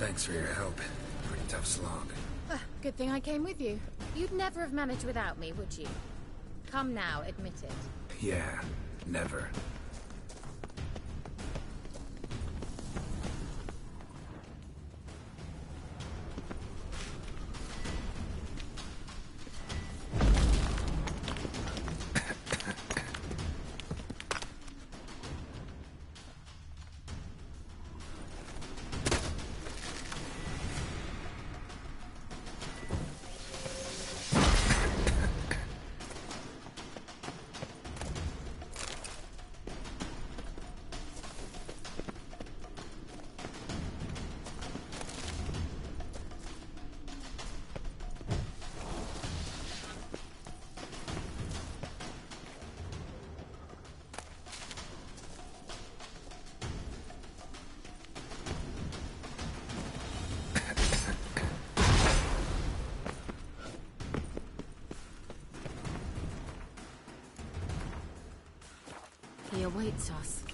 Thanks for your help. Pretty tough slog. Good thing I came with you. You'd never have managed without me, would you? Come now, admit it. Yeah, never. He awaits us.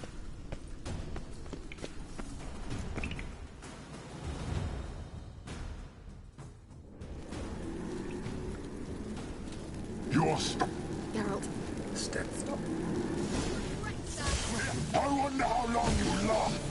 You're stuck. Geralt. Step. Stop. I wonder how long you last.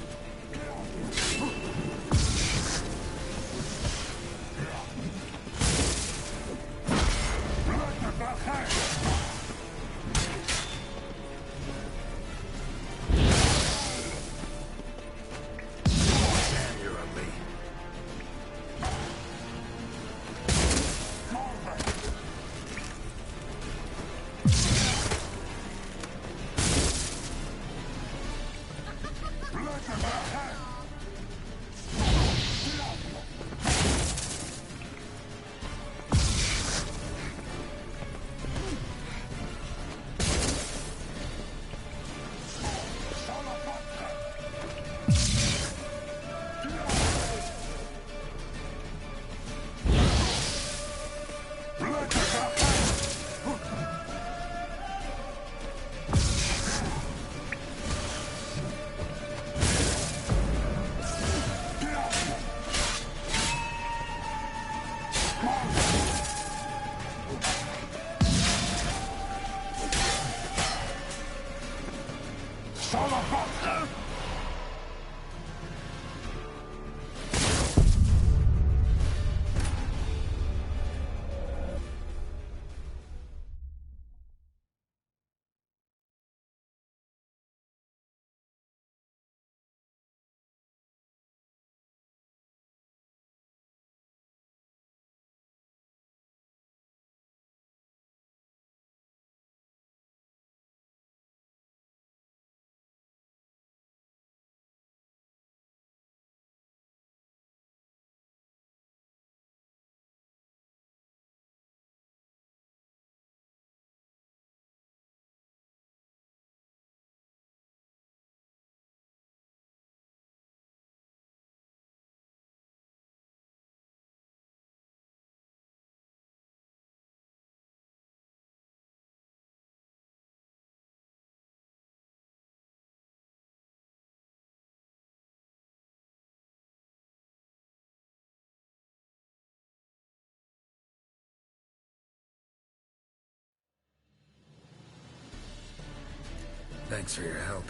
Thanks for your help.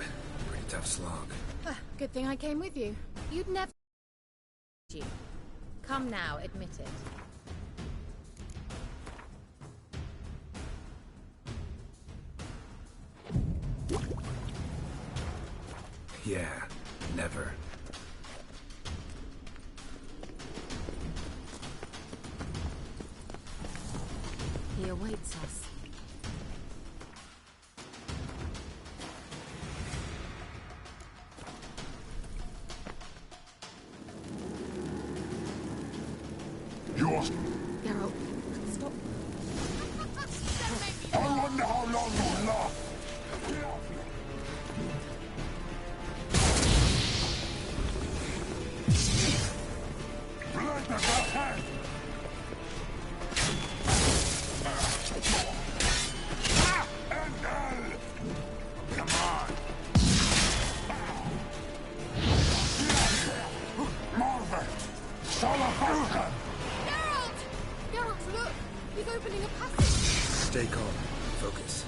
Pretty tough slog. Good thing I came with you. You'd never... You. Come now, admit it. Yeah, never. He awaits us. Yours. Geralt, stop. I wonder how long you last. Blood to the head. Come on. Marvin. Salafalkan! Geralt! Geralt, look! He's opening a passage! Stay calm. Focus.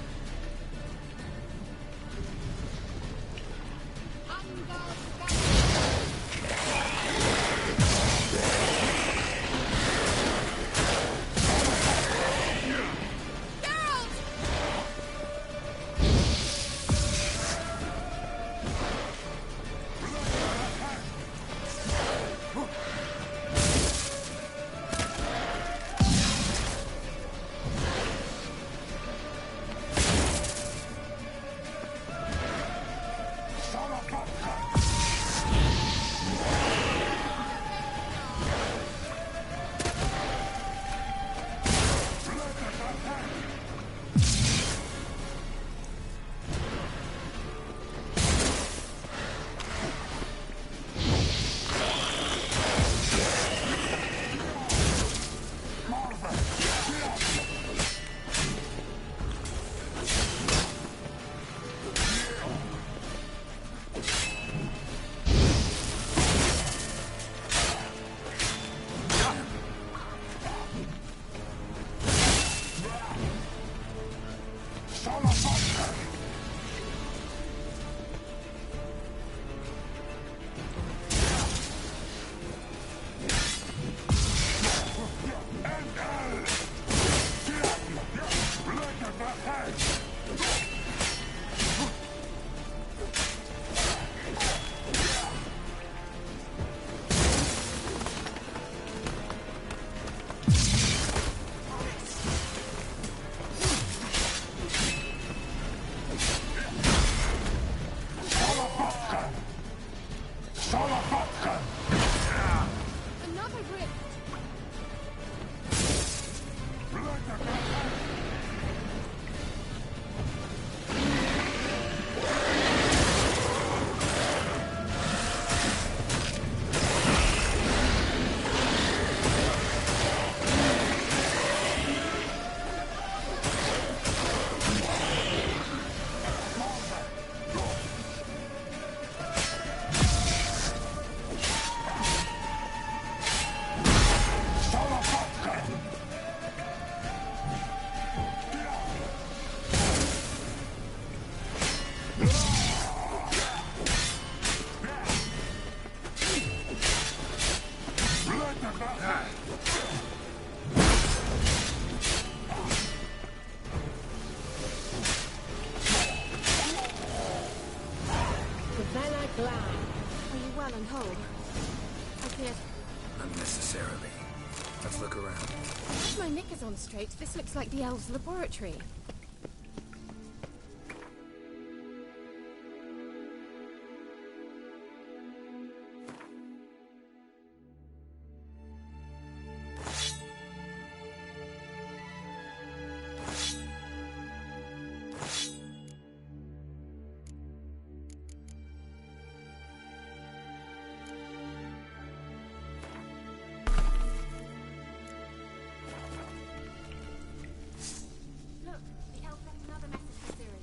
Another rift! Are you well and whole? I feared... Unnecessarily. Let's look around. If my knickers on straight, this looks like the elves' laboratory. Look, the elf left another message for Ciri.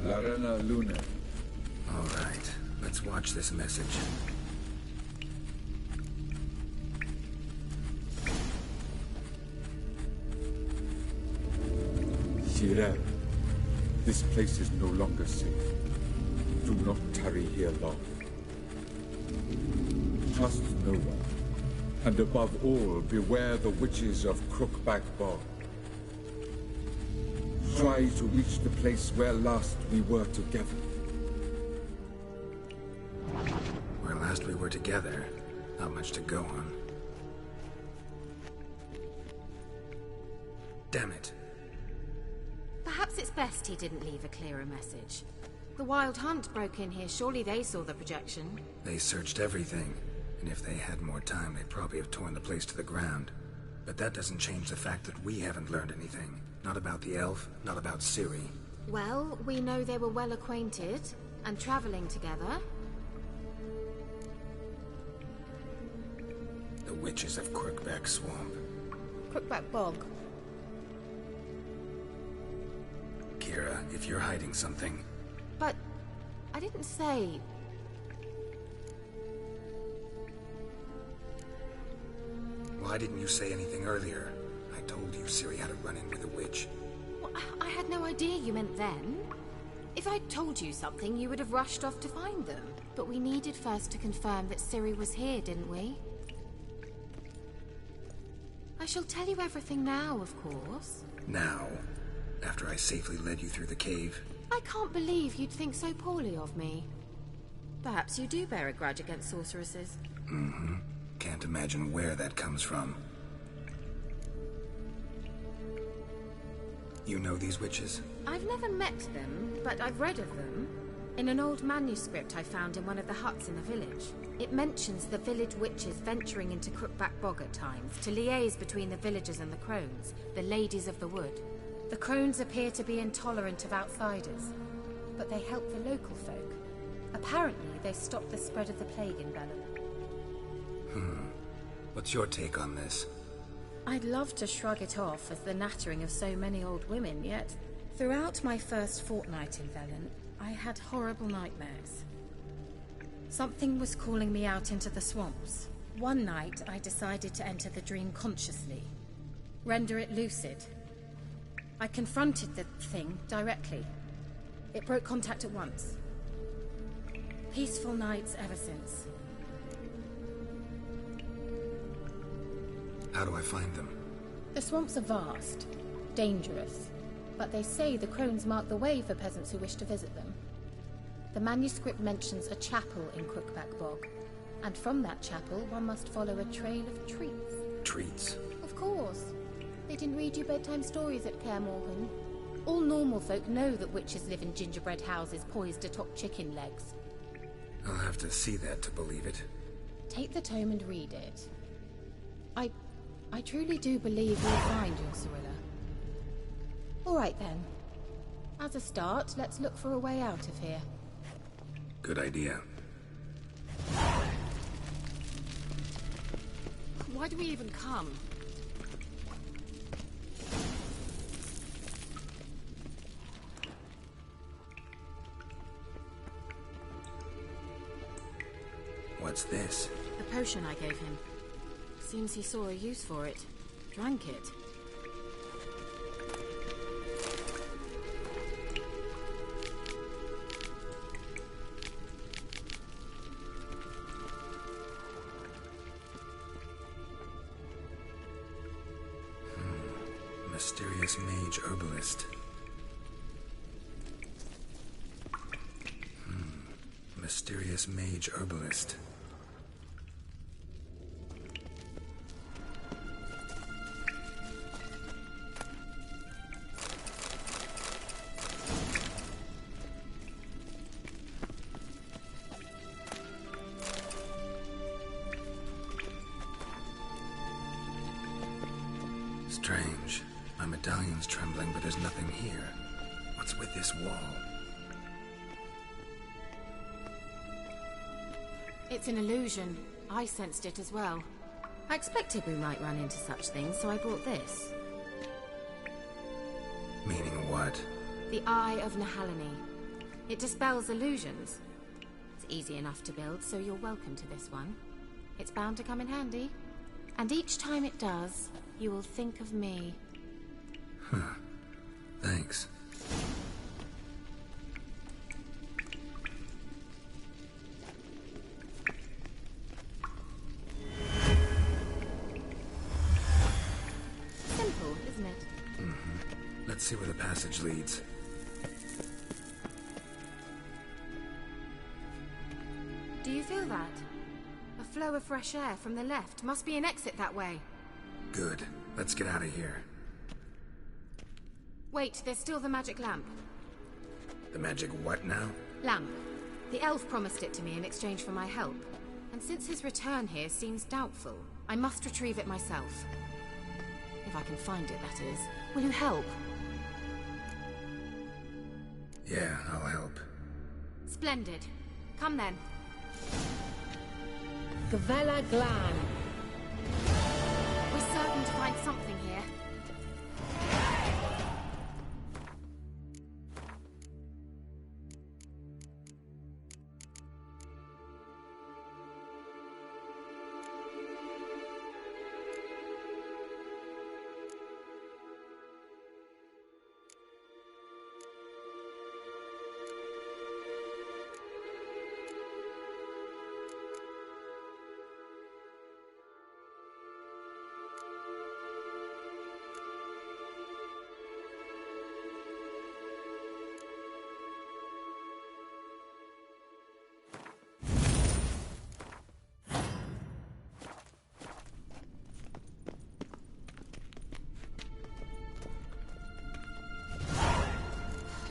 Larena Luna. All right. Let's watch this message. Shirel, this place is no longer safe. Do not tarry here long. Trust no one. And above all, beware the witches of Crookback Bog. Try to reach the place where last we were together. Where last we were together, not much to go on. Damn it. Perhaps best he didn't leave a clearer message. The Wild Hunt broke in here. Surely they saw the projection. They searched everything, and if they had more time, they'd probably have torn the place to the ground. But that doesn't change the fact that we haven't learned anything. Not about the elf, not about Ciri. Well, we know they were well acquainted, and traveling together. The Witches of Crookback Swamp. Crookback Bog. Kira, if you're hiding something... But... I didn't say... Why didn't you say anything earlier? I told you Ciri had a run-in with a witch. Well, I had no idea you meant then. If I'd told you something, you would have rushed off to find them. But we needed first to confirm that Ciri was here, didn't we? I shall tell you everything now, of course. Now? After I safely led you through the cave? I can't believe you'd think so poorly of me. Perhaps you do bear a grudge against sorceresses. Mm-hmm. Can't imagine where that comes from. You know these witches? I've never met them, but I've read of them. In an old manuscript I found in one of the huts in the village. It mentions the village witches venturing into Crookback Bog at times to liaise between the villagers and the crones, the ladies of the wood. The crones appear to be intolerant of outsiders, but they help the local folk. Apparently, they stopped the spread of the plague in Velen. What's your take on this? I'd love to shrug it off as the nattering of so many old women, yet throughout my first fortnight in Velen, I had horrible nightmares. Something was calling me out into the swamps. One night, I decided to enter the dream consciously, render it lucid. I confronted the thing directly. It broke contact at once. Peaceful nights ever since. How do I find them? The swamps are vast, dangerous, but they say the crones mark the way for peasants who wish to visit them. The manuscript mentions a chapel in Crookback Bog, and from that chapel one must follow a trail of treats. Treats? Of course. They didn't read you bedtime stories at Kaer Morhen. All normal folk know that witches live in gingerbread houses poised atop chicken legs. I'll have to see that to believe it. Take the tome and read it. I truly do believe you'll find your Cirilla. All right then. As a start, let's look for a way out of here. Good idea. Why do we even come? What's this? The potion I gave him. Seems he saw a use for it. Drank it. Mysterious mage herbalist. Mysterious mage herbalist. Strange. My medallion's trembling, but there's nothing here. What's with this wall? It's an illusion. I sensed it as well. I expected we might run into such things, so I brought this. Meaning what? The Eye of Nehaleni. It dispels illusions. It's easy enough to build, so you're welcome to this one. It's bound to come in handy. And each time it does, you will think of me. Huh. Thanks. Simple, isn't it? Let's see where the passage leads. Do you feel that? A flow of fresh air from the left. Must be an exit that way. Good. Let's get out of here. Wait, there's still the magic lamp. The magic what now? Lamp. The elf promised it to me in exchange for my help. And since his return here seems doubtful, I must retrieve it myself. If I can find it, that is. Will you help? Yeah, I'll help. Splendid. Come then. Gavella Glan. We're certain to find something here.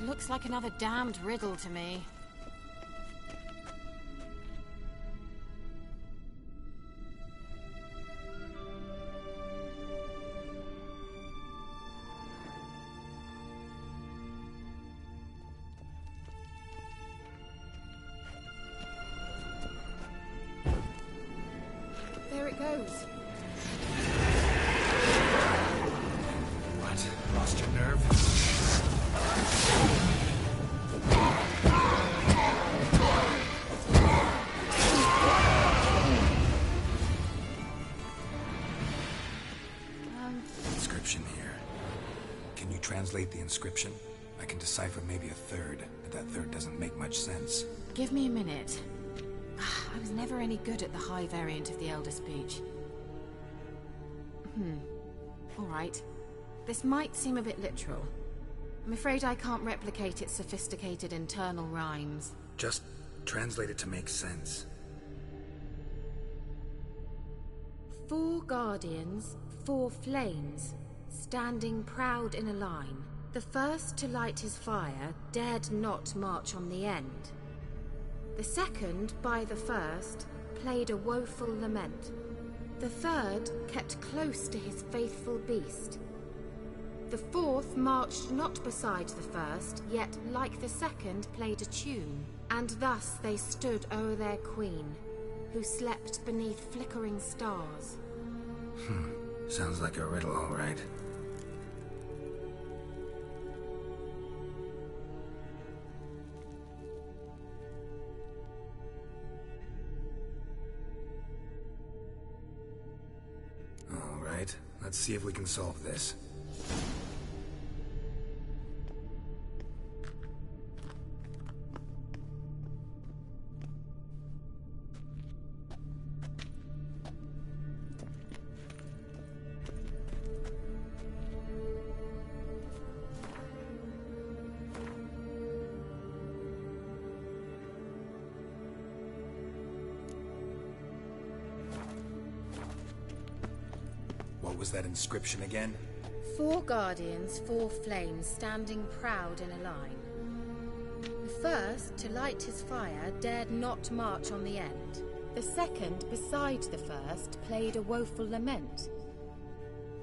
Looks like another damned riddle to me. There it goes. What? Lost your nerve? Inscription here. Can you translate the inscription? I can decipher maybe a third, but that third doesn't make much sense. Give me a minute. I was never any good at the high variant of the Elder Speech. All right. This might seem a bit literal. I'm afraid I can't replicate its sophisticated internal rhymes. Just translate it to make sense. 4 guardians, 4 flames, standing proud in a line. The first to light his fire dared not march on the end. The second, by the first, played a woeful lament. The third kept close to his faithful beast. The fourth marched not beside the first, yet like the second played a tune. And thus they stood o'er their queen, who slept beneath flickering stars. Sounds like a riddle, all right. All right, let's see if we can solve this. What was that inscription again? 4 guardians, 4 flames, standing proud in a line. The first, to light his fire, dared not march on the end. The second, beside the first, played a woeful lament.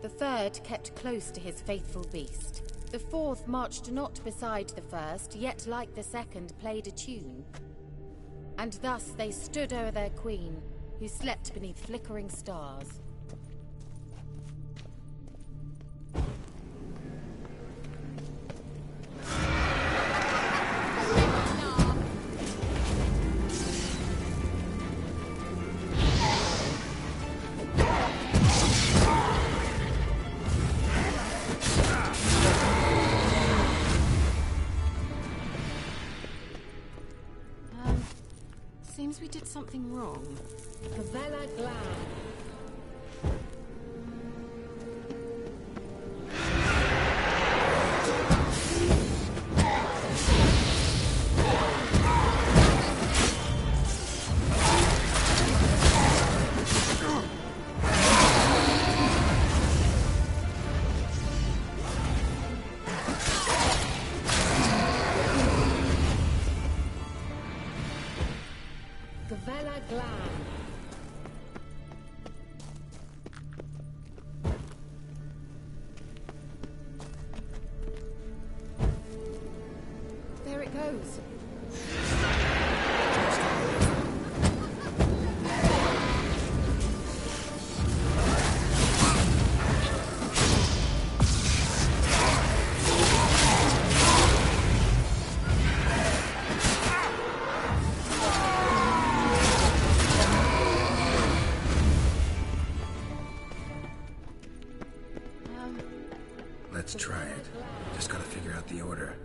The third kept close to his faithful beast. The fourth marched not beside the first, yet like the second played a tune. And thus they stood o'er their queen, who slept beneath flickering stars. Seems we did something wrong. Gavella Glan. Favela Glan. There it goes. Let's try it. Just gotta figure out the order.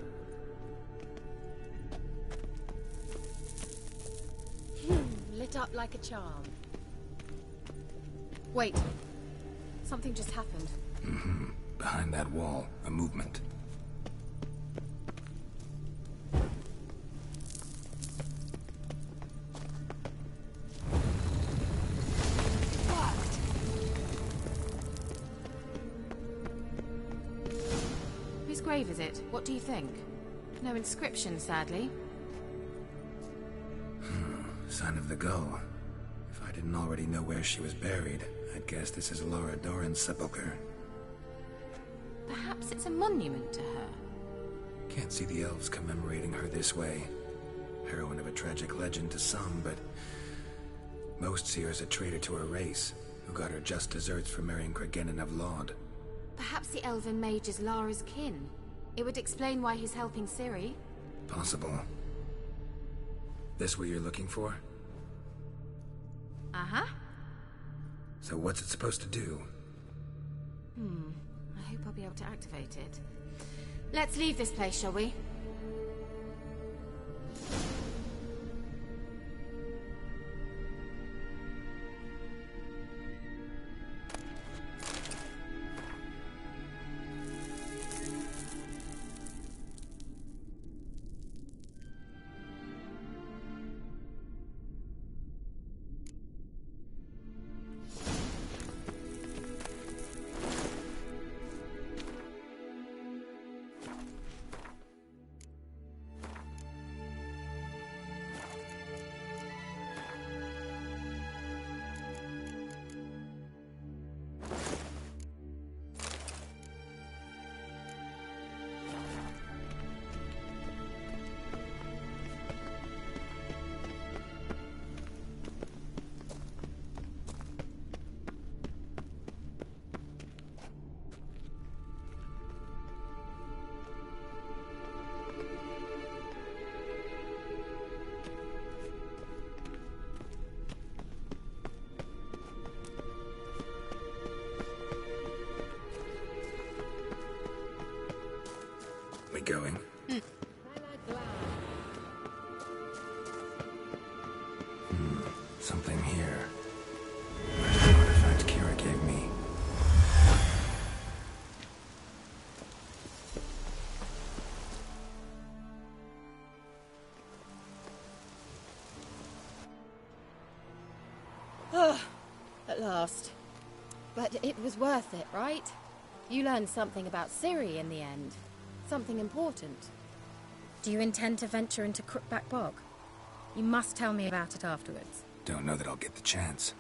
Lit up like a charm. Wait. Something just happened. Behind that wall, a movement. Whose grave is it? What do you think? No inscription, sadly. Sign of the gull. If I didn't already know where she was buried, I'd guess this is Lara Dorren's sepulcher. Perhaps it's a monument to her. Can't see the elves commemorating her this way. Heroine of a tragic legend to some, but most see her as a traitor to her race, who got her just desserts for marrying Cregennan of Laud. Perhaps the elven mage is Lara's kin. It would explain why he's helping Ciri. Possible. This what you're looking for? Uh-huh. So what's it supposed to do? I hope I'll be able to activate it. Let's leave this place, shall we? We going? Favela Glan. Something here. Where's the artifact Kira gave me? At last. But it was worth it, right? You learned something about Ciri in the end. Something important. Do you intend to venture into Crookback Bog? You must tell me about it afterwards. Don't know that I'll get the chance.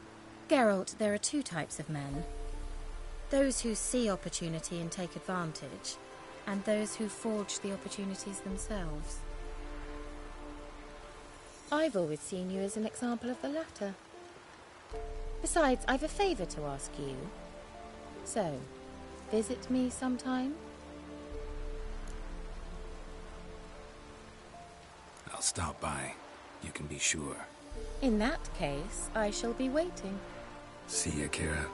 Geralt, there are two types of men. Those who see opportunity and take advantage, and those who forge the opportunities themselves. I've always seen you as an example of the latter. Besides, I've a favor to ask you. So, visit me sometime? I'll stop by. You can be sure. In that case, I shall be waiting. See ya, Kira.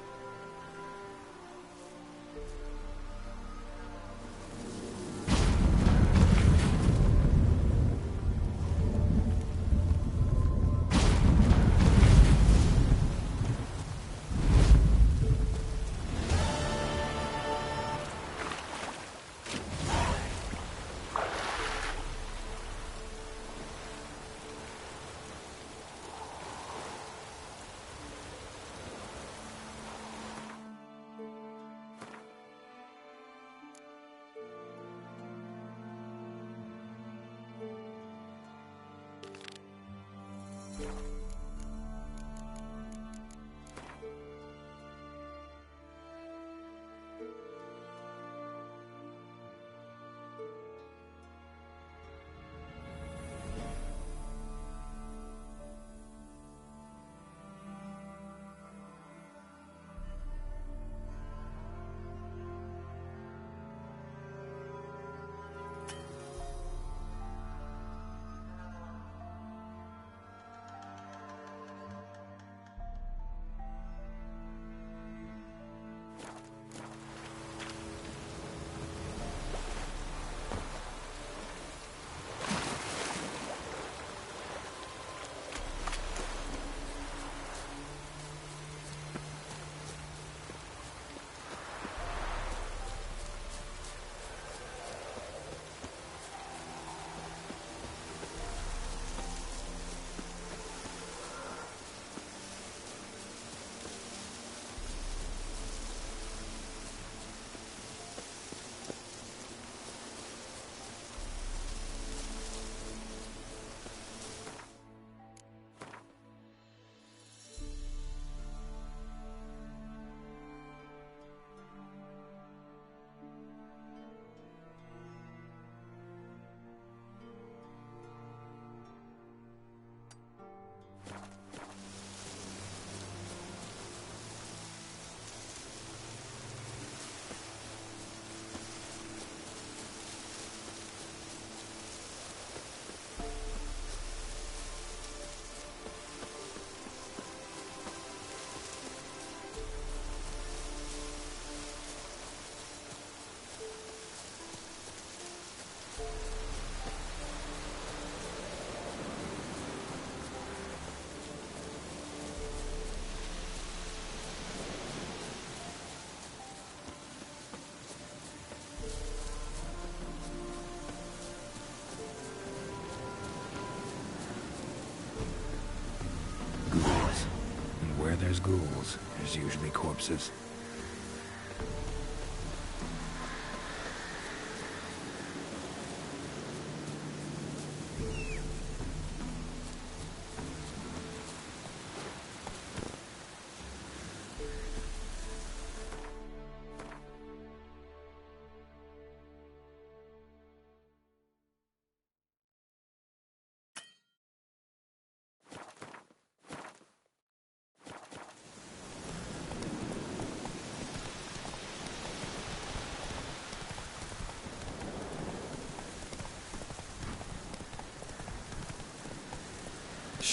there's ghouls, there's usually corpses.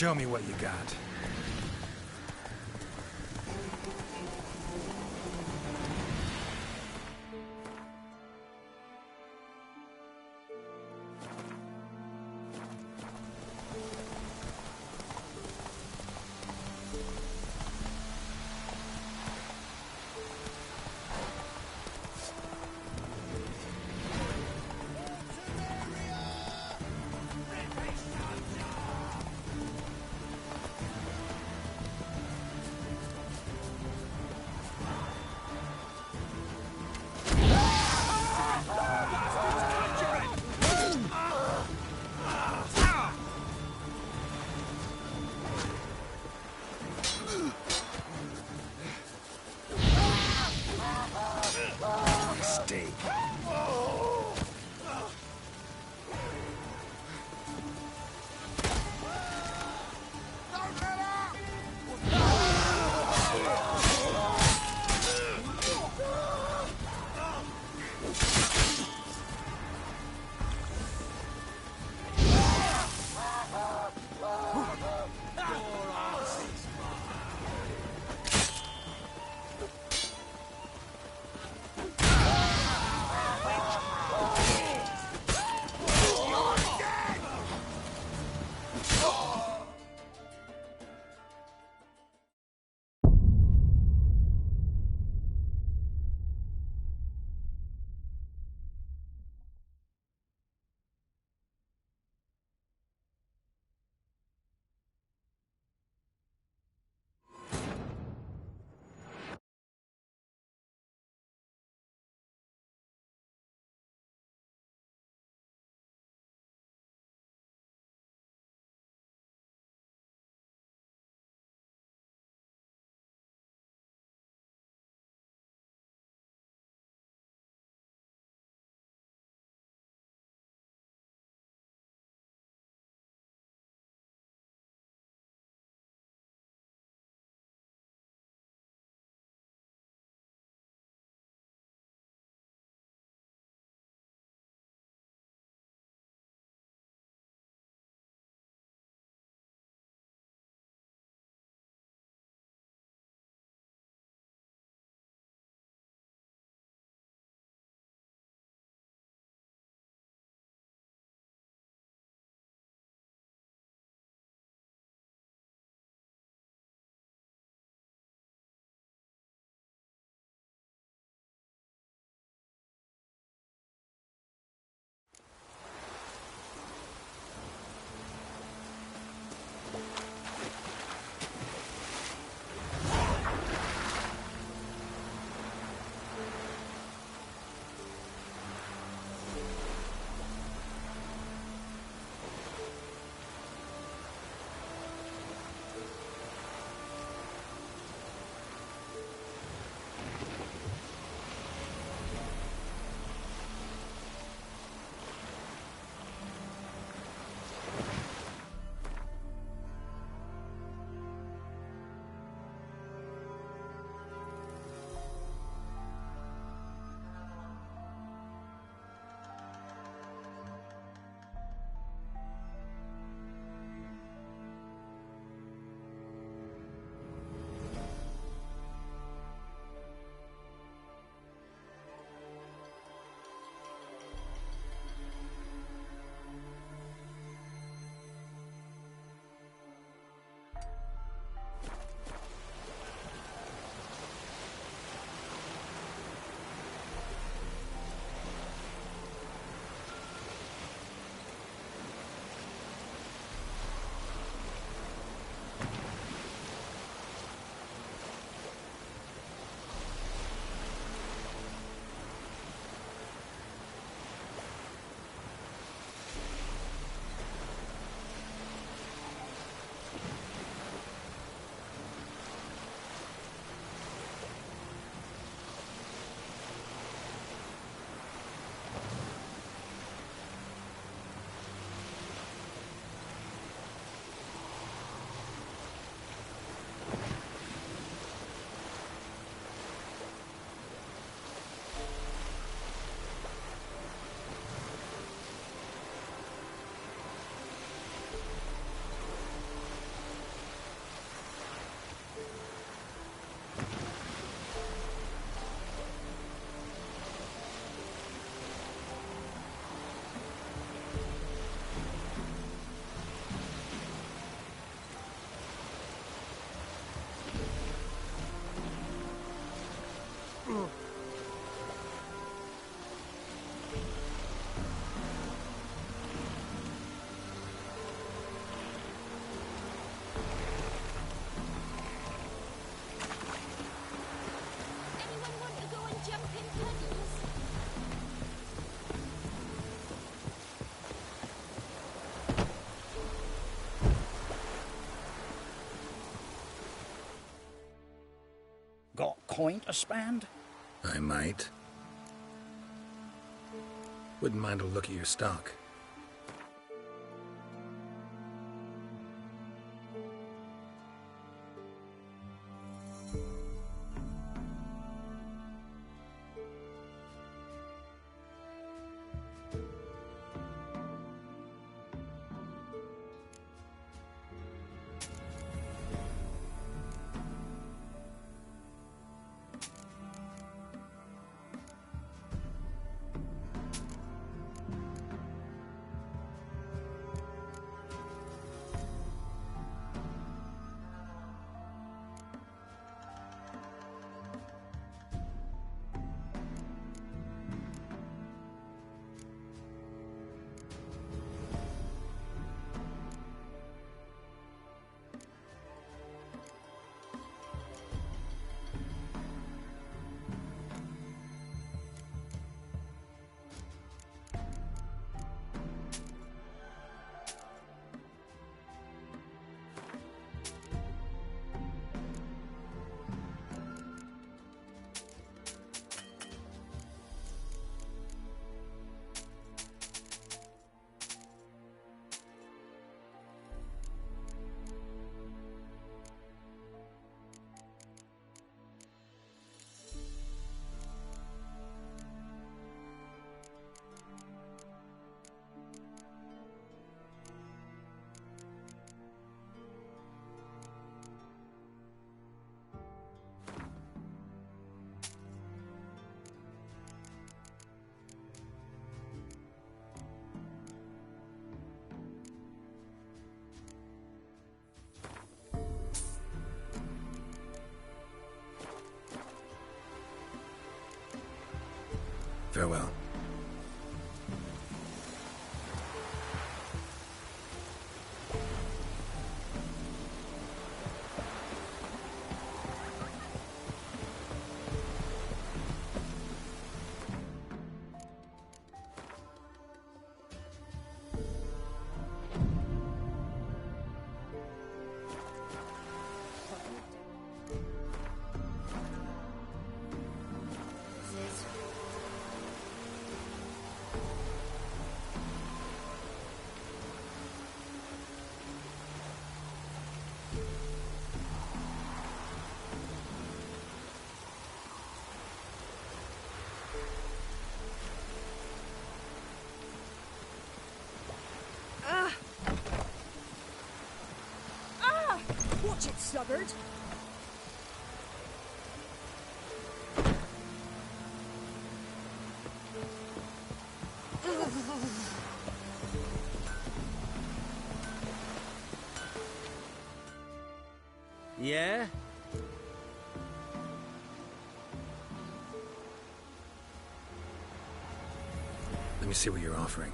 Show me what you got. point a spand? I might. Wouldn't mind a look at your stock. Farewell. Watch it, sluggard! Yeah? Let me see what you're offering.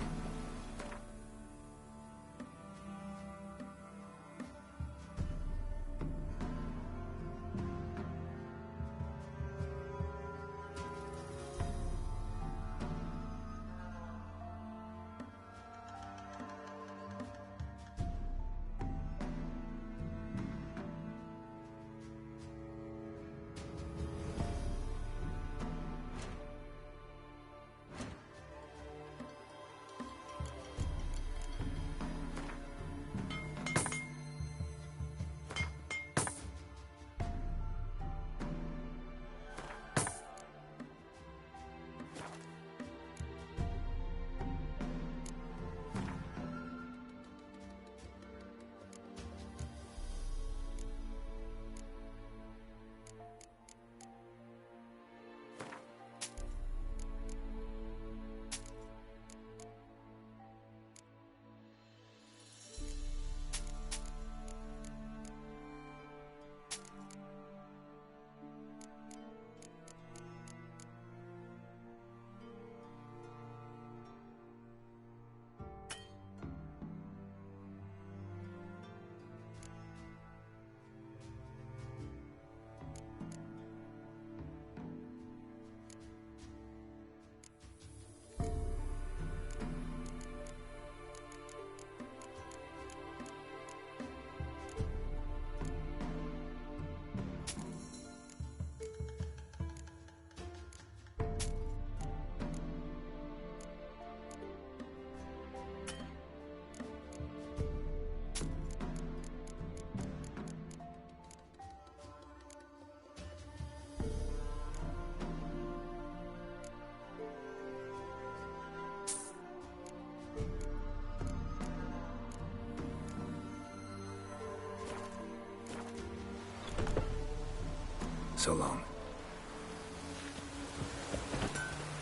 So long.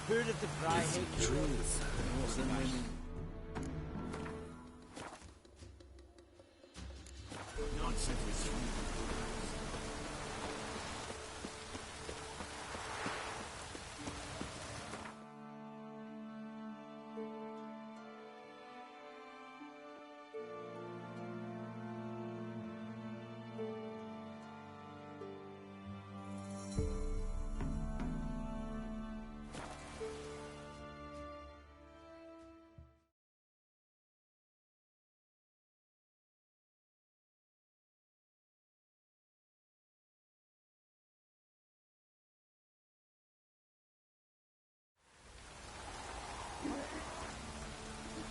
Heard of the Freiheit truth. Nonsense.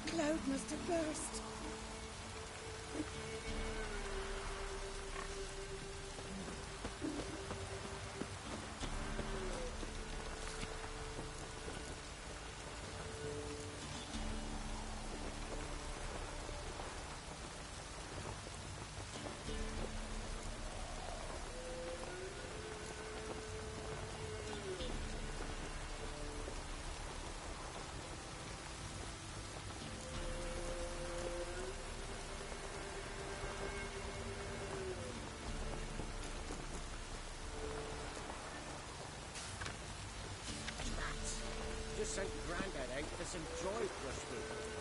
Cloud must have burst. Just sent Grandad out for some joy brushwood.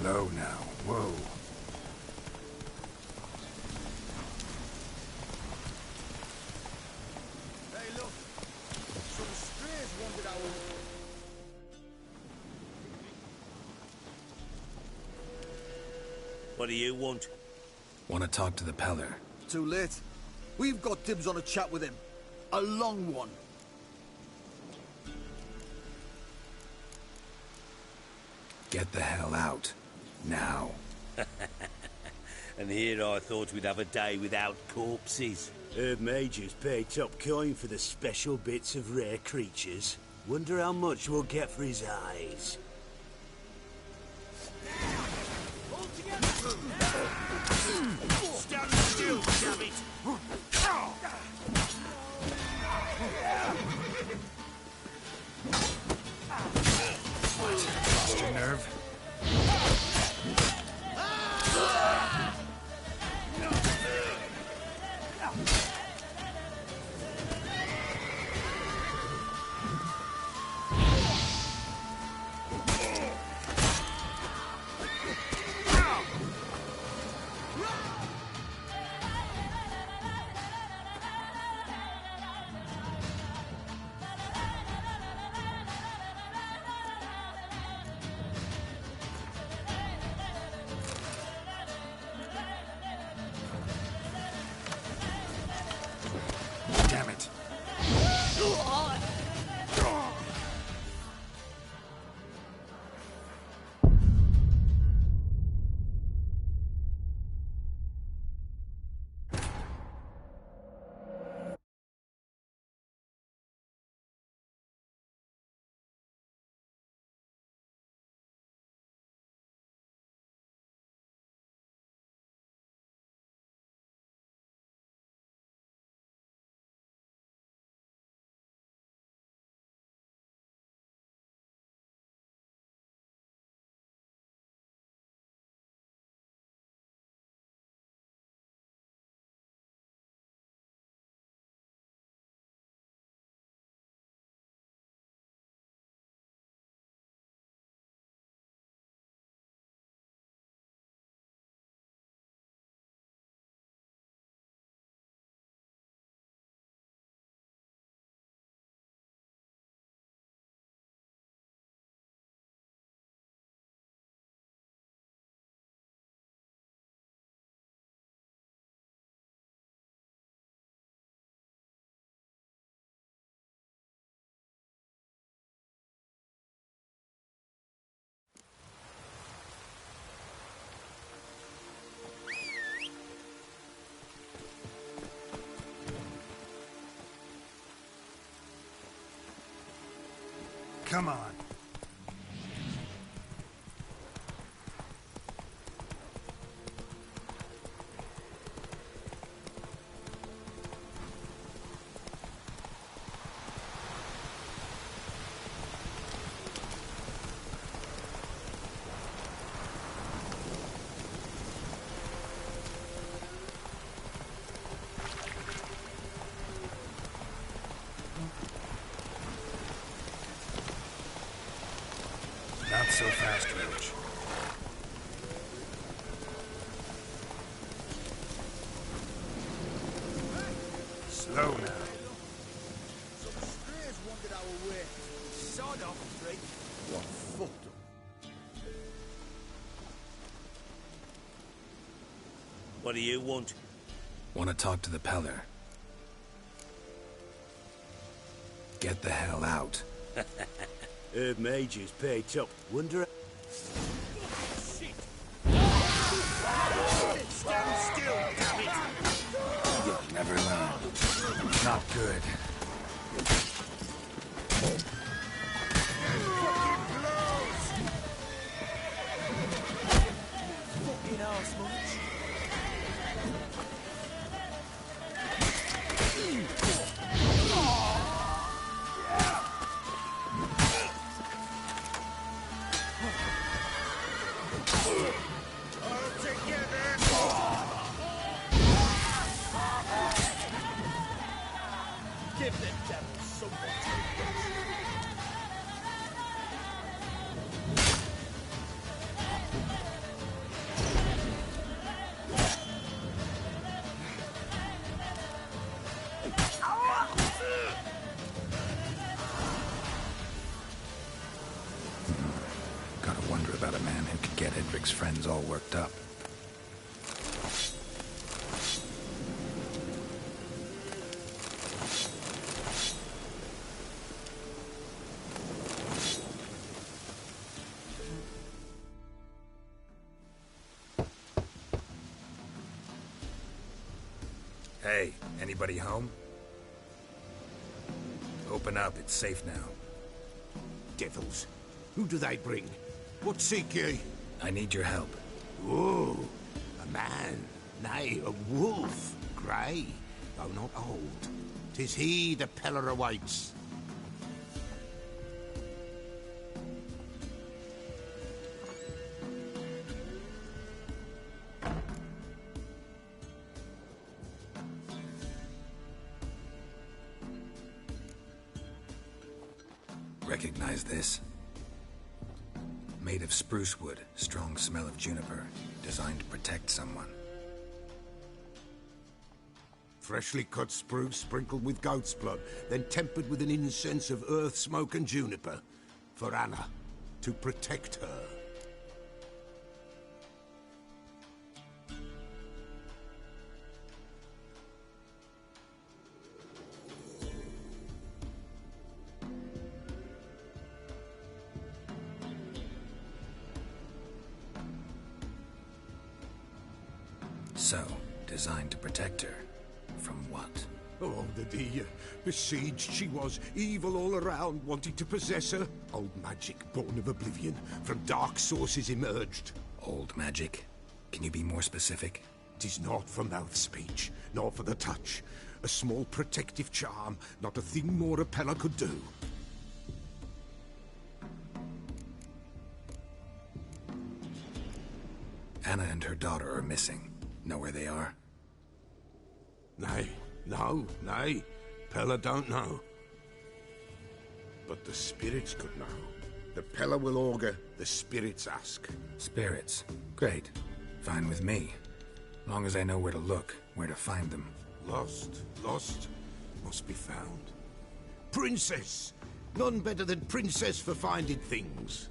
Slow now. Whoa. Hey, look. Some strays wandered our... What do you want? Want to talk to the Peller. Too late. We've got dibs on a chat with him. A long one. Get the hell out. Now. And here I thought we'd have a day without corpses. Herb Majors pay top coin for the special bits of rare creatures. Wonder how much we'll get for his eyes. Stand still, damn it! Lost your nerve? Damn it. Come on. Not so fast, Roach. Slow now. Some strays wandered our way. Sod off, Drake. What fucked up? What do you want? Want to talk to the Peller. Get the hell out. Herb Majors pay top. Wonder... Shit! Stand still, damn it! You'll never learn. Not good. Fucking arse, Munch. Give the devil something to eat. about a man who could get Edric's friends all worked up. Hey, anybody home? Open up, it's safe now. Devils. Who do they bring? What seek ye? I need your help. Oh, a man. Nay, a wolf. Grey, though not old. 'Tis he the Peller awaits. Recognize this? Made of spruce wood, strong smell of juniper, designed to protect someone. Freshly cut spruce sprinkled with goat's blood, then tempered with an incense of earth, smoke and juniper. For Anna, to protect her. So, designed to protect her. From what? Oh, the besieged she was, evil all around, wanting to possess her. Old magic, born of oblivion, from dark sources emerged. Old magic? Can you be more specific? 'Tis not for mouth speech, nor for the touch. A small protective charm, not a thing more a Peller could do. Anna and her daughter are missing. Know where they are? Nay, nay. Peller don't know. But the spirits could know. The Peller will augur, the spirits ask. Spirits. Great. Fine with me. Long as I know where to look, where to find them. Lost, must be found. Princess! None better than Princess for finding things.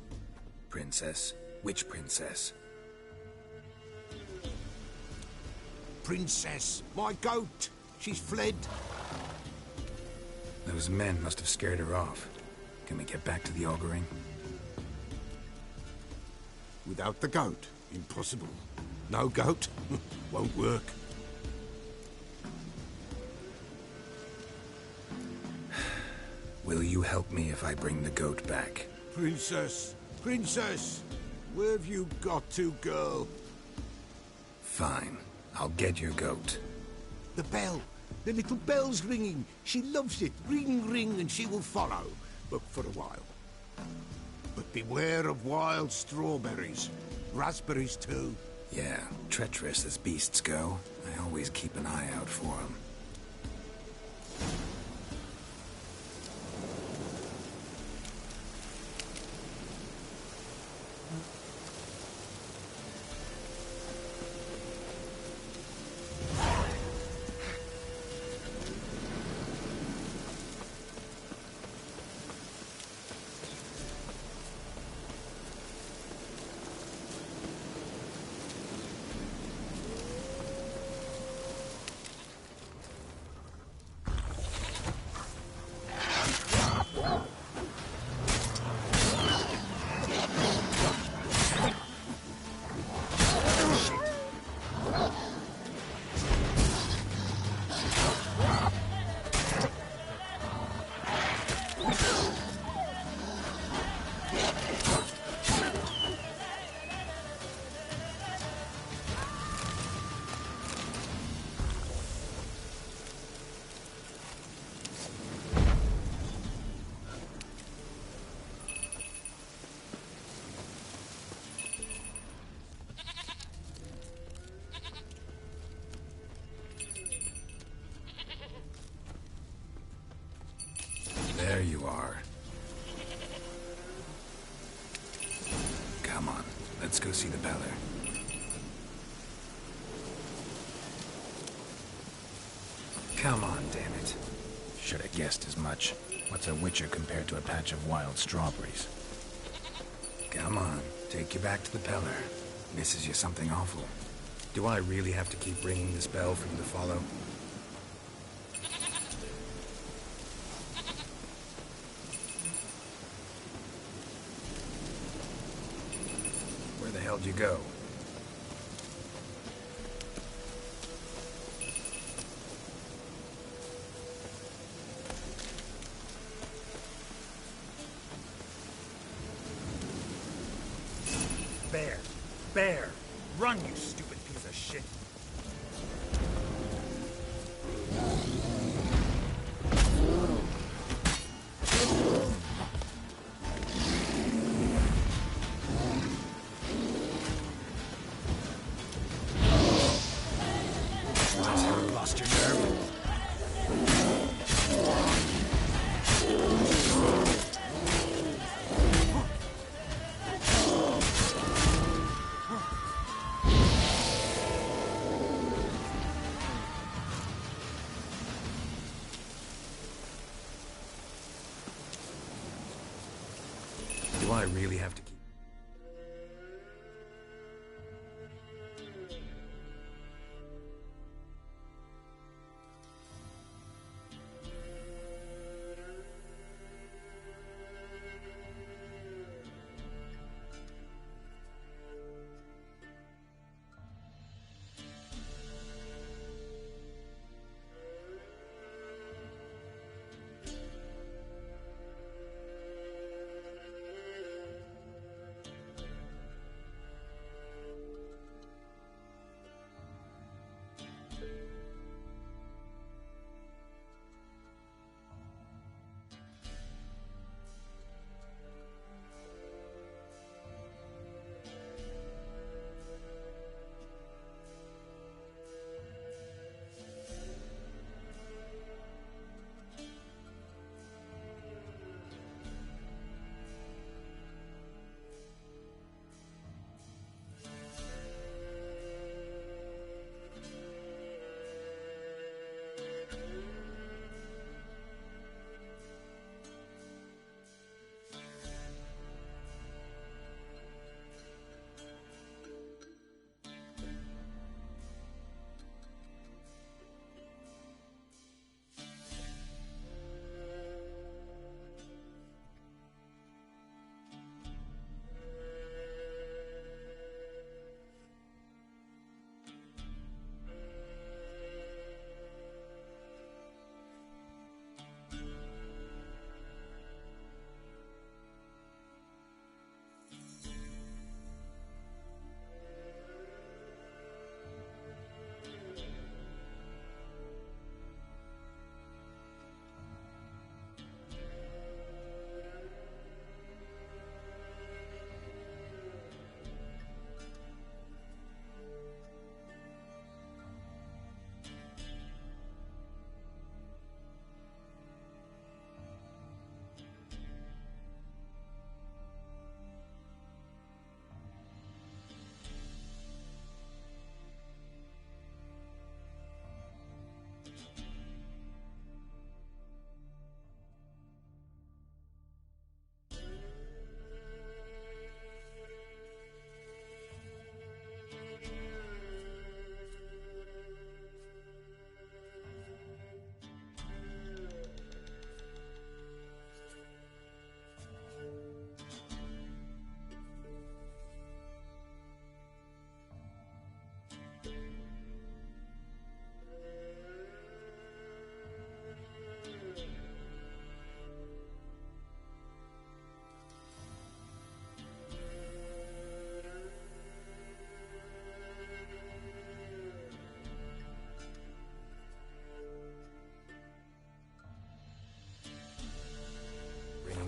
Princess? Which princess? Princess, my goat! She's fled. Those men must have scared her off. Can we get back to the auguring? Without the goat, impossible. No goat, won't work. Will you help me if I bring the goat back? Princess, where have you got to, girl? Fine. I'll get your goat. The bell. The little bell's ringing. She loves it. Ring, ring, and she will follow. But for a while. But beware of wild strawberries. Raspberries, too. Yeah, treacherous as beasts go. I always keep an eye out for them. There you are. Come on, let's go see the Peller. Come on, damn it. Should have guessed as much. What's a witcher compared to a patch of wild strawberries? Come on, Take you back to the Peller. Misses you something awful. Do I really have to keep ringing this bell for you to follow? Where the hell'd you go? Bear! Bear! Run, you stupid piece of shit! Lost your nerve? Do I really have to keep...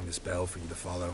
this bell for you to follow.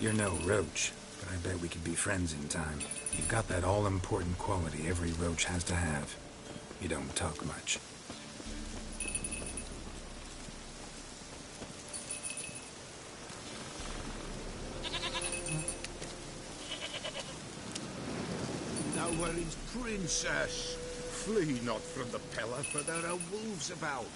You're no roach, but I bet we could be friends in time. You've got that all-important quality every roach has to have. You don't talk much. Nowhere is Princess. Flee not from the Pella, for there are wolves about.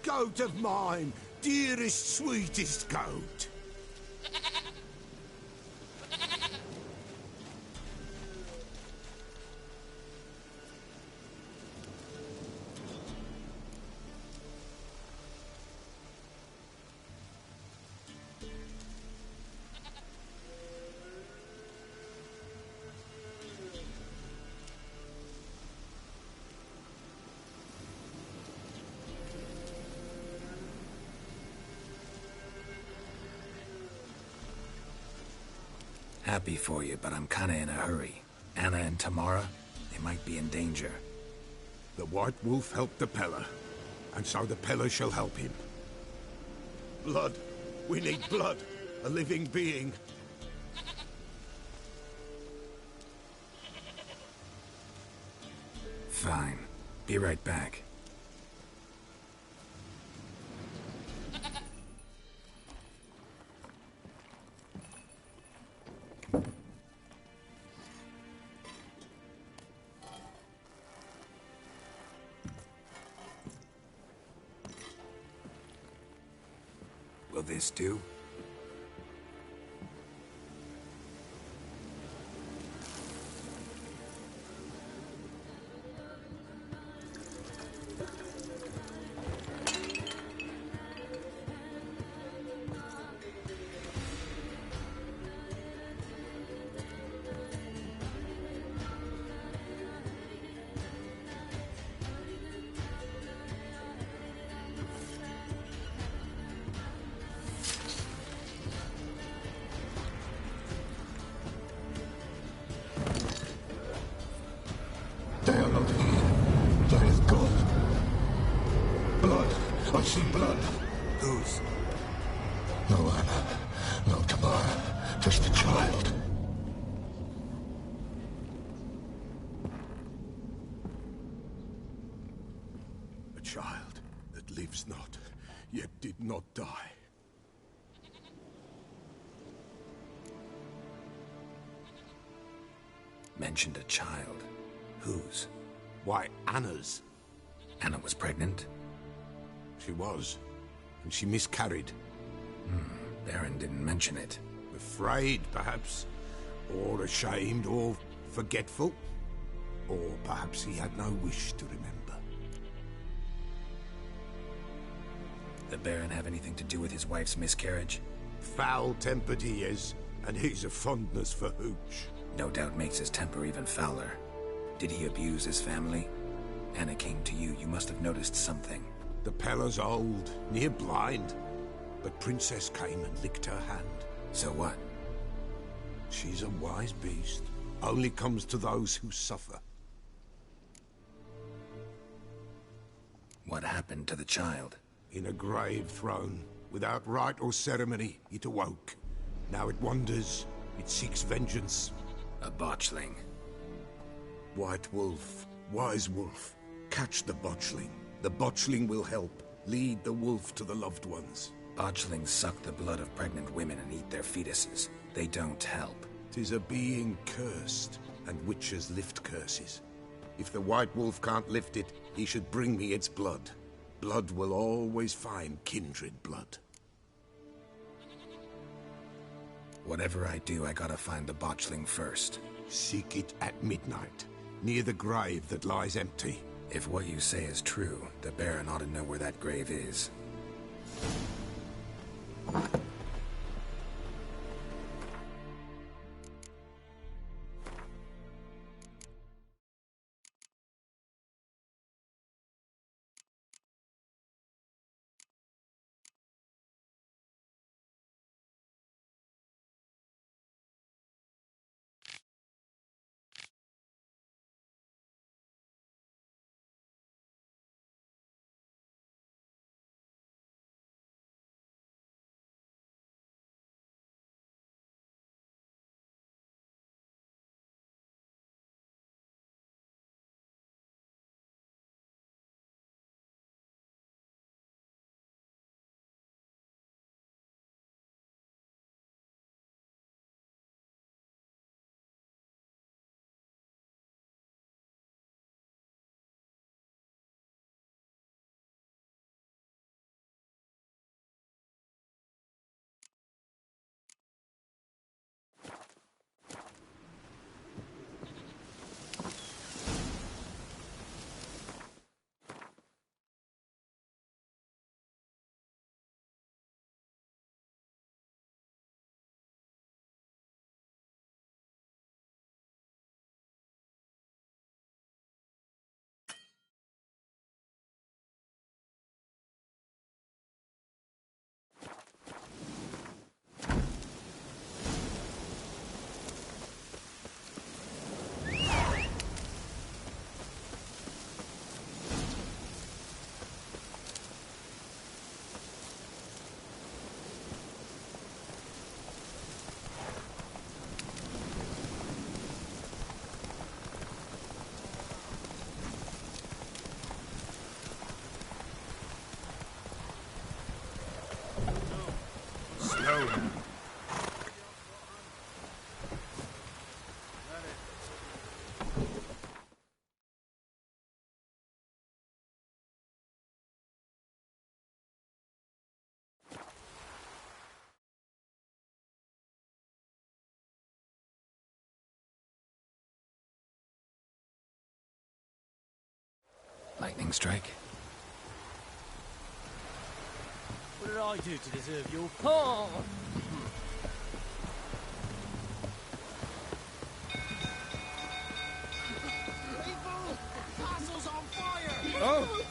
Goat of mine, dearest, sweetest goat. Happy for you, but I'm kinda in a hurry. Anna and Tamara, they might be in danger. The White Wolf helped the Pella, and so the Pella shall help him. Blood. We need blood. A living being. Fine. Be right back. Will this do? They are not here. There is God. Blood. I see blood. Whose? No Anna. No Tamara. Just a child. A child that lives not, yet did not die. Mentioned a child. Whose? Why, Anna's. Anna was pregnant? She was, and she miscarried. Baron didn't mention it. Afraid, perhaps, or ashamed, or forgetful. Or perhaps he had no wish to remember. The Baron have anything to do with his wife's miscarriage? Foul-tempered he is, and he's a fondness for hooch. No doubt makes his temper even fouler. Did he abuse his family? Anna came to you. You must have noticed something. The Pella's old, near blind. But Princess came and licked her hand. So what? She's a wise beast. Only comes to those who suffer. What happened to the child? In a grave thrown. Without rite or ceremony, it awoke. Now it wanders. It seeks vengeance. A botchling. White Wolf, Wise Wolf, catch the botchling. The botchling will help. Lead the wolf to the loved ones. Botchlings suck the blood of pregnant women and eat their fetuses. They don't help. 'Tis a being cursed, and witches lift curses. If the White Wolf can't lift it, he should bring me its blood. Blood will always find kindred blood. Whatever I do, I gotta find the botchling first. Seek it at midnight, near the grave that lies empty. If what you say is true, the Baron ought to know where that grave is. lightning strike. What did I do to deserve your... Oh! Castle's on fire! Oh!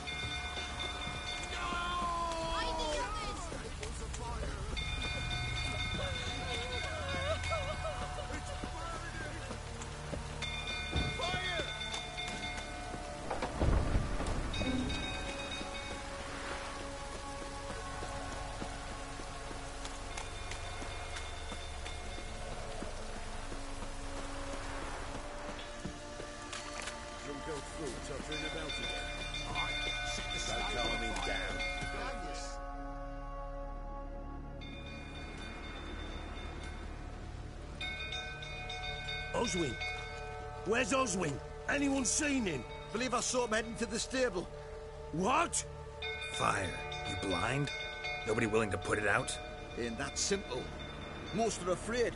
Oswin? Where's Oswin? Anyone seen him? Believe I saw him heading to the stable. What? Fire. You blind? Nobody willing to put it out? Ain't that simple. Most are afraid.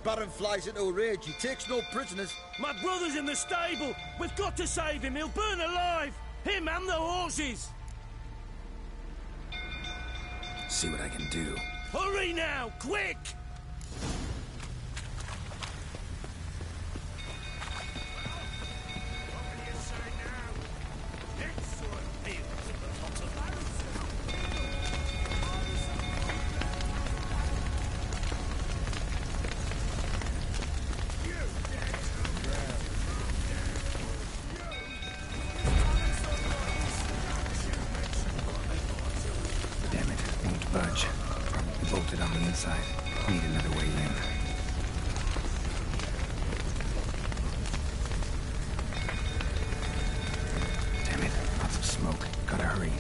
Baron flies into a rage. He takes no prisoners. My brother's in the stable. We've got to save him. He'll burn alive. Him and the horses. See what I can do. Hurry now, quick! Budge. Bolted on the inside. Need another way in. Damn it. Lots of smoke. Gotta hurry.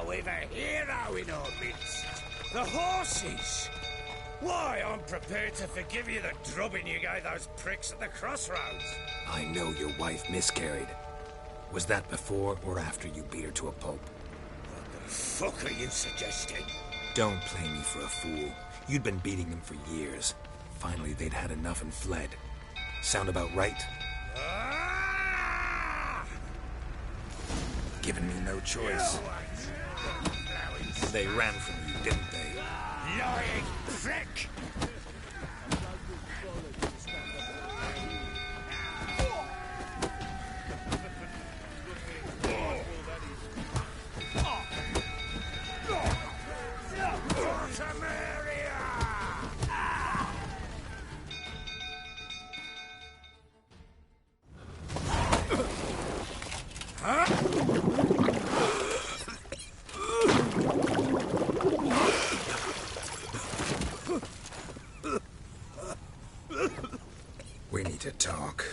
We've a hero in our midst. The horses! Why, I'm prepared to forgive you the drubbing you gave those pricks at the crossroads. I know your wife miscarried. Was that before or after you beat her to a pulp? What the fuck are you suggesting? Don't play me for a fool. You'd been beating them for years. Finally, they'd had enough and fled. Sound about right? Ah! Given me no choice. They ran from you, didn't they? Lying prick! We need to talk.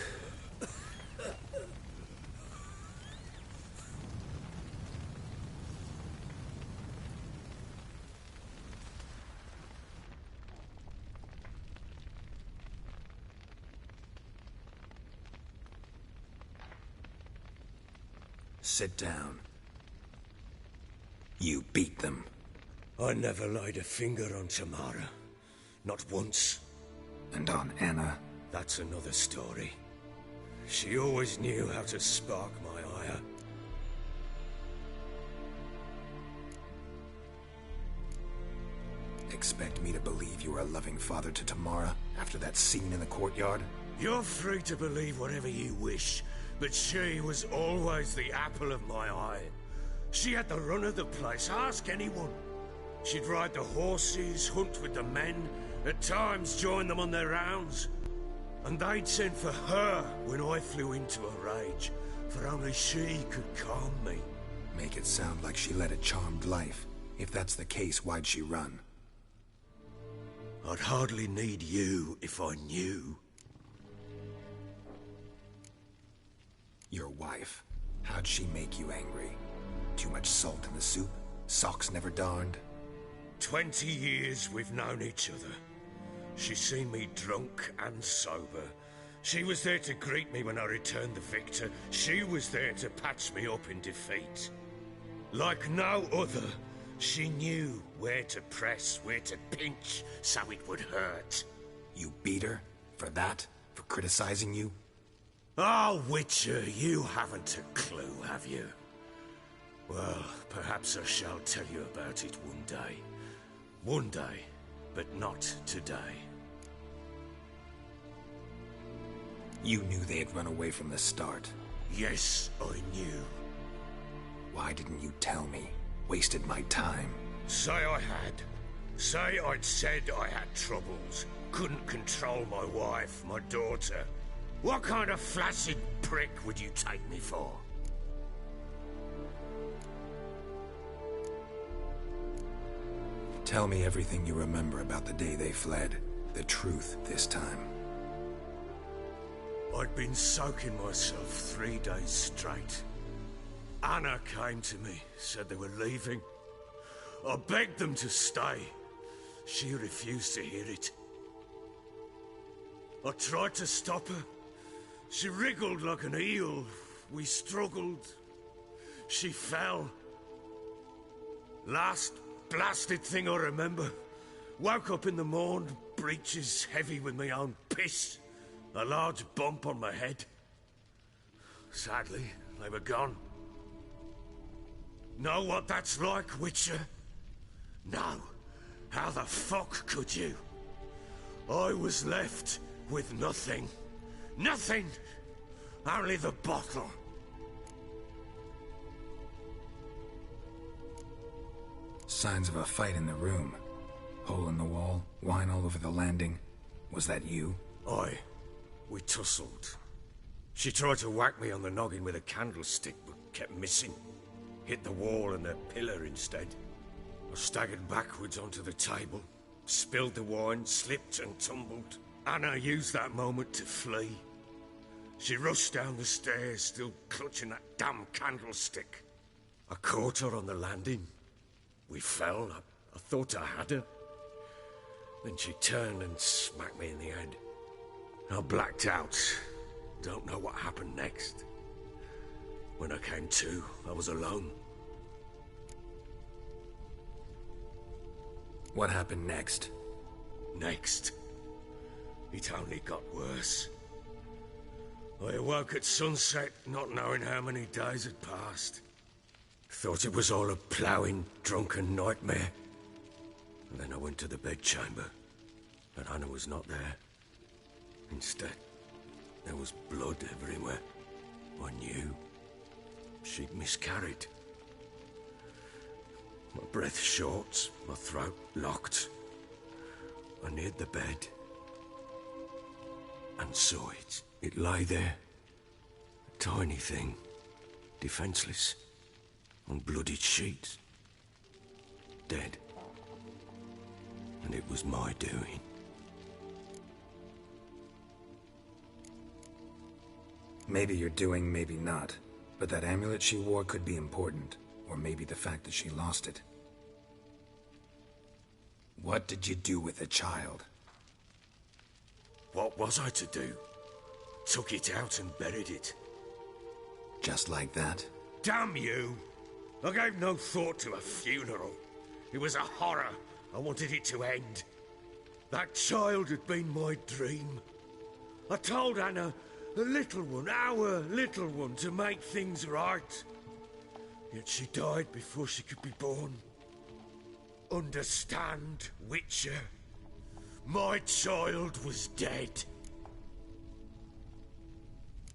Sit down. You beat them. I never laid a finger on Tamara. Not once. And on Anna? That's another story. She always knew how to spark my ire. Expect me to believe you were a loving father to Tamara after that scene in the courtyard? You're free to believe whatever you wish, but she was always the apple of my eye. She had the run of the place, ask anyone. She'd ride the horses, hunt with the men, At times joined them on their rounds. And they'd send for her when I flew into a rage, for only she could calm me. Make it sound like she led a charmed life. If that's the case, why'd she run? I'd hardly need you if I knew. Your wife. How'd she make you angry? Too much salt in the soup? Socks never darned? 20 years we've known each other. She's seen me drunk and sober. She was there to greet me when I returned the victor. She was there to patch me up in defeat. Like no other, she knew where to press, where to pinch, so it would hurt. You beat her? For that? For criticizing you? Oh, Witcher, you haven't a clue, have you? Well, perhaps I shall tell you about it one day. One day, but not today. You knew they had run away from the start. Yes, I knew. Why didn't you tell me? Wasted my time. Say I had. Say I'd said I had troubles. Couldn't control my wife, my daughter. What kind of flaccid prick would you take me for? Tell me everything you remember about the day they fled. The truth this time. I'd been soaking myself 3 days straight. Anna came to me, said they were leaving. I begged them to stay. She refused to hear it. I tried to stop her. She wriggled like an eel. We struggled. She fell. Last blasted thing I remember. Woke up in the morn, breeches heavy with my own piss. A large bump on my head. Sadly, they were gone. Know what that's like, Witcher? No. How the fuck could you? I was left with nothing. Nothing! Only the bottle. Signs of a fight in the room. Hole in the wall, wine all over the landing. Was that you? Aye. We tussled. She tried to whack me on the noggin with a candlestick, but kept missing. Hit the wall and the pillar instead. I staggered backwards onto the table, spilled the wine, slipped and tumbled. Anna used that moment to flee. She rushed down the stairs, still clutching that damn candlestick. I caught her on the landing. We fell. I thought I had her. Then she turned and smacked me in the head. I blacked out. Don't know what happened next. When I came to, I was alone. What happened next? Next? It only got worse. I awoke at sunset, not knowing how many days had passed. Thought it was all a ploughing, drunken nightmare. And then I went to the bedchamber, and Anna was not there. Instead, there was blood everywhere. I knew. She'd miscarried. My breath short, my throat locked. I neared the bed and saw it. It lay there. A tiny thing, defenseless, on bloodied sheets. Dead. And it was my doing. Maybe you're doing, maybe not. But that amulet she wore could be important. Or maybe the fact that she lost it. What did you do with the child? What was I to do? Took it out and buried it. Just like that? Damn you! I gave no thought to a funeral. It was a horror. I wanted it to end. That child had been my dream. I told Anna, the little one, our little one, to make things right. Yet she died before she could be born. Understand, Witcher? My child was dead.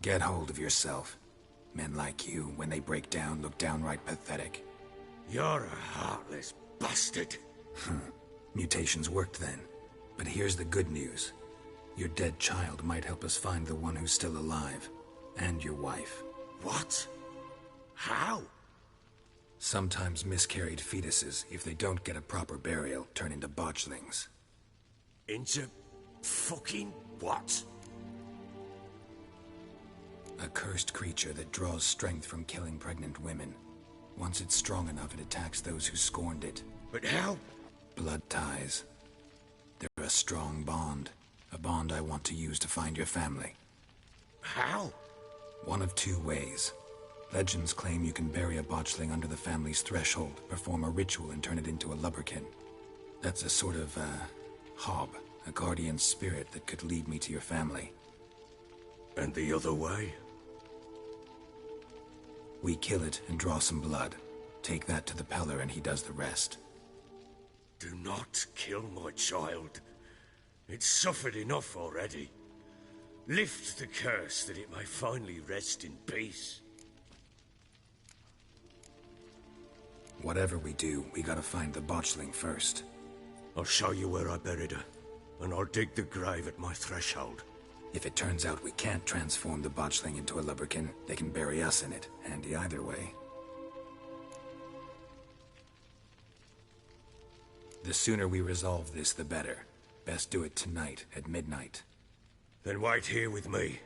Get hold of yourself. Men like you, when they break down, look downright pathetic. You're a heartless bastard. Mutations worked then. But here's the good news. Your dead child might help us find the one who's still alive. And your wife. What? How? Sometimes miscarried fetuses, if they don't get a proper burial, turn into botchlings. Into fucking what? A cursed creature that draws strength from killing pregnant women. Once it's strong enough, it attacks those who scorned it. But how? Blood ties. They're a strong bond. A bond I want to use to find your family. How? One of two ways. Legends claim you can bury a botchling under the family's threshold, perform a ritual, and turn it into a lubberkin. That's a sort of, hob, a guardian spirit that could lead me to your family. And the other way? We kill it and draw some blood. Take that to the Peller and he does the rest. Do not kill my child. It's suffered enough already. Lift the curse that it may finally rest in peace. Whatever we do, we gotta find the botchling first. I'll show you where I buried her, and I'll dig the grave at my threshold. If it turns out we can't transform the botchling into a lubberkin, they can bury us in it. Handy either way. The sooner we resolve this, the better. Best do it tonight, at midnight. Then wait here with me.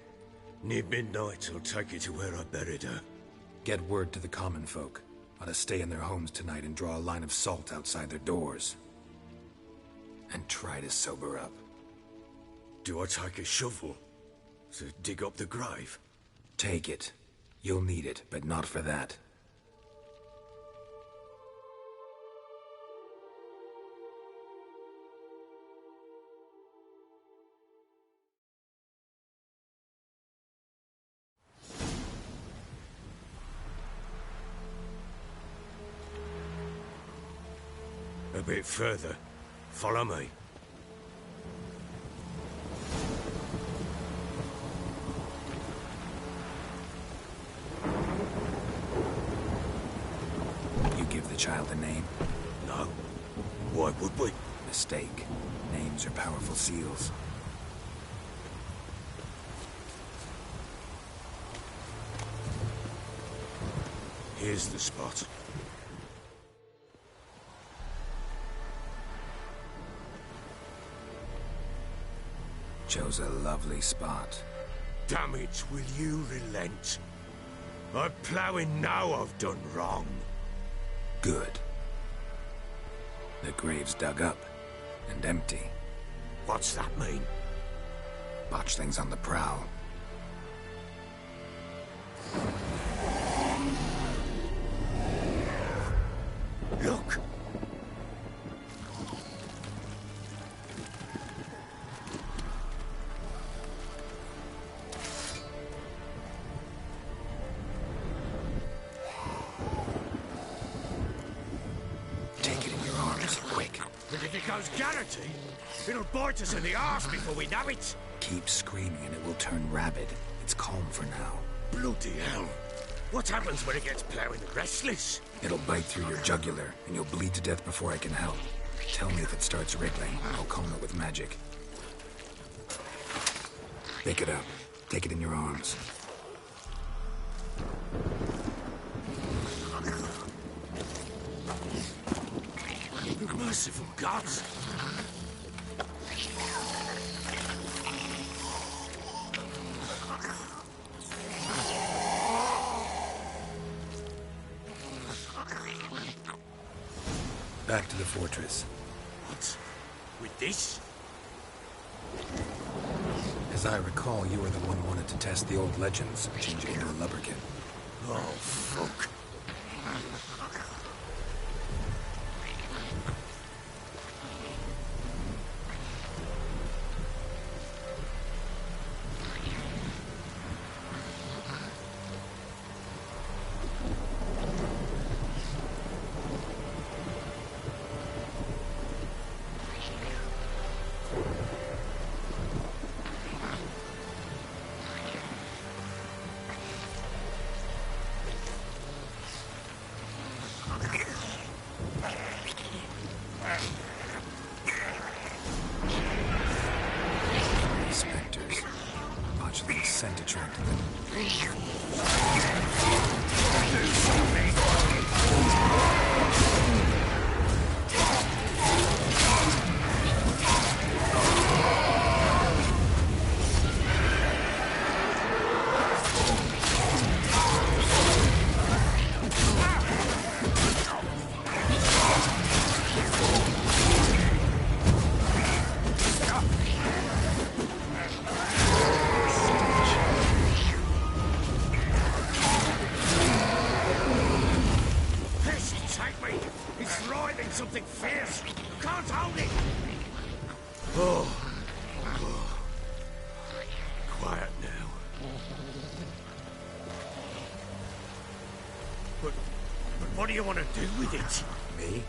Near midnight, I'll take you to where I buried her. Get word to the common folk. Ought to stay in their homes tonight and draw a line of salt outside their doors. And try to sober up. Do I take a shovel to dig up the grave? Take it. You'll need it, but not for that. A bit further. Follow me. You give the child a name? No. Why would we? Mistake. Names are powerful seals. Here's the spot. Chose a lovely spot. Damn it, will you relent? I'm ploughing now I've done wrong. Good. The grave's dug up and empty. What's that mean? Botchling's on the prowl. Look! Take it in your arms, quick. But if it goes guaranteed, it'll bite us in the arse before we know it. Keep screaming and it will turn rabid. It's calm for now. Bloody hell. What happens when it gets ploughing restless? It'll bite through your jugular, and you'll bleed to death before I can help. Tell me if it starts wriggling. I'll calm it with magic. Pick it up. Take it in your arms. Merciful gods! Back to the fortress. What? With this? As I recall, you were the one who wanted to test the old legends, change it into a lubberkin. Oh, fuck. scent attracted them. Something fierce! Can't hold it! Oh. Quiet now. But what do you want to do with it? Me?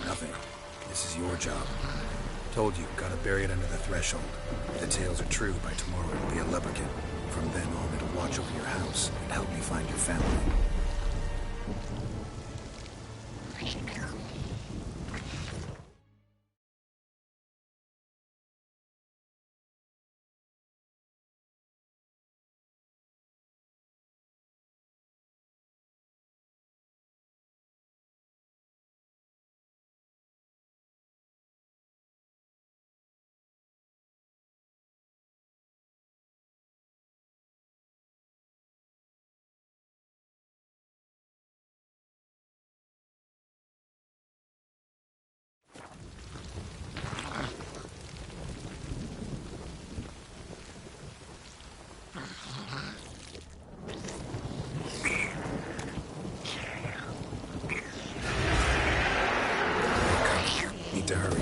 Nothing. This is your job. Told you, gotta bury it under the threshold. If the tales are true, by tomorrow it'll be a leprechaun. From then on, it'll watch over your house and help me find your family. Need to hurry.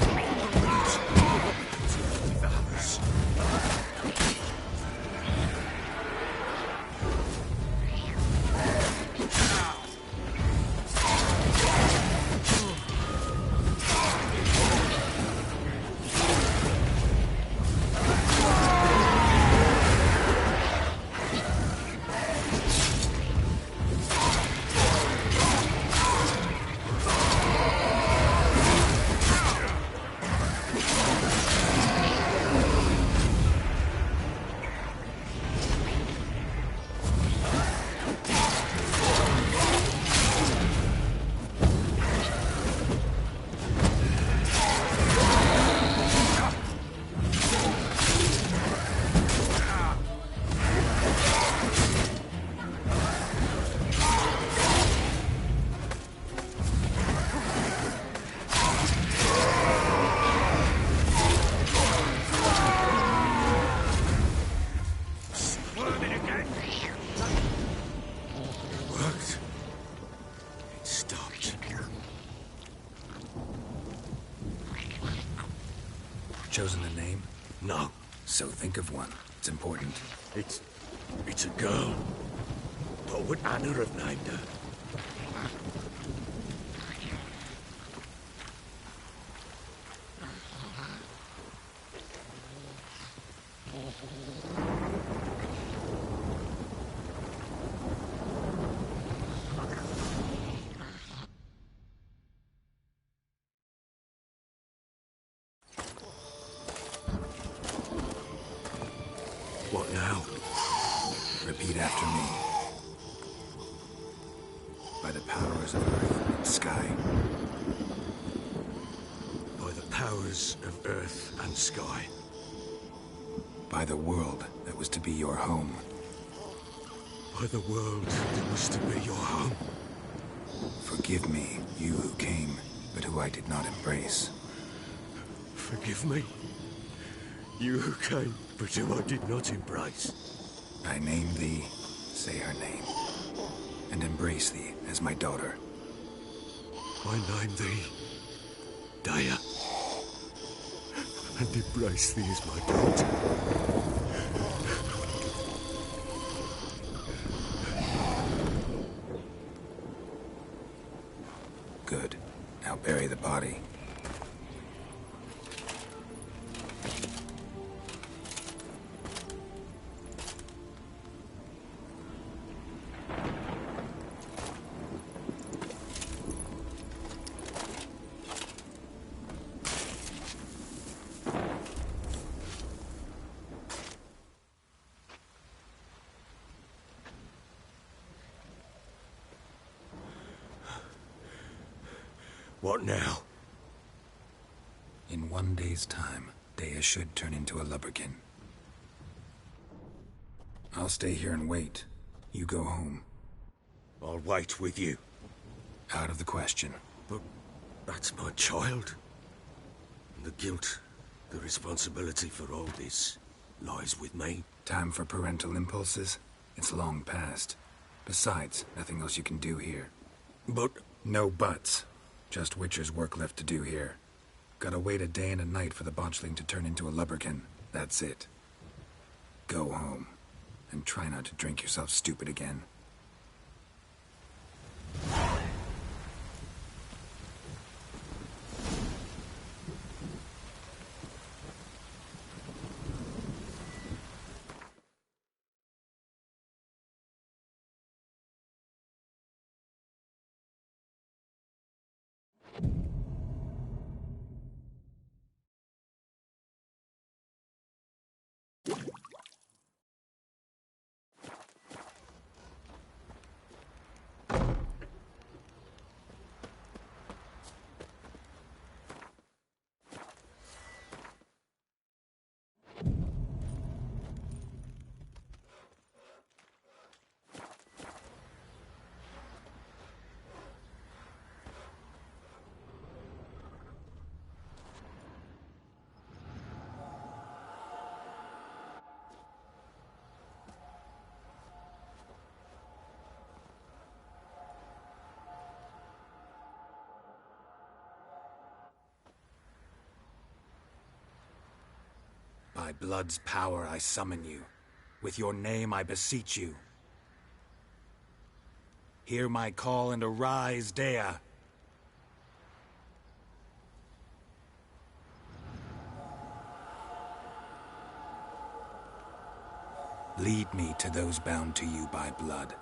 Chosen a name? No. So think of one. It's important. It's a girl. What would Anna have named her? What now? Repeat after me. By the powers of earth and sky. By the powers of earth and sky. By the world that was to be your home. By the world that was to be your home. Forgive me, you who came, but who I did not embrace. Forgive me, you who came, but who I did not embrace. I name thee, say her name, and embrace thee as my daughter. I name thee, Daya, and embrace thee as my daughter. Good. Now bury the body. What now? In 1 day's time, Dea should turn into a lubberkin. I'll stay here and wait. You go home. I'll wait with you. Out of the question. But that's my child. And the guilt, the responsibility for all this, lies with me. Time for parental impulses? It's long past. Besides, nothing else you can do here. But... No buts. Just Witcher's work left to do here. Gotta wait a day and a night for the botchling to turn into a lubberkin. That's it. Go home. And try not to drink yourself stupid again. By blood's power I summon you. With your name I beseech you. Hear my call and arise, Dea. Lead me to those bound to you by blood.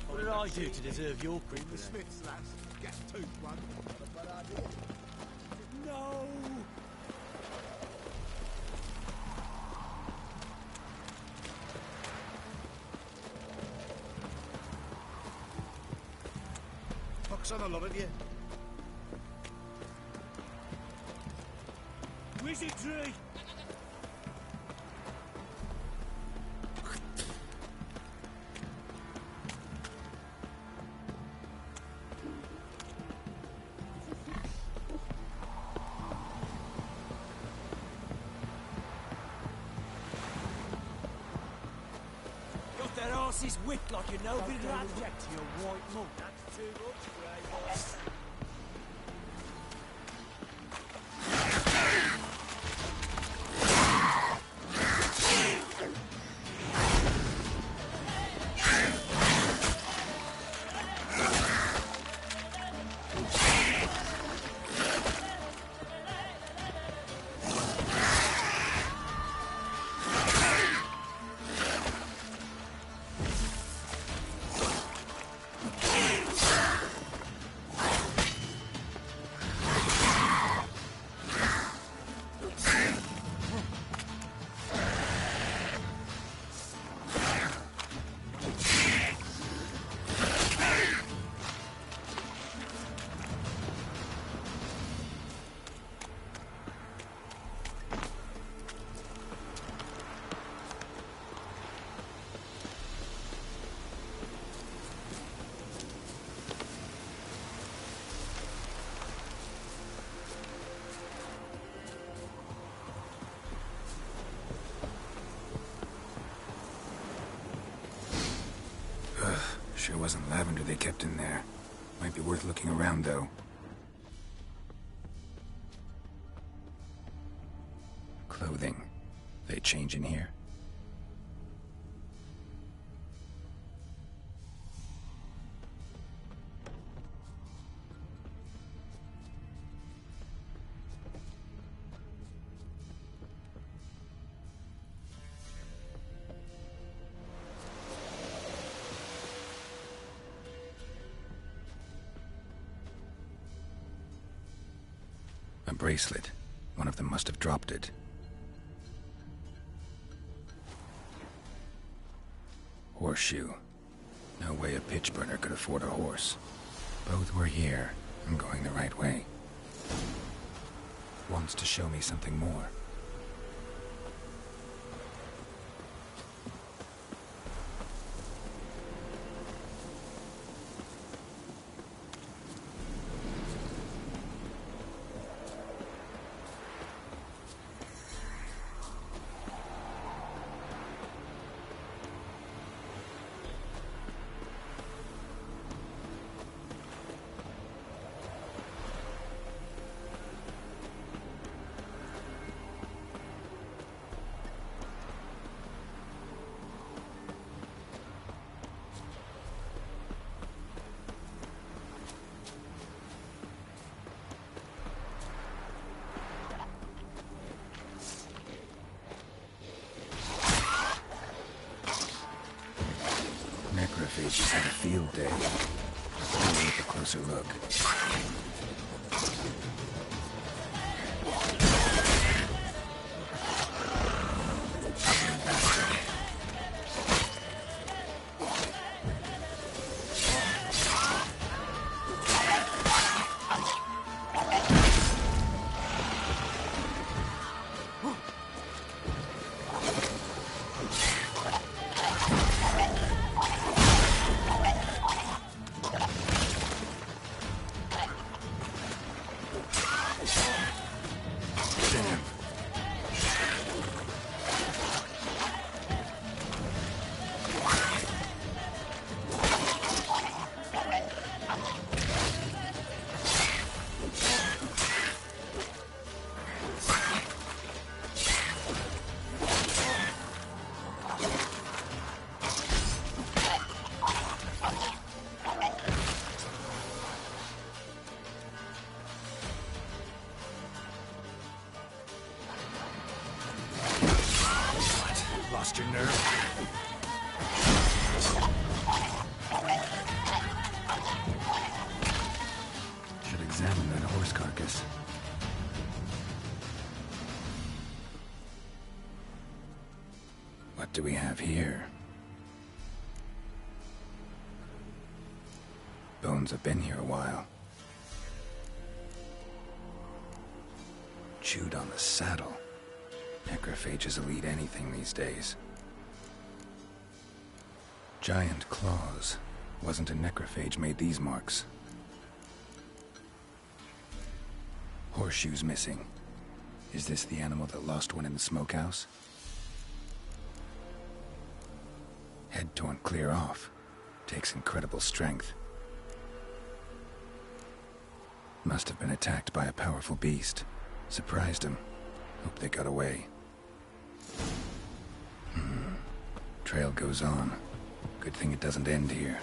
What did I do to deserve your creep? The Smiths, lads. Get tooth one. No! Pox on a lot of you. Wizardry! Is whipped like you know, bit of object to your white mug. That's too much, Grey Boy. Sure wasn't lavender they kept in there. Might be worth looking around, though. Clothing. They change in here? bracelet. One of them must have dropped it. Horseshoe. No way a pitch burner could afford a horse. Both were here. I'm going the right way. Wants to show me something more. Necrophages had a field day. Let's take a closer look. Lost your nerve? Should examine that horse carcass. What do we have here? Bones have been here a while. Chewed on the saddle. Necrophages will eat anything these days. Giant claws. Wasn't a necrophage made these marks. Horseshoes missing. Is this the animal that lost one in the smokehouse? Head torn clear off. Takes incredible strength. Must have been attacked by a powerful beast. Surprised him. Hope they got away. Trail goes on. Good thing it doesn't end here.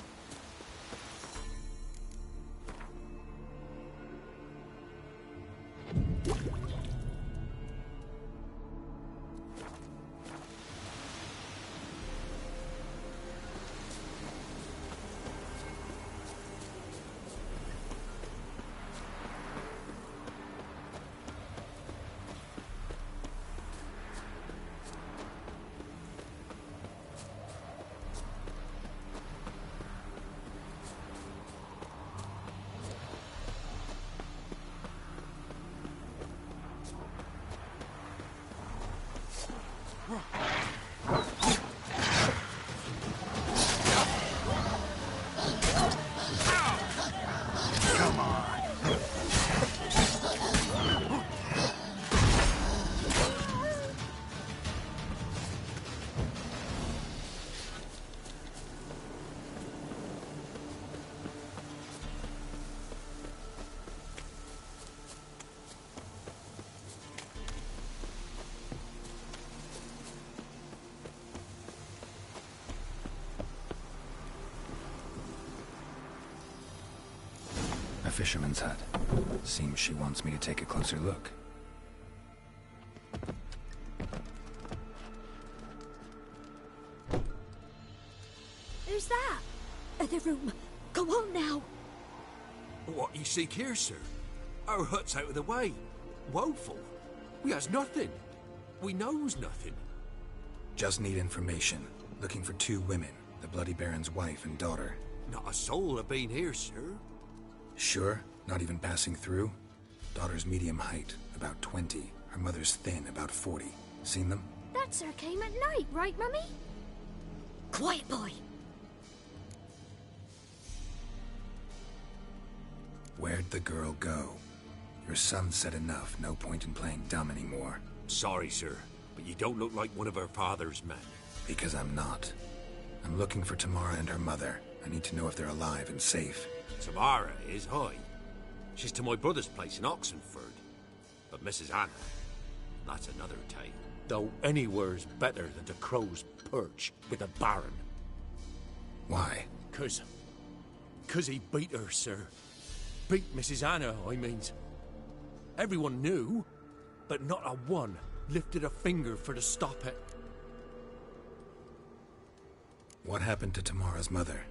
A fisherman's hut. Seems she wants me to take a closer look. Who's that? The room. Go on now. What you seek here, sir? Our hut's out of the way. woeful. We has nothing. We knows nothing. Just need information. Looking for 2 women, the Bloody Baron's wife and daughter. Not a soul have been here, sir. Sure? Not even passing through? Daughter's medium height, about 20. Her mother's thin, about 40. Seen them? That sir came at night, right, Mummy? Quiet, boy. Where'd the girl go? Your son said enough. No point in playing dumb anymore. Sorry, sir, but you don't look like one of her father's men. Because I'm not. I'm looking for Tamara and her mother. I need to know if they're alive and safe. Tamara is, aye. She's to my brother's place in Oxenford. But Mrs. Anna, that's another tale. Though anywhere's better than to Crow's Perch with a baron. Why? 'Cause he beat her, sir. Beat Mrs. Anna, I means. Everyone knew, but not a one lifted a finger for to stop it. What happened to Tamara's mother?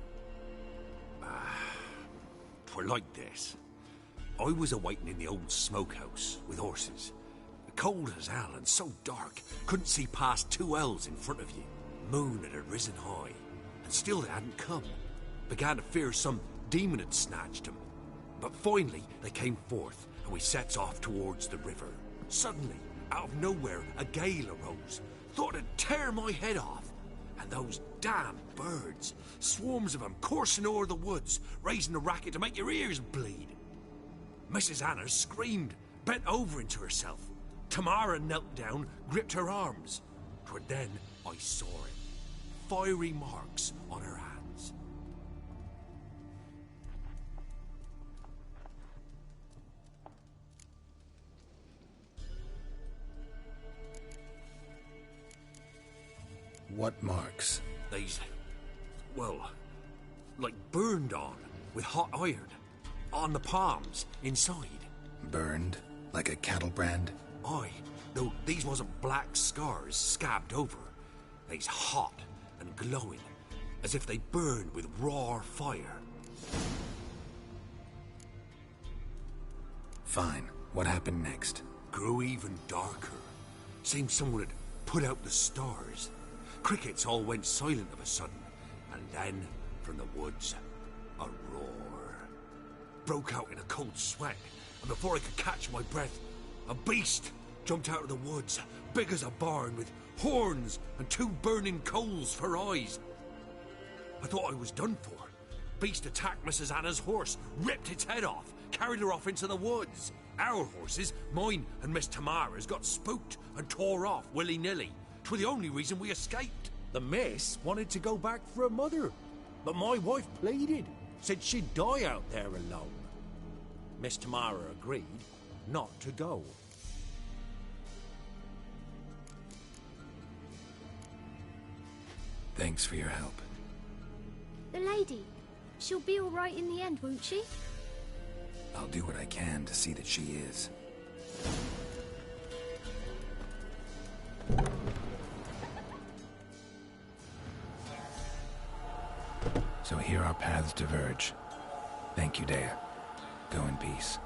'Twere like this. I was a-waiting in the old smokehouse with horses. Cold as hell and so dark, couldn't see past 2 ells in front of you. Moon had risen high, and still they hadn't come. Began to fear some demon had snatched them. But finally they came forth, and we sets off towards the river. Suddenly, out of nowhere, a gale arose. Thought it'd tear my head off. And those damn birds, swarms of them coursing o'er the woods, raising a racket to make your ears bleed. Mrs. Anna screamed, bent over into herself. Tamara knelt down, gripped her arms. 'Twere then I saw it. Fiery marks on her hands. What marks? These, well, like burned on with hot iron. On the palms, inside. Burned? Like a cattle brand? Aye, though these wasn't black scars scabbed over. They's hot and glowing, as if they burned with raw fire. Fine. What happened next? Grew even darker. Seemed someone had put out the stars. Crickets all went silent of a sudden, and then, from the woods, a roar. Broke out in a cold sweat, and before I could catch my breath, a beast jumped out of the woods, big as a barn, with horns and 2 burning coals for eyes. I thought I was done for. Beast attacked Mrs. Anna's horse, ripped its head off, carried her off into the woods. Our horses, mine and Miss Tamara's, got spooked and tore off willy-nilly. 'Twere the only reason we escaped. The miss wanted to go back for her mother, but my wife pleaded, said she'd die out there alone. Miss Tamara agreed not to go. Thanks for your help. The lady, she'll be all right in the end, won't she? I'll do what I can to see that she is. So here our paths diverge. Thank you, Dea. Go in peace.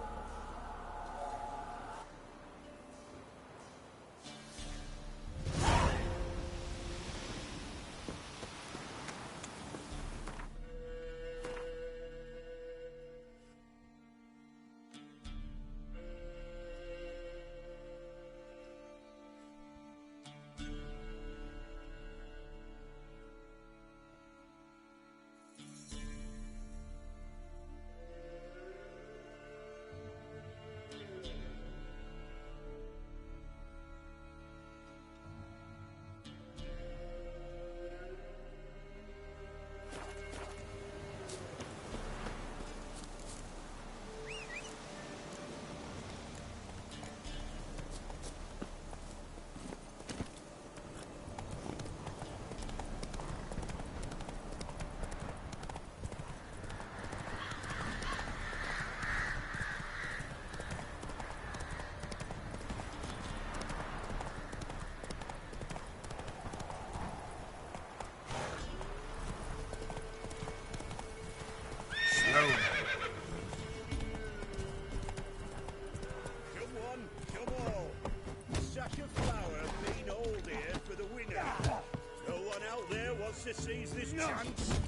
to seize this chance.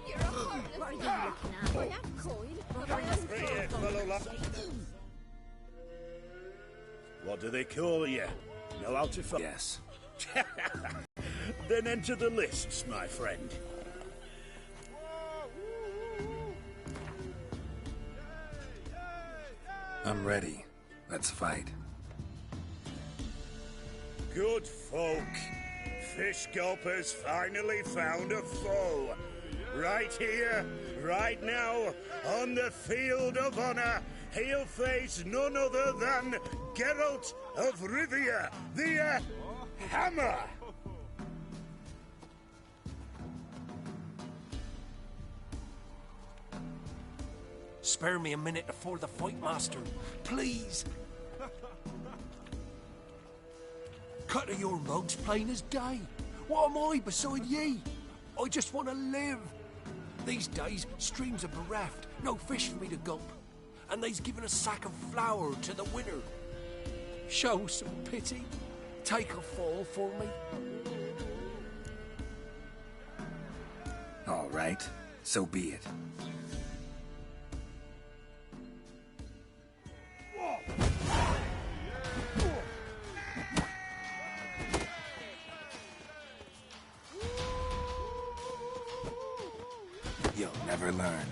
You're a heartless. What are you looking at? For that coin? Free here, fellow lad. What do they call you? Know how to fight? Yes. Then enter the lists, my friend. I'm ready. Let's fight. Good folk. Fish Gulper's finally found a foe. Right here, right now, on the field of honor, he'll face none other than Geralt of Rivia, the Hammer. Spare me a minute before the fight, Master. Please. Cut of your mugs plain as day. What am I beside ye? I just want to live. These days, streams are bereft, no fish for me to gulp. And they's given a sack of flour to the winner. Show some pity. Take a fall for me. All right, so be it. You'll never learn.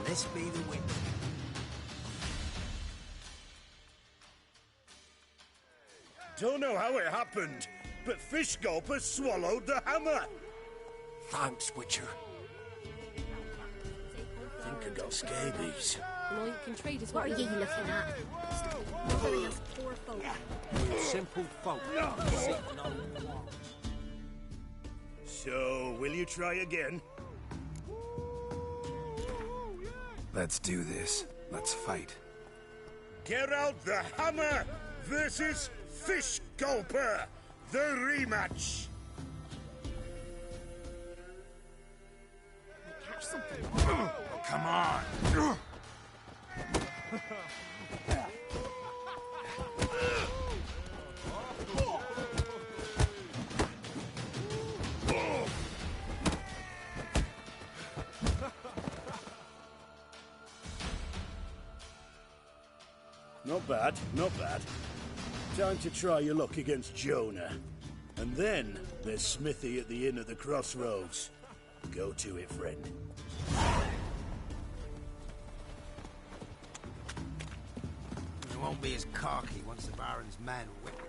This be the win. Don't know how it happened, but Fish Gulper swallowed the hammer. Thanks, Witcher. Think I got scabies. Well, can trade us. What are you looking at? Killing us poor folk. Simple folk. Sitting on the wall. So, will you try again? Let's do this. Let's fight. Geralt the Hammer versus Fish Gulper, the rematch. Catch something. Oh, come on. Not bad, not bad. Time to try your luck against Jonah. And then there's Smithy at the Inn at the Crossroads. Go to it, friend. He won't be as cocky once the Baron's men whip him.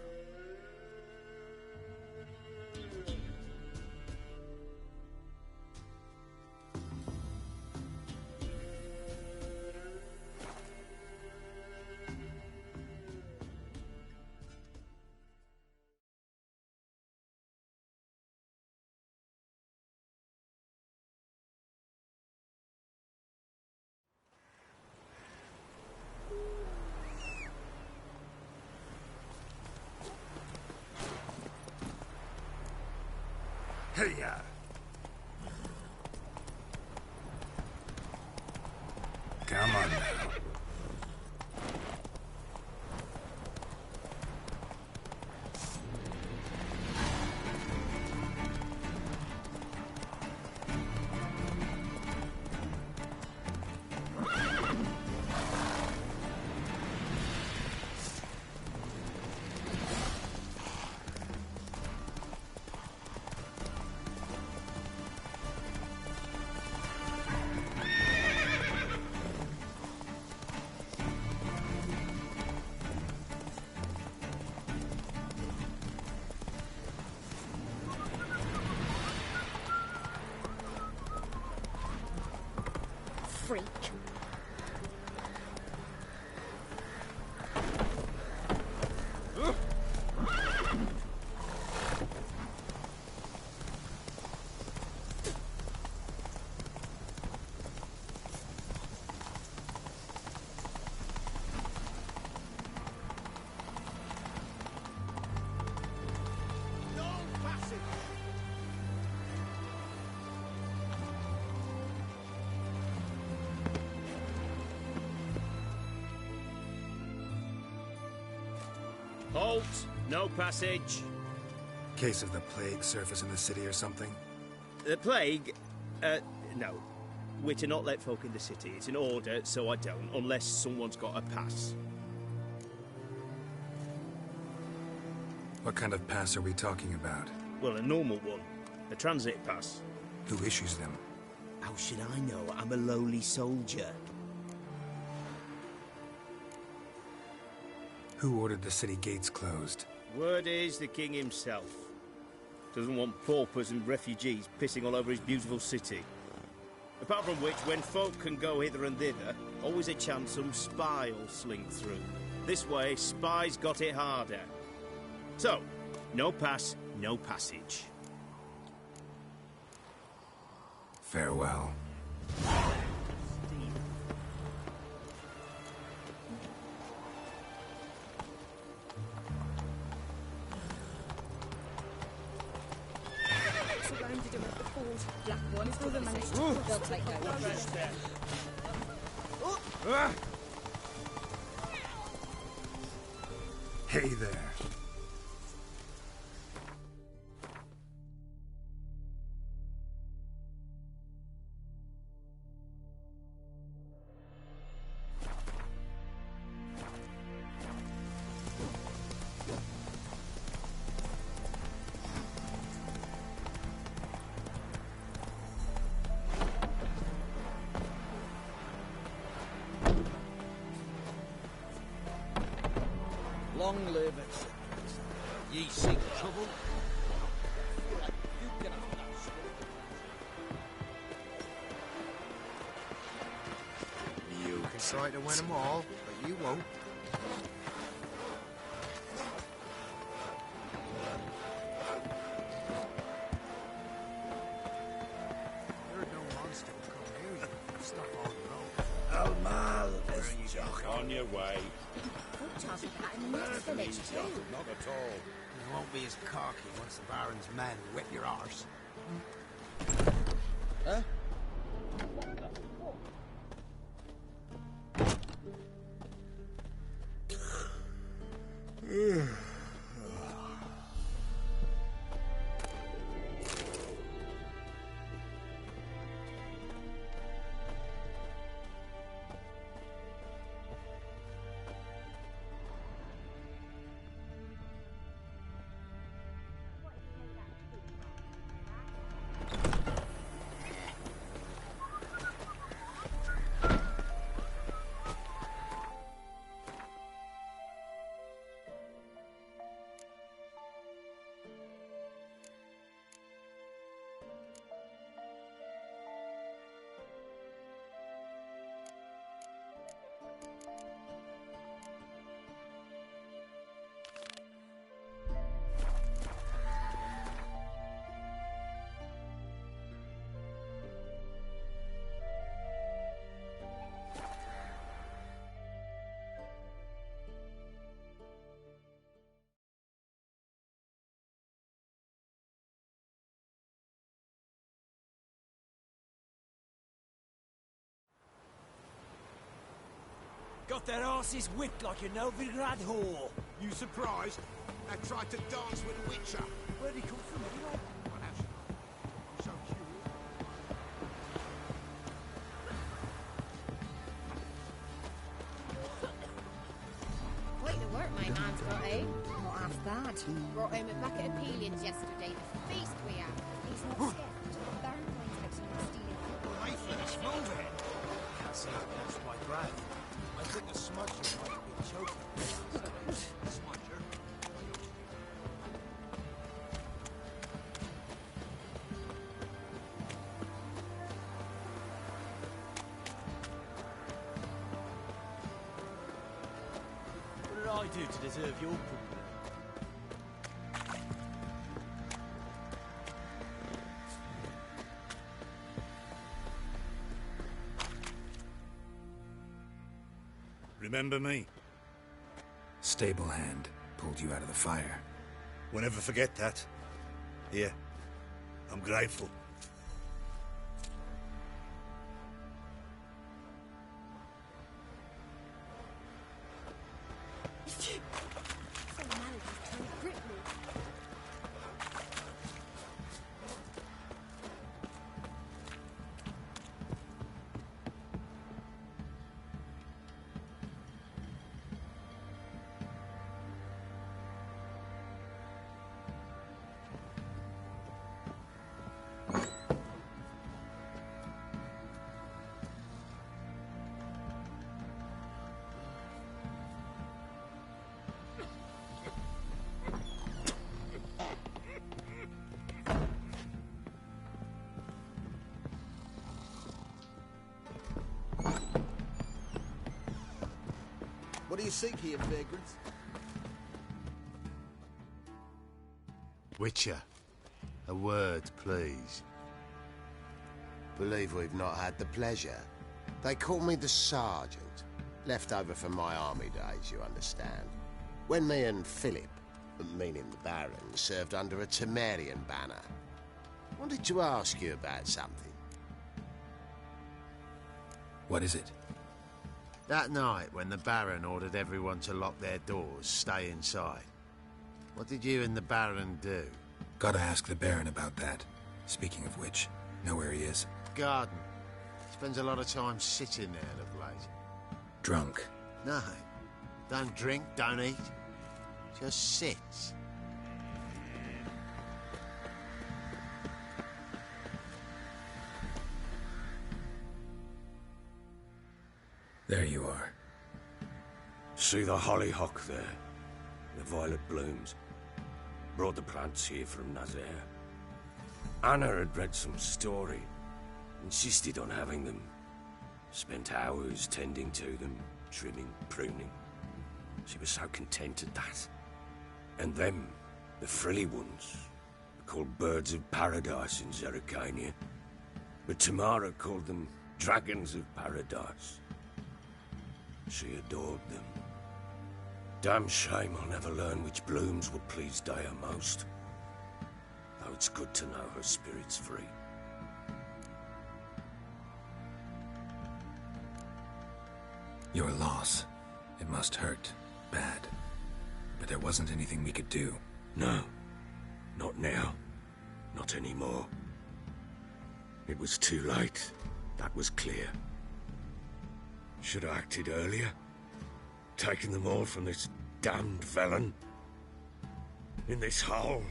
Hey-ya! Come on now. freak. Halt! No passage. Case of the plague surface in the city or something? The plague? No. We're to not let folk in the city. It's an order, so I don't, unless someone's got a pass. What kind of pass are we talking about? Well, a normal one. A transit pass. Who issues them? How should I know? I'm a lowly soldier. Who ordered the city gates closed? Word is the king himself. Doesn't want paupers and refugees pissing all over his beautiful city. Apart from which, when folk can go hither and thither, always a chance some spy will sling through. This way, spies got it harder. So, no pass, no passage. Farewell. Surrounded him at the fort. Black ones will manage to... They'll take over. Hey there. Long live it. Ye seek trouble? You can try to win them all, but you won't. You're no monster to come near you. Stop on your own. Almal is just on your way. Charles will be out in the next village too. Not at all. You won't be as cocky once the Baron's men whip your arse. Huh? Got their asses whipped like a Novigrad whore. You surprised? I tried to dance with a Witcher. Where'd he come from anyway? What else? I'm so curious. Quite the work my man's got, eh? Not half bad. Brought home a bucket of peelings yesterday. The feast we had. He's not scared. The Baron finds out someone's stealing. Wait for the smolder. Can't see it against my breath. I think the smudger might be choking. Smudger? I do to deserve your company? Remember me? Stable hand pulled you out of the fire. We'll never forget that. Here, I'm grateful. What do you seek here, vagrants? Witcher, a word, please. Believe we've not had the pleasure. They call me the Sergeant. Left over from my army days, you understand. When me and Philip, meaning the Baron, served under a Temerian banner. Wanted to ask you about something. What is it? That night when the Baron ordered everyone to lock their doors, stay inside. What did you and the Baron do? Gotta ask the Baron about that. Speaking of which, know where he is? Garden. Spends a lot of time sitting there of late. Drunk. No. Don't drink, don't eat. Just sits. There you are. See the hollyhock there? The violet blooms. Brought the plants here from Nazaire. Anna had read some story. Insisted on having them. Spent hours tending to them, trimming, pruning. She was so content at that. And them, the frilly ones, are called birds of paradise in Zerrikania. But Tamara called them dragons of paradise. She adored them. Damn shame I'll never learn which blooms would please Dea most. Though it's good to know her spirit's free. Your loss. It must hurt. Bad. But there wasn't anything we could do. No. Not now. Not anymore. It was too late. That was clear. Should have acted earlier. Taken them all from this damned Velen. In this hole.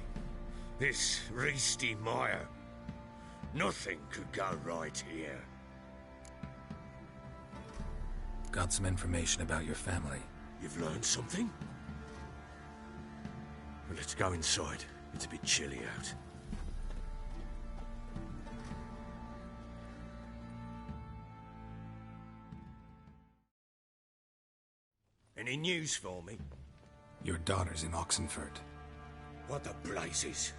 This Reesty mire. Nothing could go right here. Got some information about your family. You've learned something? Well, let's go inside. It's a bit chilly out. Any news for me? Your daughter's in Oxenfurt. What the blazes?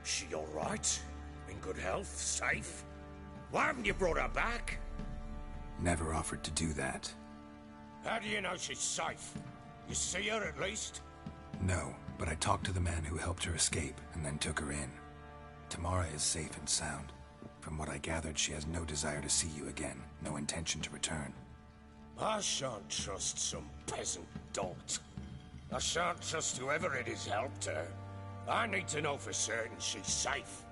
She all right? In good health? Safe? Why haven't you brought her back? Never offered to do that. How do you know she's safe? You see her at least? No, but I talked to the man who helped her escape and then took her in. Tamara is safe and sound. From what I gathered, she has no desire to see you again, no intention to return. I shan't trust some peasant dolt. I shan't trust whoever it is helped her. I need to know for certain she's safe.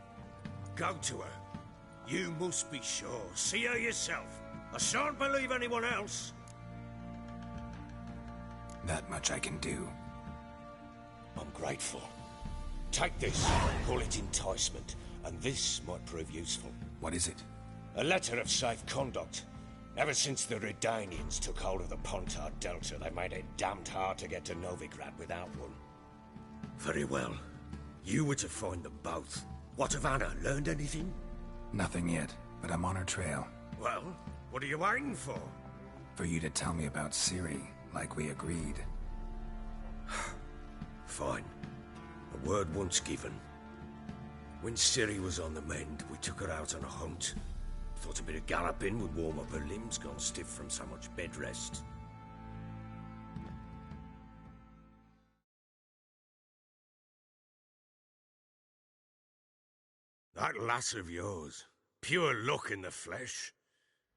Go to her. You must be sure. See her yourself. I shan't believe anyone else. That much I can do. I'm grateful. Take this. Call it enticement. And this might prove useful. What is it? A letter of safe conduct. Ever since the Redanians took hold of the Pontar Delta, they made it damned hard to get to Novigrad without one. Very well. You were to find them both. What of Anna? Learned anything? Nothing yet, but I'm on her trail. Well, what are you waiting for? For you to tell me about Ciri, like we agreed. Fine. A word once given. When Ciri was on the mend, we took her out on a hunt. Thought a bit of galloping would warm up her limbs, gone stiff from so much bed rest. That lass of yours, pure luck in the flesh.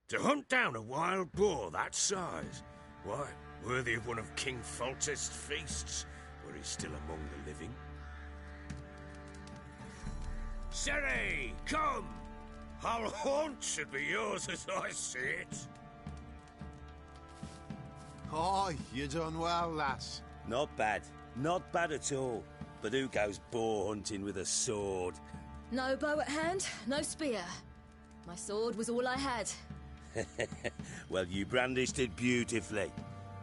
To hunt down a wild boar that size, why, worthy of one of King Foltest's feasts, were he still among the living. Ciri, come! Our haunt should be yours as I see it. Aye, you done well, lass. Not bad. Not bad at all. But who goes boar hunting with a sword? No bow at hand, no spear. My sword was all I had. Well, you brandished it beautifully.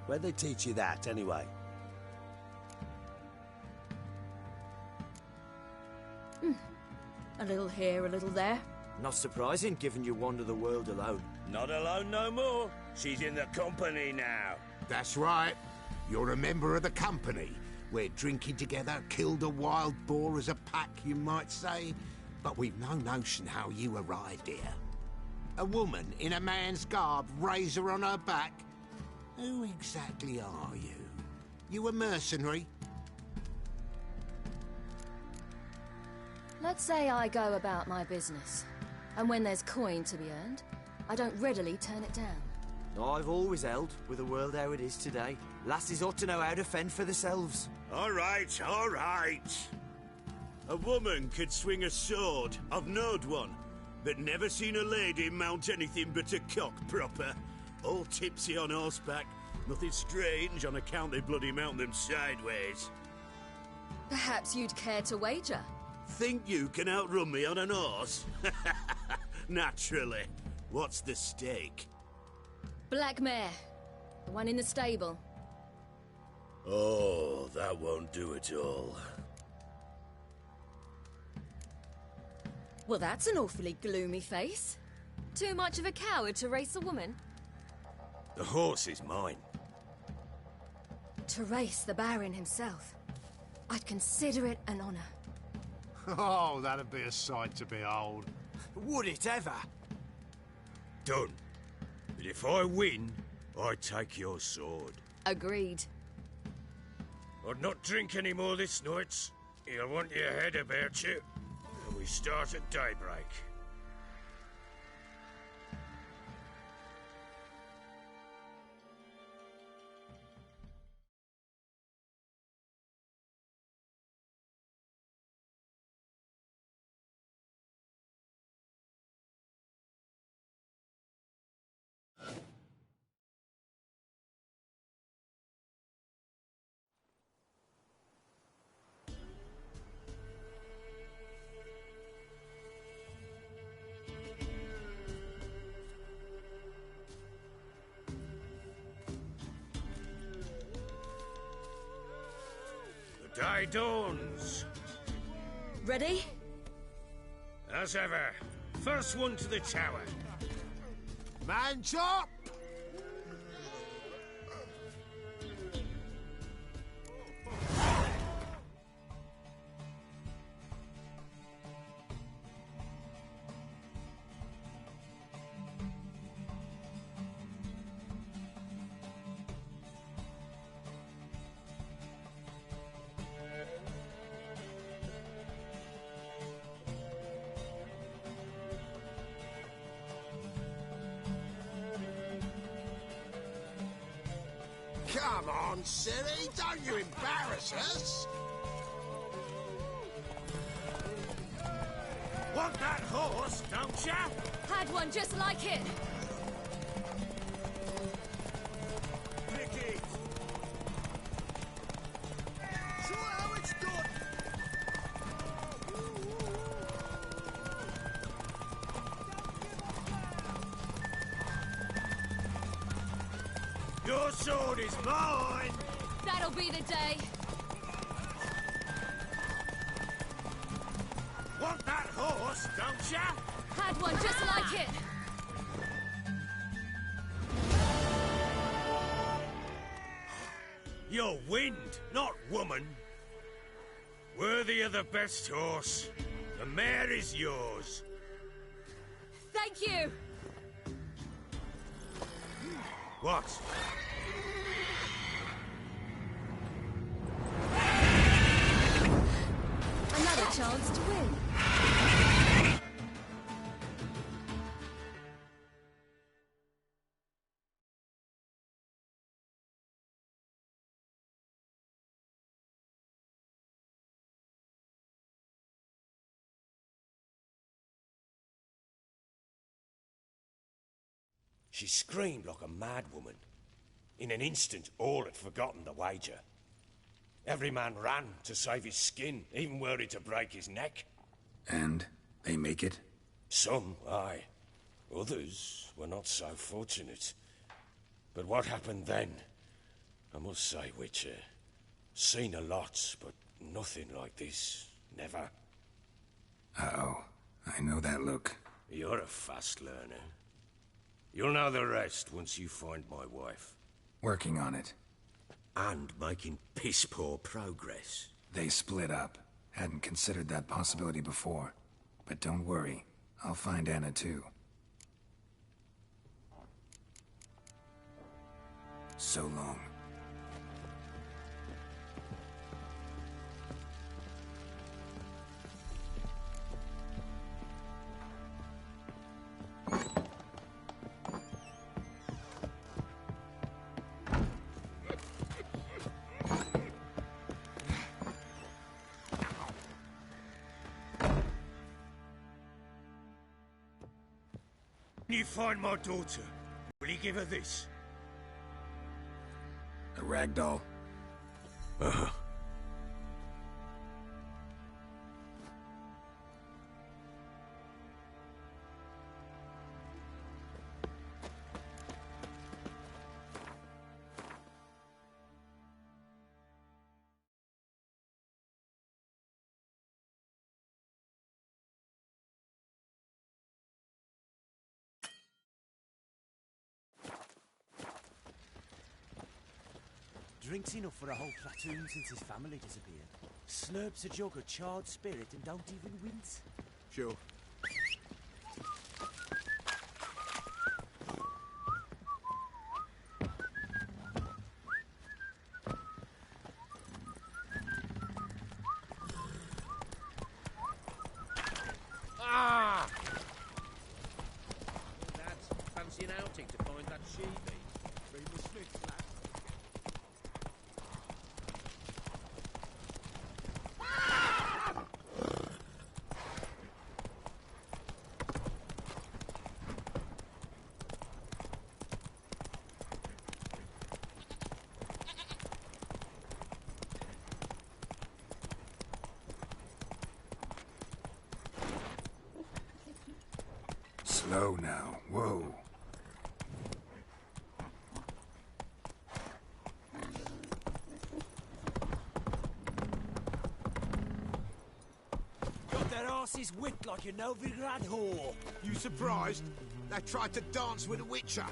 Where'd they teach you that, anyway? A little here, a little there. Not surprising, given you wander the world alone. Not alone no more. She's in the company now. That's right. You're a member of the company. We're drinking together, killed a wild boar as a pack, you might say. But we've no notion how you arrived here. A woman in a man's garb, razor on her back. Who exactly are you? You a mercenary? Let's say I go about my business. And when there's coin to be earned, I don't readily turn it down. I've always held, with the world how it is today, lasses ought to know how to fend for themselves. All right, all right. A woman could swing a sword. I've knowed one, but never seen a lady mount anything but a cock proper. All tipsy on horseback. Nothing strange on account they bloody mount them sideways. Perhaps you'd care to wager? Think you can outrun me on an horse? Naturally. What's the stake? Black mare. The one in the stable. Oh, that won't do it all. Well, that's an awfully gloomy face. Too much of a coward to race a woman? The horse is mine. To race the Baron himself. I'd consider it an honor. Oh, that'd be a sight to behold. Would it ever? Done. But if I win, I take your sword. Agreed. I'd not drink any more this night. You'll want your head about you. And we start at daybreak. Day dawns. Ready? As ever. First one to the tower. Man chop! Come on, Ciri, don't you embarrass us! Want that horse, don't ya? Had one just like it. Pick it. Show how it's done. Your sword is mine! That'll be the day. Want that horse, don't ya? Had one just like it. You're wind, not woman. Worthy of the best horse. The mare is yours. Thank you! What? Another chance to win. She screamed like a mad woman. In an instant, all had forgotten the wager. Every man ran to save his skin, even were it to break his neck. And they make it? Some, aye. Others were not so fortunate. But what happened then? I must say, Witcher, seen a lot, but nothing like this. Never. Uh-oh. I know that look. You're a fast learner. You'll know the rest once you find my wife. Working on it. And making piss-poor progress. They split up. Hadn't considered that possibility before. But don't worry. I'll find Anna too. So long. When you find my daughter, will you give her this? A ragdoll? Uh-huh. Drinks enough for a whole platoon since his family disappeared. Slurps a jug of charred spirit and don't even wince. Sure. Ah! That's fancy an outing to find that she-beast. Bring the sticks, lad. Slow now. Whoa. Got their asses whipped like a Novigrad whore. You surprised? They tried to dance with a Witcher.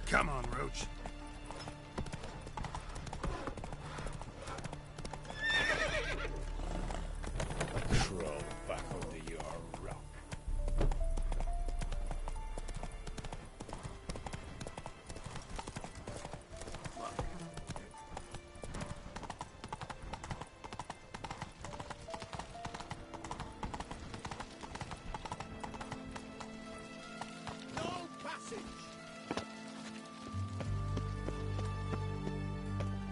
Come on, Roach. Crawl back under your rock. No passage!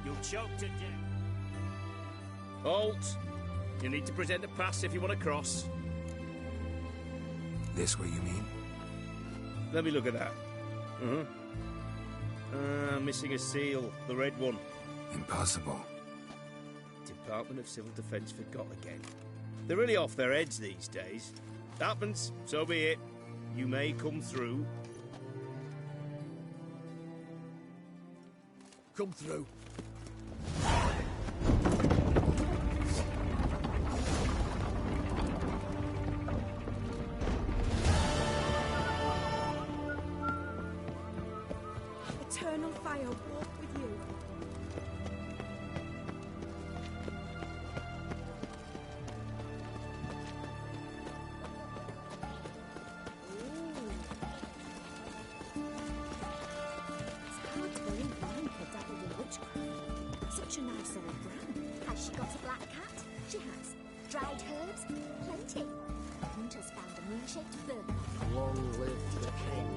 You'll choke to death. Halt! You need to present a pass if you want to cross. This way, you mean? Let me look at that. Missing a seal, the red one. Impossible. Department of Civil Defence forgot again. They're really off their heads these days. Happens, so be it. You may come through. Come through. Eternal fire walk with you. It's hard to believe Veronica dabbled in witchcraft. Such a nice old brown. Has she got a black cat? She has. Dried herbs? Plenty. The hunters found a moon-shaped fern. Long live the king.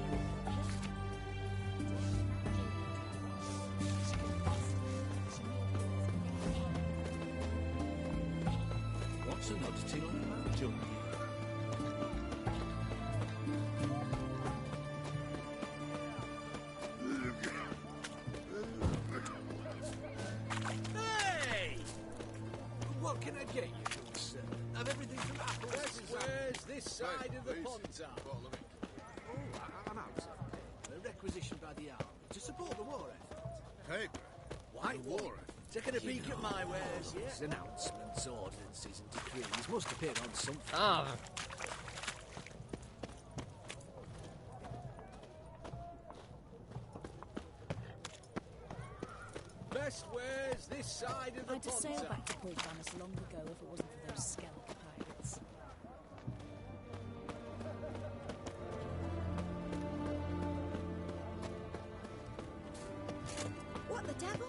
What's an oddity like that, John? Hey! What can I get you, good sir? Have everything from apples to Where's this side of the pond, I'm out, sir. Requisitioned by the army to support the war effort. Paper? White war? Taking a peek at my wares, yeah? These announcements, ordinances and decrees must appear on something. Best wares this side of the I'd pond, sail sir. back to Port Bannis long ago if it wasn't for those Skellige pirates. What the devil?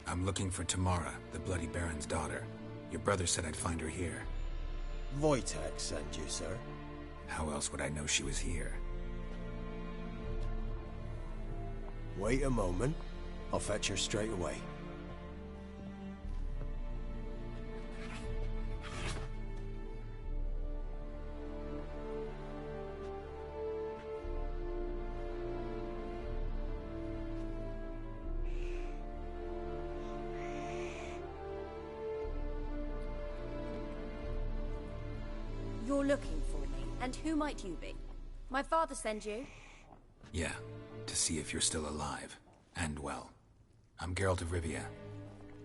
I'm looking for Tamara, the Bloody Baron's daughter. Your brother said I'd find her here. Wojtek sent you, sir. How else would I know she was here? Wait a moment. I'll fetch her straight away. You're looking for me, and who might you be? My father send you? Yeah, to see if you're still alive. And well. I'm Geralt of Rivia.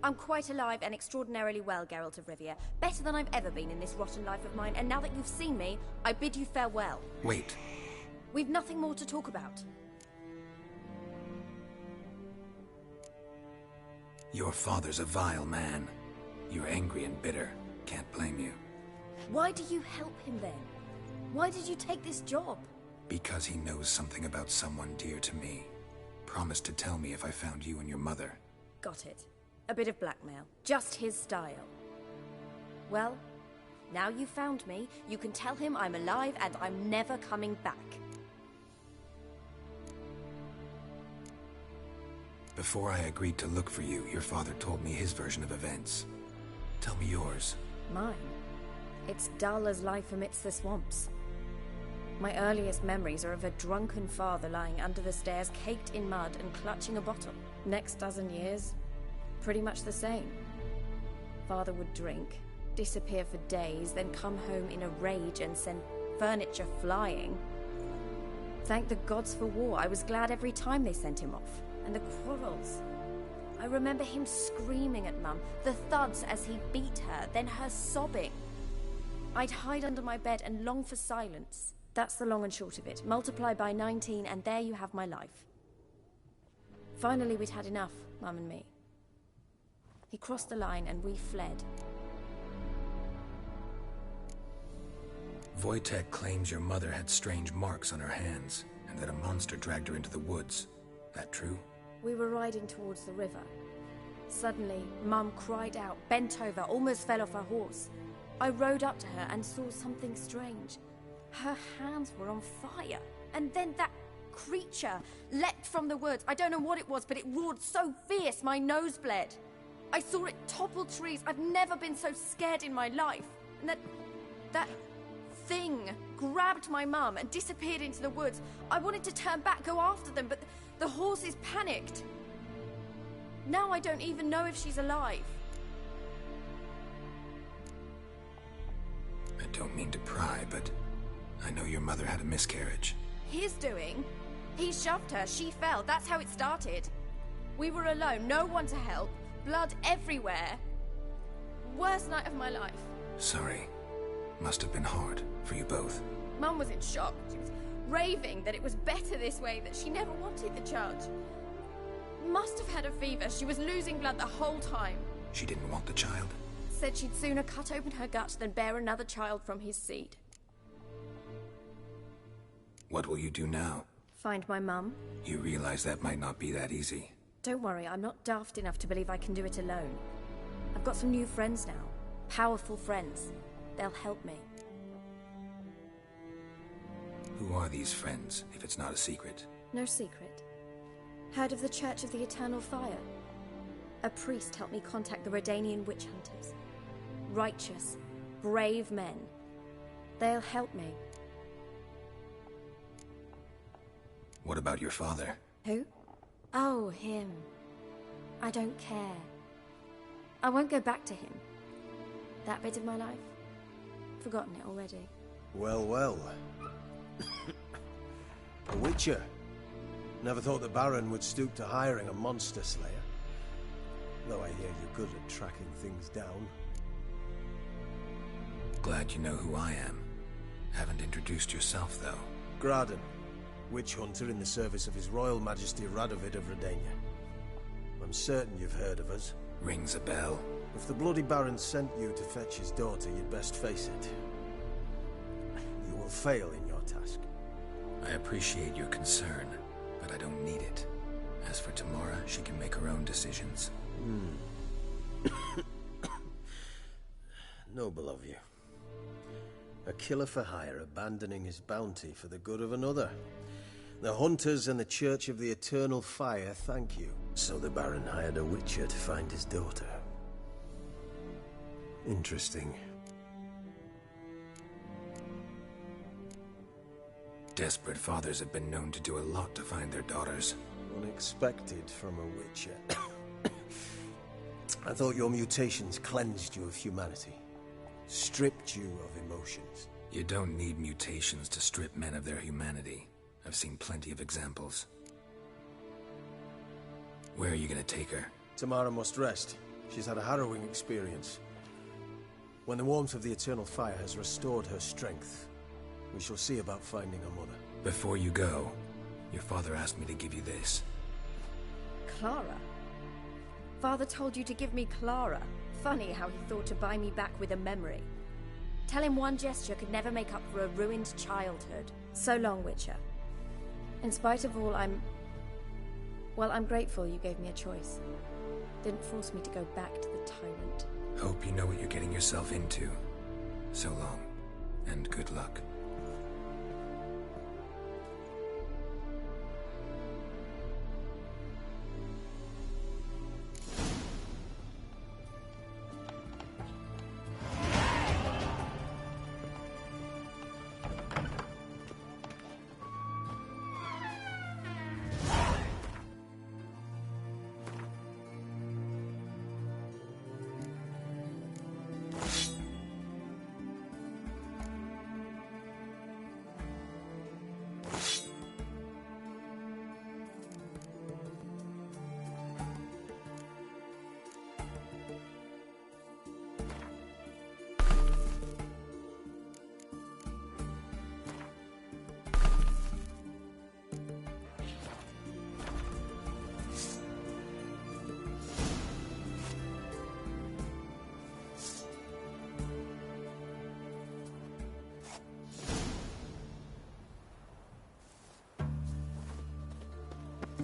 I'm quite alive and extraordinarily well, Geralt of Rivia. Better than I've ever been in this rotten life of mine, and now that you've seen me, I bid you farewell. Wait. We've nothing more to talk about. Your father's a vile man. You're angry and bitter. Can't blame you. Why do you help him then? Why did you take this job? Because he knows something about someone dear to me. Promised to tell me if I found you and your mother. Got it. A bit of blackmail. Just his style. Well, now you've found me, you can tell him I'm alive and I'm never coming back. Before I agreed to look for you, your father told me his version of events. Tell me yours. Mine? It's dull as life amidst the swamps. My earliest memories are of a drunken father lying under the stairs, caked in mud and clutching a bottle. Next dozen years, pretty much the same. Father would drink, disappear for days, then come home in a rage and send furniture flying. Thank the gods for war. I was glad every time they sent him off. And the quarrels. I remember him screaming at Mum, the thuds as he beat her, then her sobbing. I'd hide under my bed and long for silence. That's the long and short of it. Multiply by 19 and there you have my life. Finally, we'd had enough, Mum and me. He crossed the line and we fled. Wojtek claims your mother had strange marks on her hands, and that a monster dragged her into the woods. That true? We were riding towards the river. Suddenly, Mum cried out, bent over, almost fell off her horse. I rode up to her and saw something strange. Her hands were on fire. And then that creature leapt from the woods. I don't know what it was, but it roared so fierce my nose bled. I saw it topple trees. I've never been so scared in my life. And that thing grabbed my mum and disappeared into the woods. I wanted to turn back, go after them, but the horses panicked. Now I don't even know if she's alive. I don't mean to pry, but I know your mother had a miscarriage. His doing? He shoved her, she fell, that's how it started. We were alone, no one to help, blood everywhere. Worst night of my life. Sorry. Must have been hard for you both. Mum was in shock. She was raving that it was better this way, that she never wanted the child. Must have had a fever. She was losing blood the whole time. She didn't want the child? Said she'd sooner cut open her gut than bear another child from his seed. What will you do now? Find my mum. You realize that might not be that easy. Don't worry, I'm not daft enough to believe I can do it alone. I've got some new friends now. Powerful friends. They'll help me. Who are these friends, if it's not a secret? No secret. Heard of the Church of the Eternal Fire? A priest helped me contact the Redanian witch hunters. Righteous, brave men. They'll help me. What about your father? Who? Oh, him. I don't care. I won't go back to him. That bit of my life? Forgotten it already. Well, well. A witcher. Never thought the Baron would stoop to hiring a monster slayer. Though I hear you're good at tracking things down. Glad you know who I am. Haven't introduced yourself, though. Graden, witch hunter in the service of His Royal Majesty Radovid of Redania. I'm certain you've heard of us. Rings a bell. If the Bloody Baron sent you to fetch his daughter, you'd best face it. You will fail in your task. I appreciate your concern, but I don't need it. As for Tamara, she can make her own decisions. Noble of you. A killer for hire abandoning his bounty for the good of another. The Hunters and the Church of the Eternal Fire thank you. So the Baron hired a witcher to find his daughter. Interesting. Desperate fathers have been known to do a lot to find their daughters. Unexpected from a witcher. I thought your mutations cleansed you of humanity. Stripped you of emotions. You don't need mutations to strip men of their humanity. I've seen plenty of examples. Where are you gonna take her? Tamara must rest. She's had a harrowing experience. When the warmth of the Eternal Fire has restored her strength, we shall see about finding her mother. Before you go, your father asked me to give you this. Clara? Father told you to give me Clara. Funny how he thought to buy me back with a memory. Tell him one gesture could never make up for a ruined childhood. So long, Witcher. In spite of all, I'm grateful you gave me a choice. Didn't force me to go back to the tyrant. Hope you know what you're getting yourself into. So long, and good luck.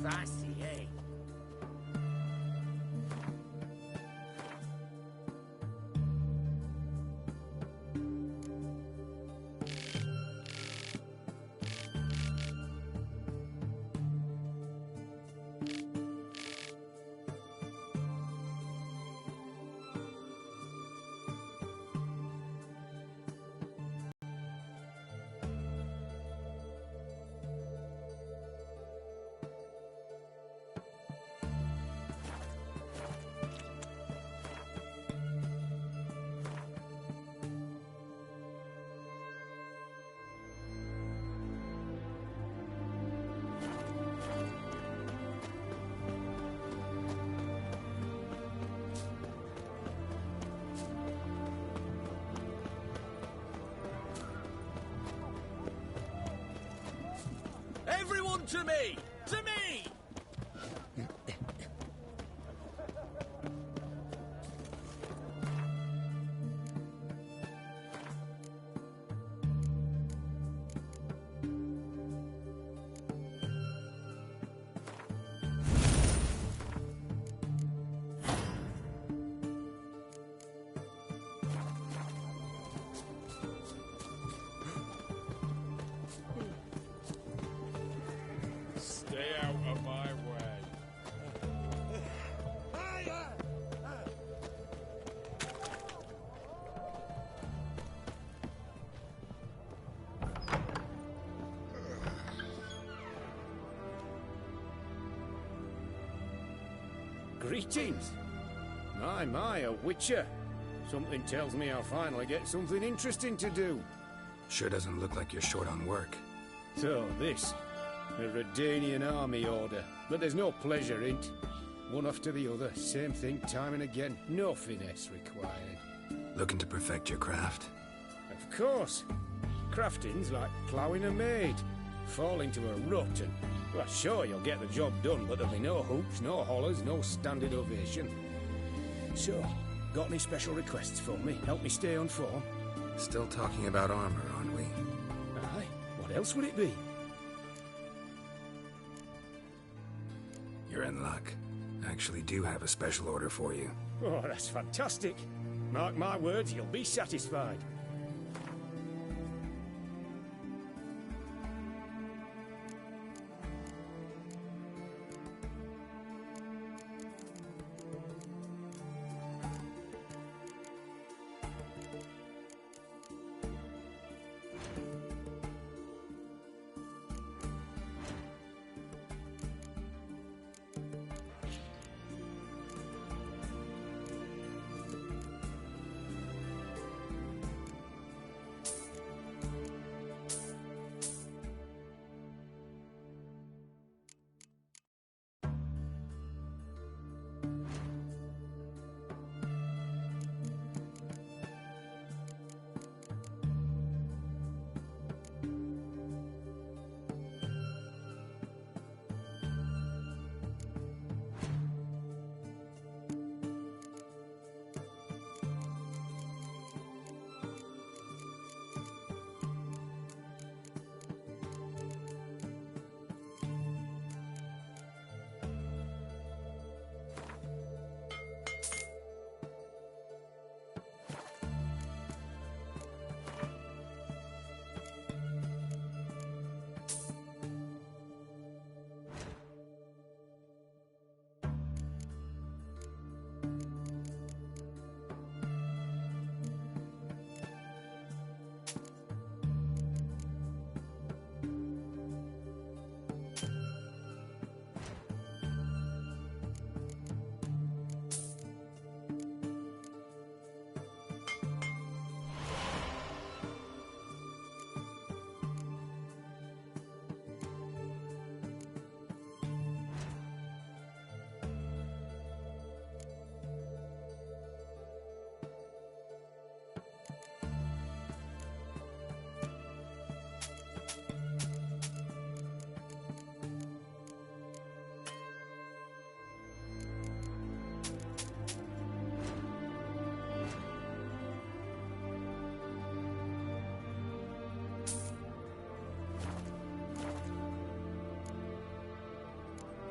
Fussy, eh? Everyone to me! To me! Stay out of my way. Greetings. My, a witcher. Something tells me I'll finally get something interesting to do. Sure doesn't look like you're short on work. So, this. A Redanian army order. But there's no pleasure in it. One after the other, same thing time and again. No finesse required. Looking to perfect your craft? Of course. Crafting's like ploughing a maid. Fall into a rut and... Well, sure, you'll get the job done, but there'll be no hoops, no hollers, no standing ovation. So, got any special requests for me? Help me stay on form? Still talking about armor, aren't we? Aye. What else would it be? You're in luck. I actually do have a special order for you. Oh, that's fantastic. Mark my words, you'll be satisfied.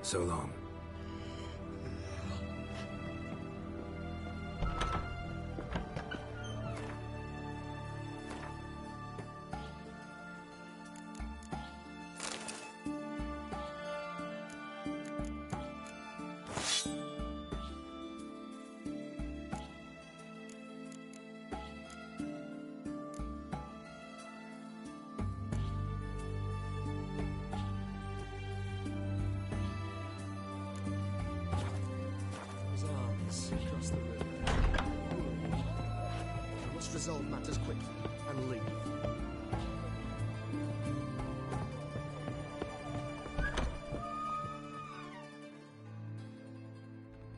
So long. Across the river. I must resolve matters quickly and leave.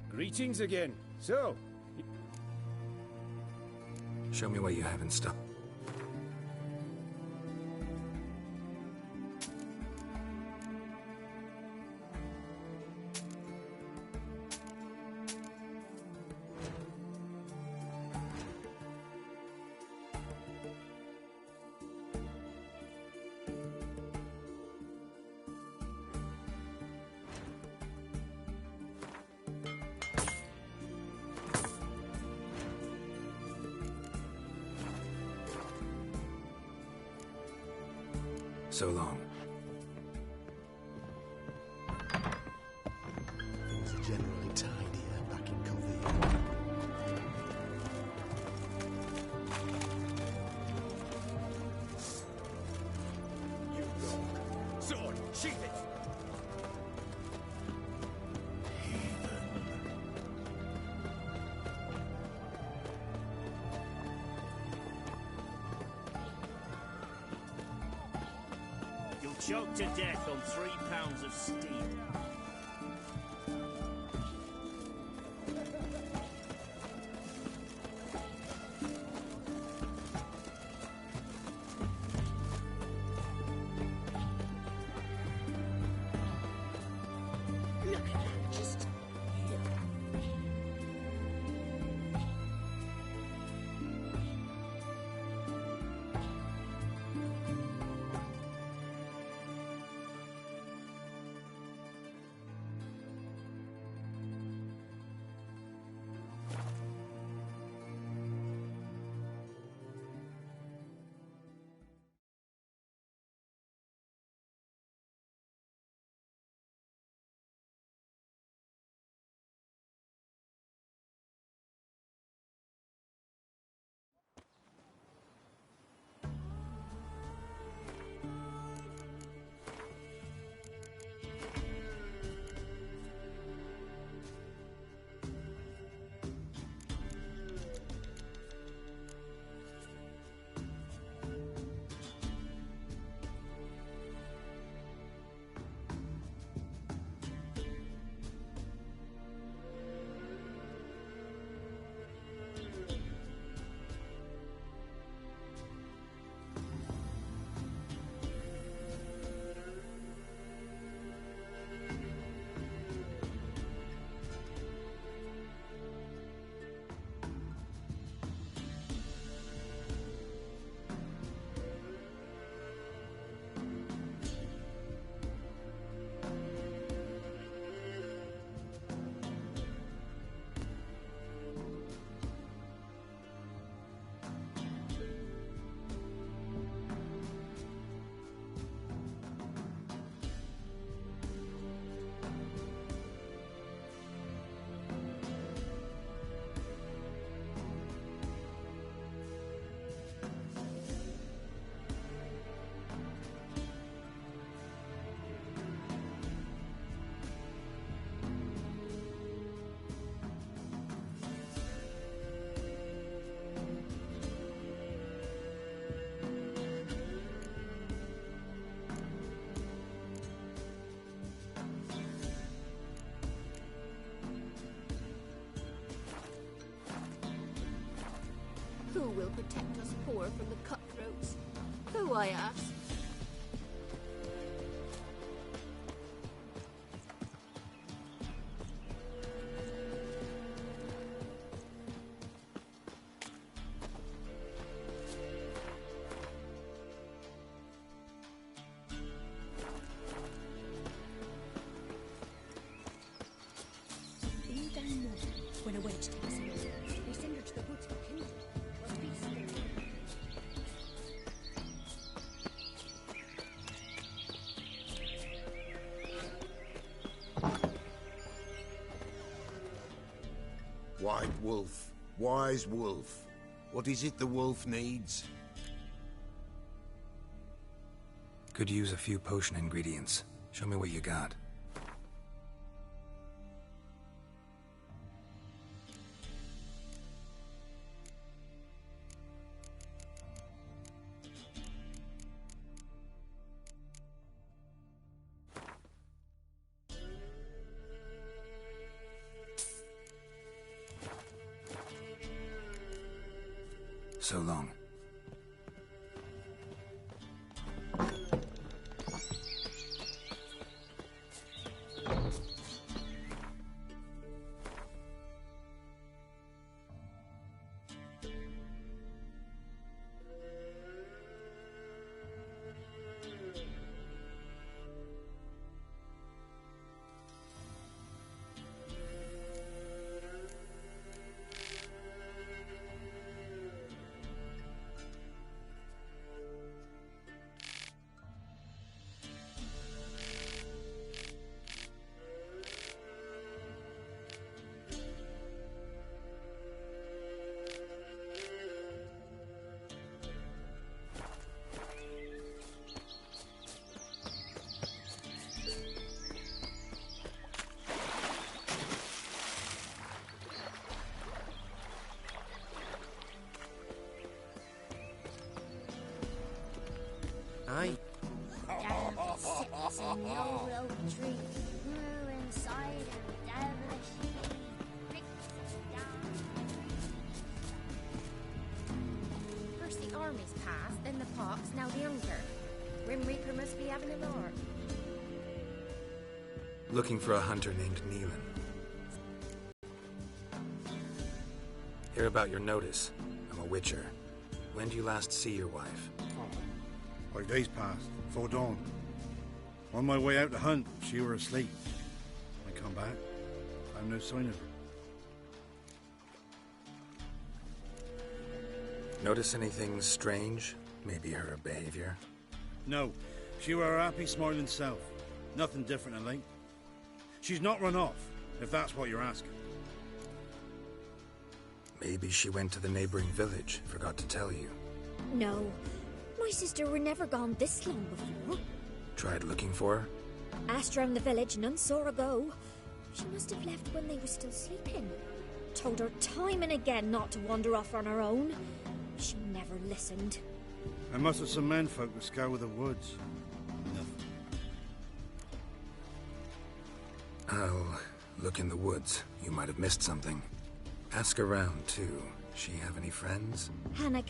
Greetings again. So, Show me what you have in stock. So long. Things are generally tidier back in Covey. You dog! Sword! Sheath it! Choked to death on 3 pounds of steam. Look at that, just... Who will protect us poor from the cutthroats? Who, I ask? White wolf. Wise wolf. What is it the wolf needs? Could use a few potion ingredients. Show me what you got. So long. Aye. Sits in your oak tree, grew inside a devilish tree. First the army's passed, then the pox, now the hunger. Grim Reaper must be having a lark. Looking for a hunter named Neelan. Hear about your notice. I'm a witcher. When did you last see your wife? 5 days passed, before dawn. On my way out to hunt, she were asleep. I come back, found no sign of her. Notice anything strange? Maybe her behavior? No, she were her happy, smiling self. Nothing different than late. She's not run off, if that's what you're asking. Maybe she went to the neighboring village, forgot to tell you. No. My sister were never gone this long before. Tried looking for her? Asked round the village, none saw her go. She must have left when they were still sleeping. Told her time and again not to wander off on her own. She never listened. I must have some menfolk to scour the woods. Nothing. I'll look in the woods. You might have missed something. Ask around, too. She have any friends? Hannah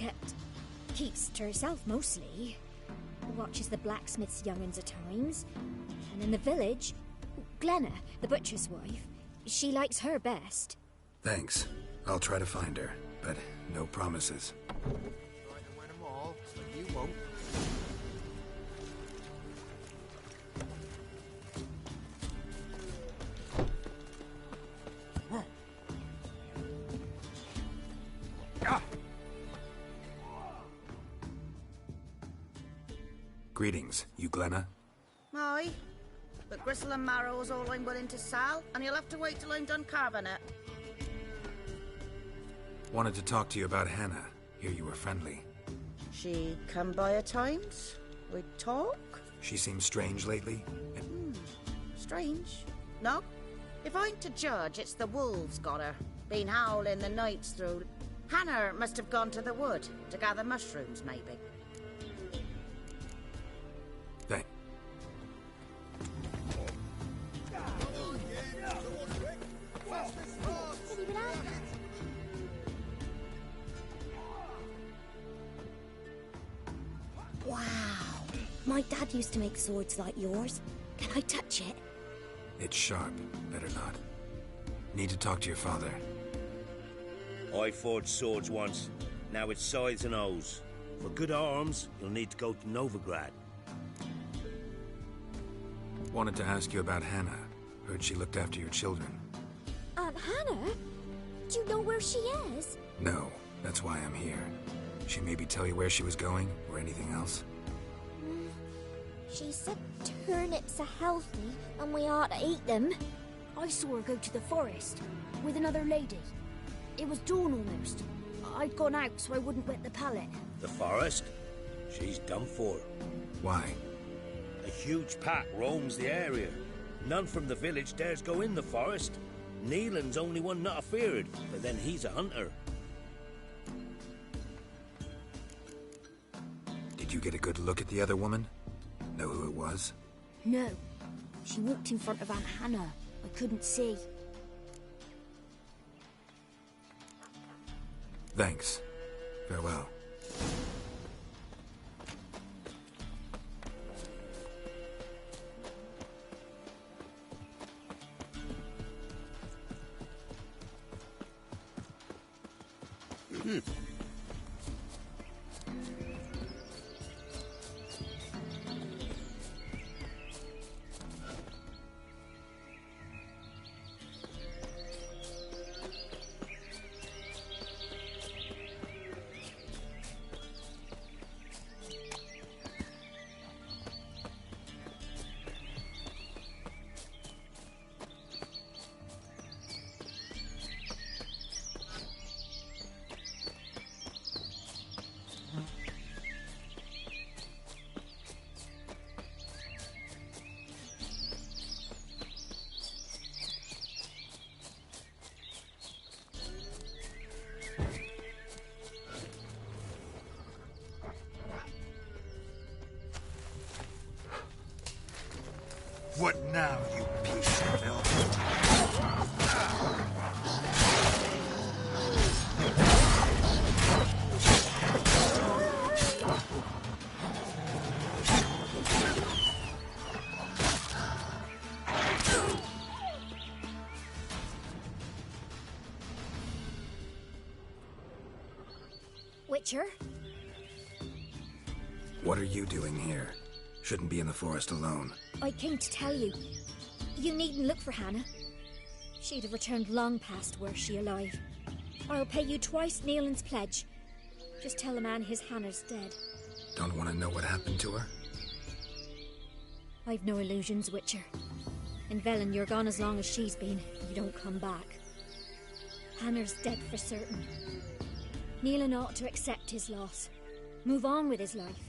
keeps to herself mostly. Watches the blacksmith's young'uns at times. And in the village, Glenna, the butcher's wife, she likes her best. Thanks. I'll try to find her, but no promises. Try to win them all, but you won't. Greetings, you Glenna? Aye. But Gristle and Marrow's all I'm willing to sell, and you'll have to wait till I'm done carving it. Wanted to talk to you about Hannah. Hear you were friendly. She come by at times. We talk. She seems strange lately. Strange. No? If I'm to judge, it's the wolves got her. Been howling the nights through. Hannah must have gone to the wood to gather mushrooms, maybe. Thanks. Wow. My dad used to make swords like yours. Can I touch it? It's sharp. Better not. Need to talk to your father. I forged swords once. Now it's scythes and hoes. For good arms, you'll need to go to Novigrad. Wanted to ask you about Hannah. Heard she looked after your children. Aunt Hannah? Do you know where she is? No, that's why I'm here. She maybe tell you where she was going, or anything else? She said turnips are healthy and we ought to eat them. I saw her go to the forest with another lady. It was dawn almost. I'd gone out so I wouldn't wet the pallet. The forest? She's done for. Why? A huge pack roams the area. None from the village dares go in the forest. Neelan's only one not afeared, but then he's a hunter. Did you get a good look at the other woman? Know who it was? No. She walked in front of Aunt Hannah. I couldn't see. Thanks. Farewell. What now, you piece of filth? Witcher? What are you doing here? Shouldn't be in the forest alone. I came to tell you. You needn't look for Hannah. She'd have returned long past were she alive. I'll pay you twice Neelan's pledge. Just tell the man his Hannah's dead. Don't want to know what happened to her? I've no illusions, Witcher. In Velen, you're gone as long as she's been. You don't come back. Hannah's dead for certain. Neelan ought to accept his loss. Move on with his life.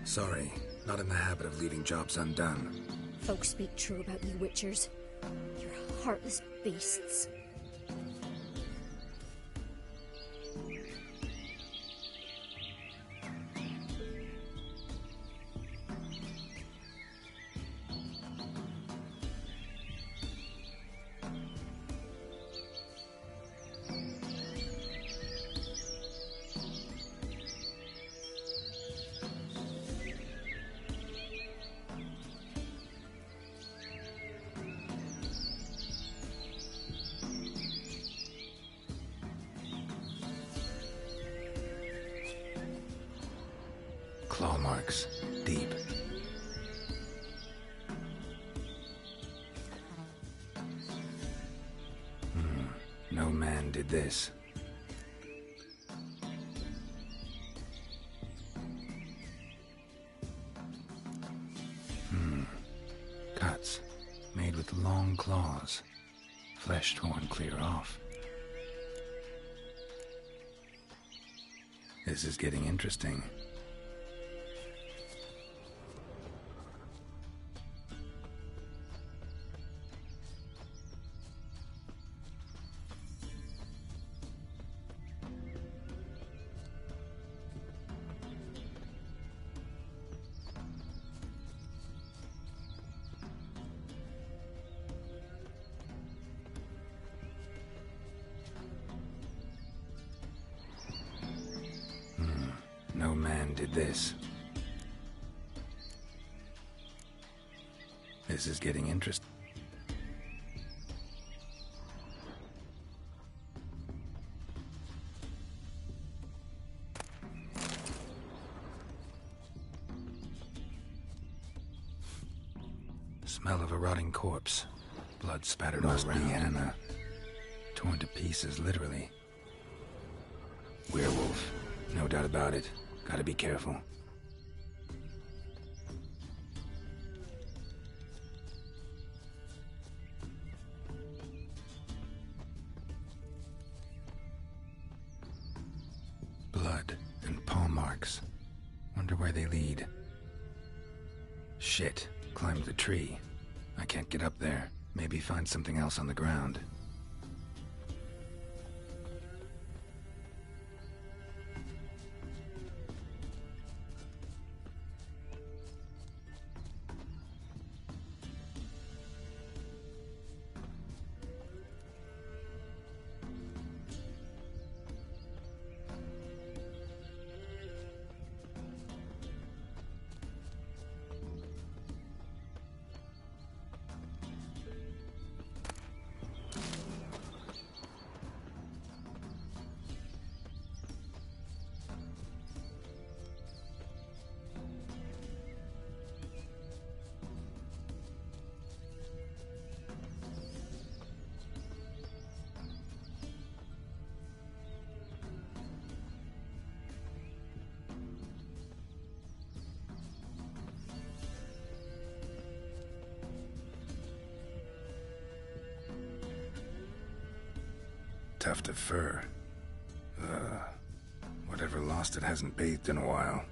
Sorry, not in the habit of leaving jobs undone. Folks speak true about you Witchers. You're heartless beasts. Claw marks. Deep. No man did this. Cuts. Made with long claws. Flesh torn clear off. This is getting interesting. No man did this. This is getting interesting. Smell of a rotting corpse. Blood spattered all around. Must be Hannah. Torn to pieces, literally. Werewolf. No doubt about it. Gotta be careful. Wonder where they lead. Shit. Climbed the tree. I can't get up there. Maybe find something else on the ground. Tuft of fur. Whatever lost it hasn't bathed in a while.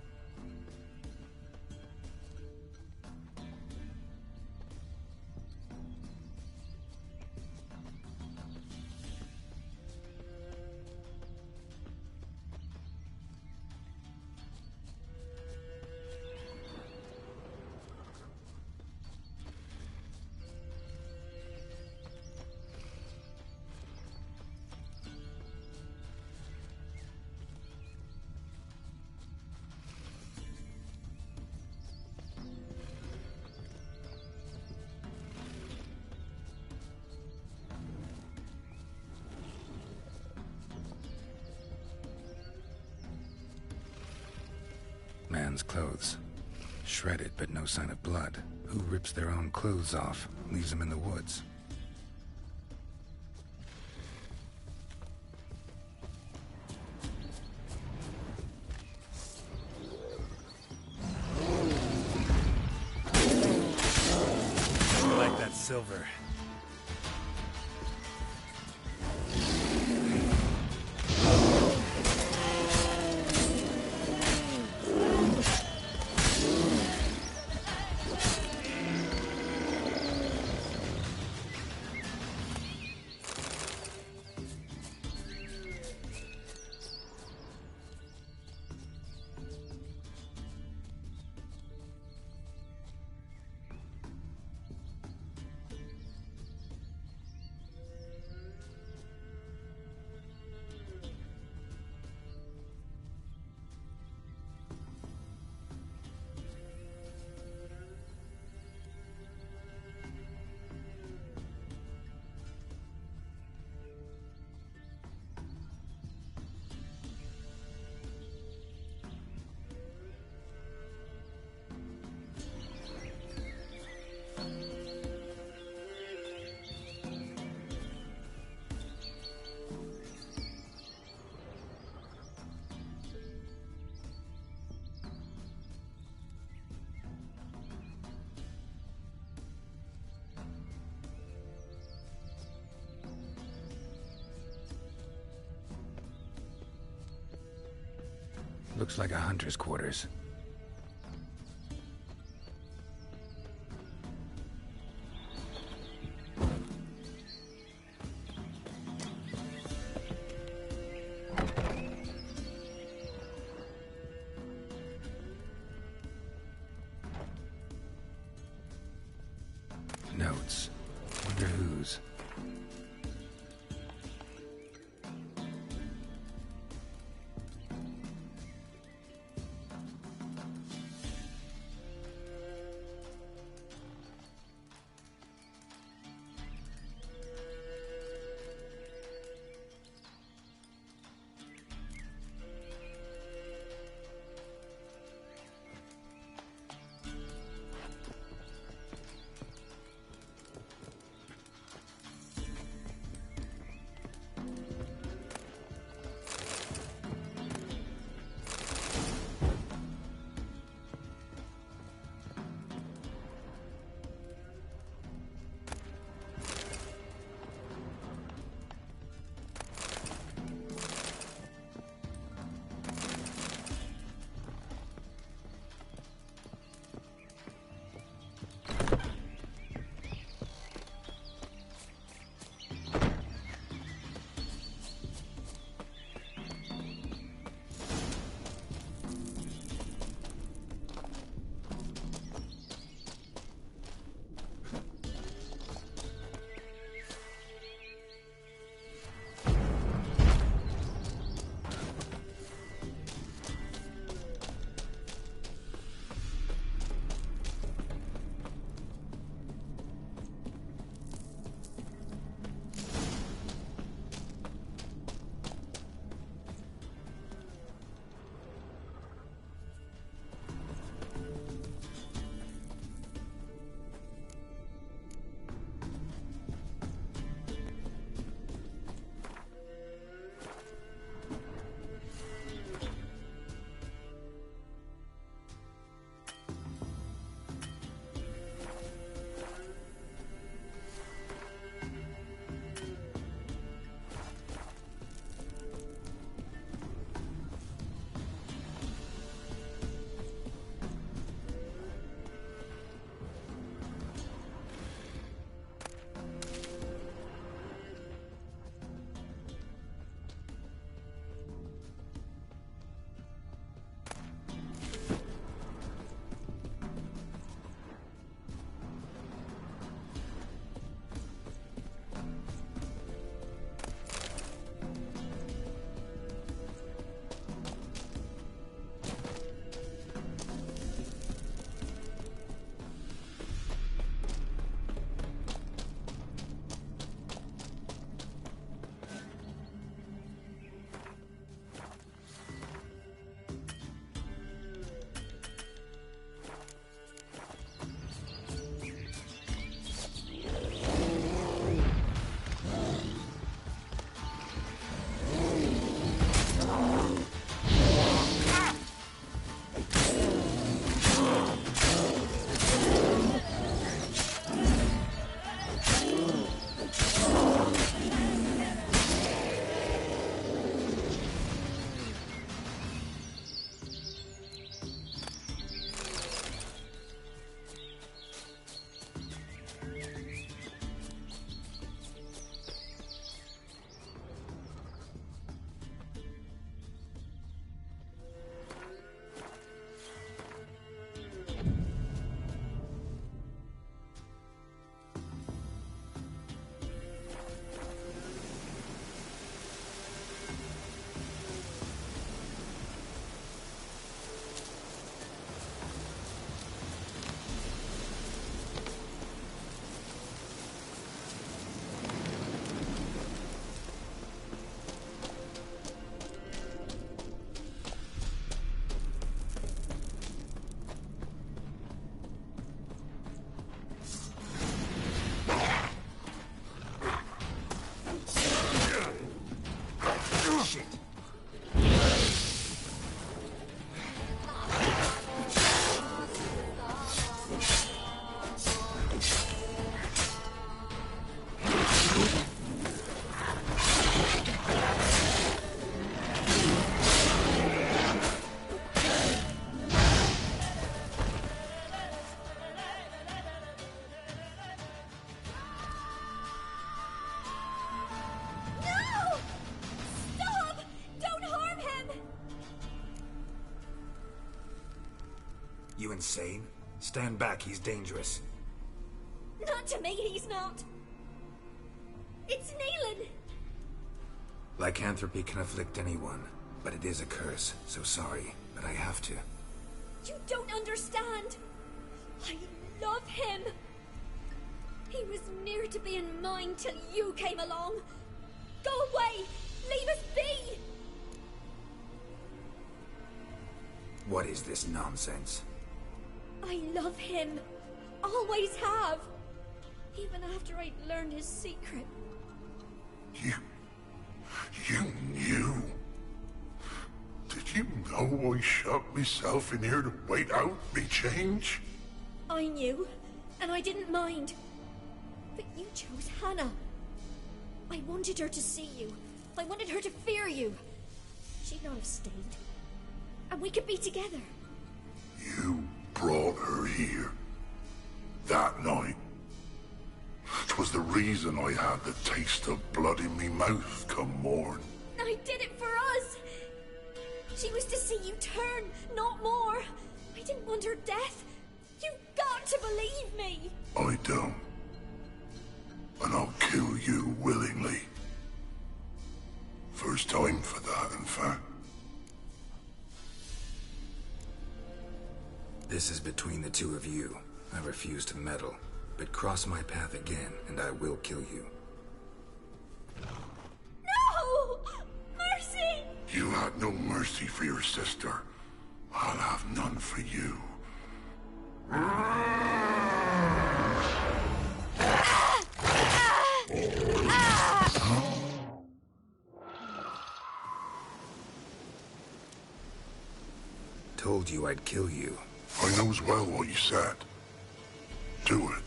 Man's clothes. Shredded, but no sign of blood. Who rips their own clothes off, leaves them in the woods? I like that silver. Looks like a hunter's quarters. Notes. Wonder whose. You insane? Stand back, he's dangerous. Not to me, he's not. It's Neelan. Lycanthropy can afflict anyone, but it is a curse, so sorry, but I have to. You don't understand. I love him. He was near to being mine till you came along. Go away! Leave us be! What is this nonsense? I love him. Always have. Even after I'd learned his secret. You knew? Did you know I shut myself in here to wait out me change? I knew, and I didn't mind. But you chose Hannah. I wanted her to see you. I wanted her to fear you. She'd not have stayed. And we could be together. You brought her here. That night. 'Twas the reason I had the taste of blood in me mouth come morn. I did it for us. She was to see you turn, not more. I didn't want her death. You've got to believe me. I don't. And I'll kill you willingly. First time for that, in fact. This is between the two of you. I refuse to meddle, but cross my path again, and I will kill you. No! Mercy! You had no mercy for your sister. I'll have none for you. Told you I'd kill you. I knows well what you said. Do it.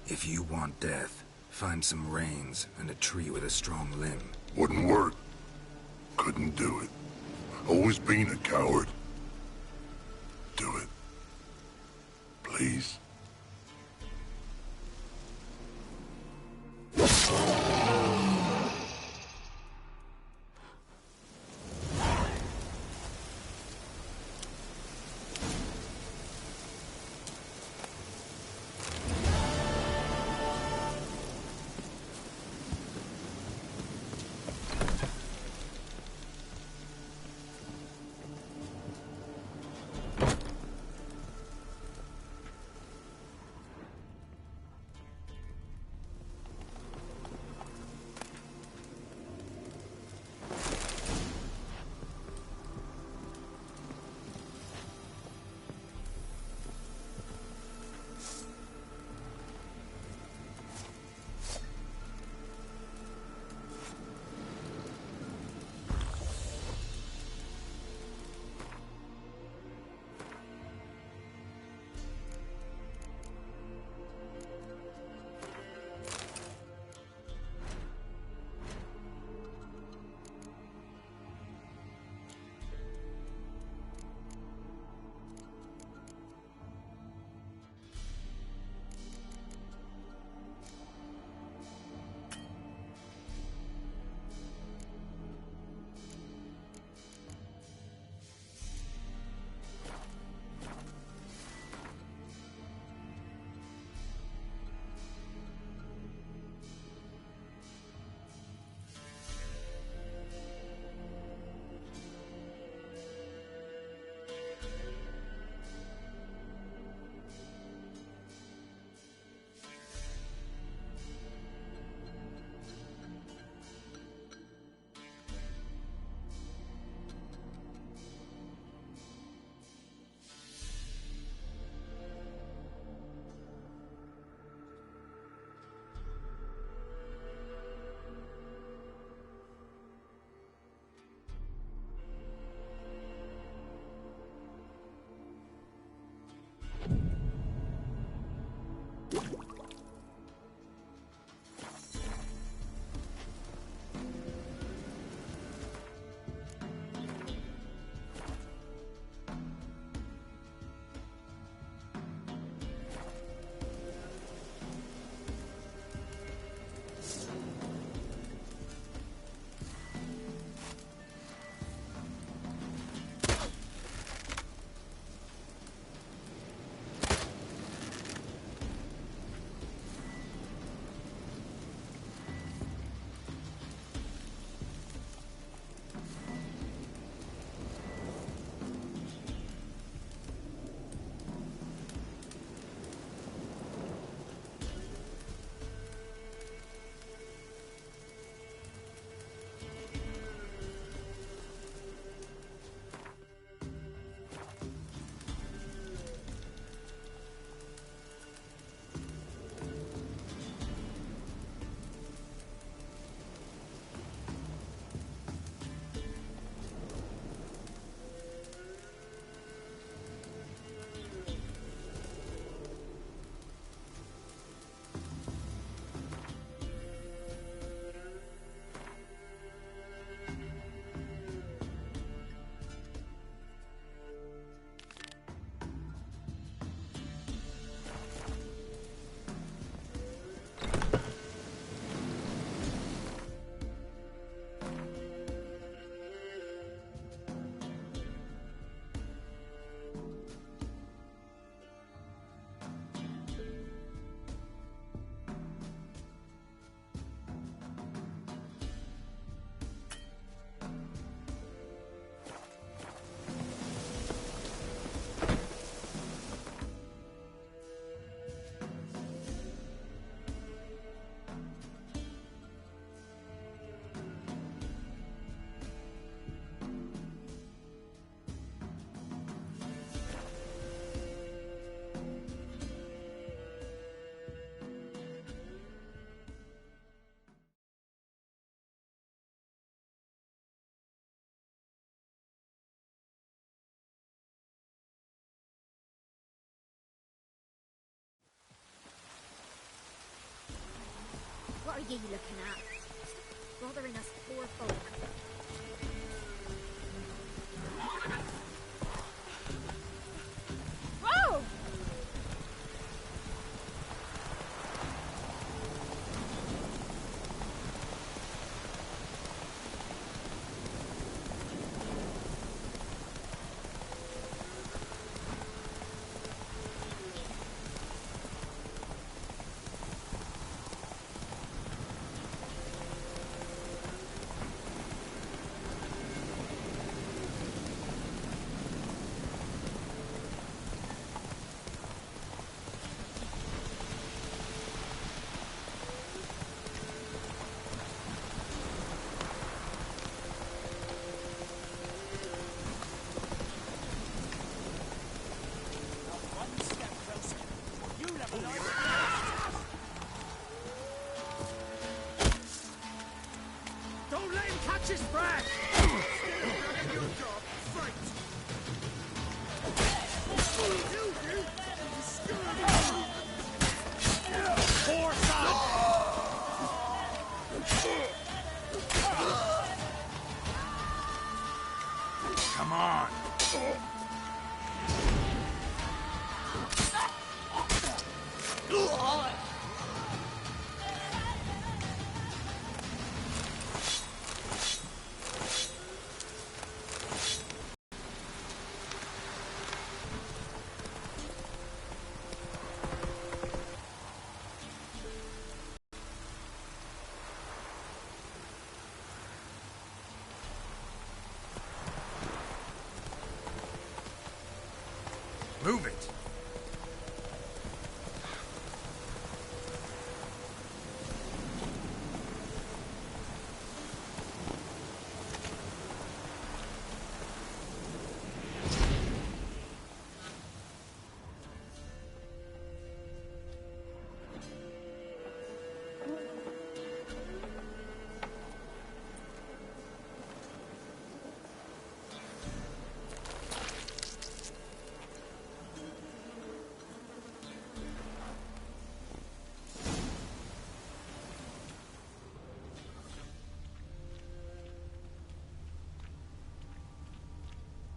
If you want death, find some reins and a tree with a strong limb. Wouldn't work. Couldn't do it. Always been a coward. Do it. Please. ye looking at? Stop bothering us poor folk. Whoa! Don't let him catch his breath! Poor son! Come on. Move it!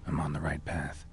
I'm on the right path.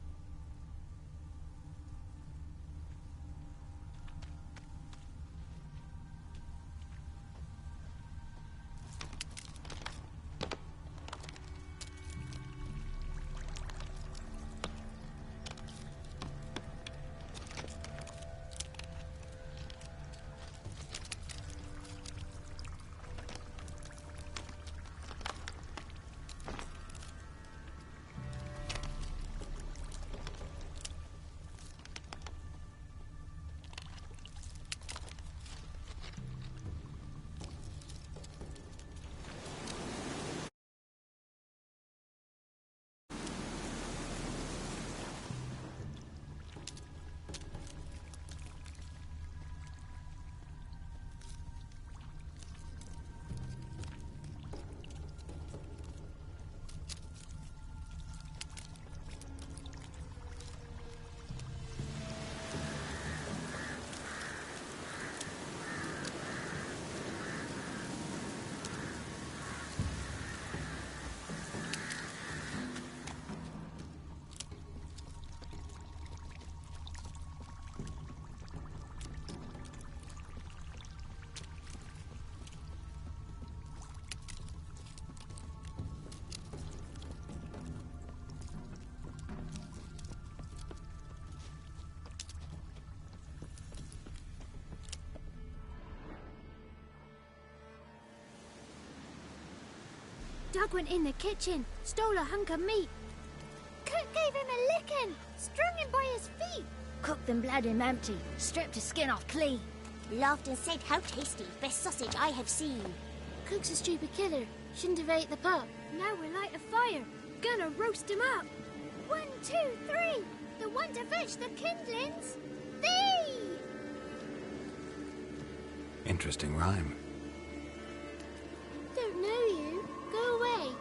Doug went in the kitchen, stole a hunk of meat. Cook gave him a licking, strung him by his feet. Cooked and bled him empty, stripped his skin off clean. Laughed and said, "How tasty, best sausage I have seen." Cook's a stupid killer, shouldn't have ate the pup. Now we light a fire, gonna roast him up. 1, 2, 3, the one to fetch the kindlings. Thee! Interesting rhyme. Don't know you. Go away.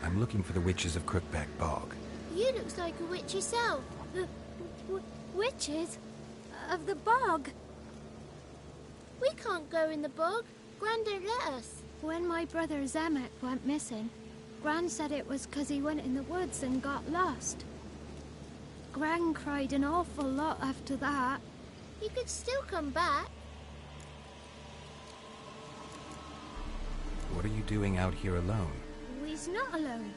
I'm looking for the witches of Crookback Bog. You looks like a witch yourself. Witches? Of the bog? We can't go in the bog. Gran don't let us. When my brother Zemek went missing, Gran said it was 'cause he went in the woods and got lost. Gran cried an awful lot after that. You could still come back. What are you doing out here alone? We's not alone.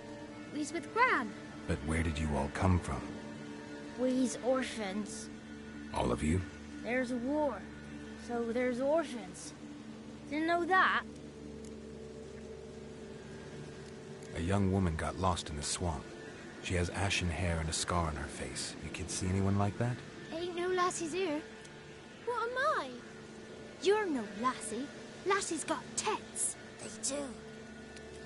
We's with Gran. But where did you all come from? We's orphans. All of you? There's a war, so there's orphans. Didn't know that? A young woman got lost in the swamp. She has ashen hair and a scar on her face. You kids see anyone like that? Ain't no lassies here. What am I? You're no lassie. Lassie's got tits. They do.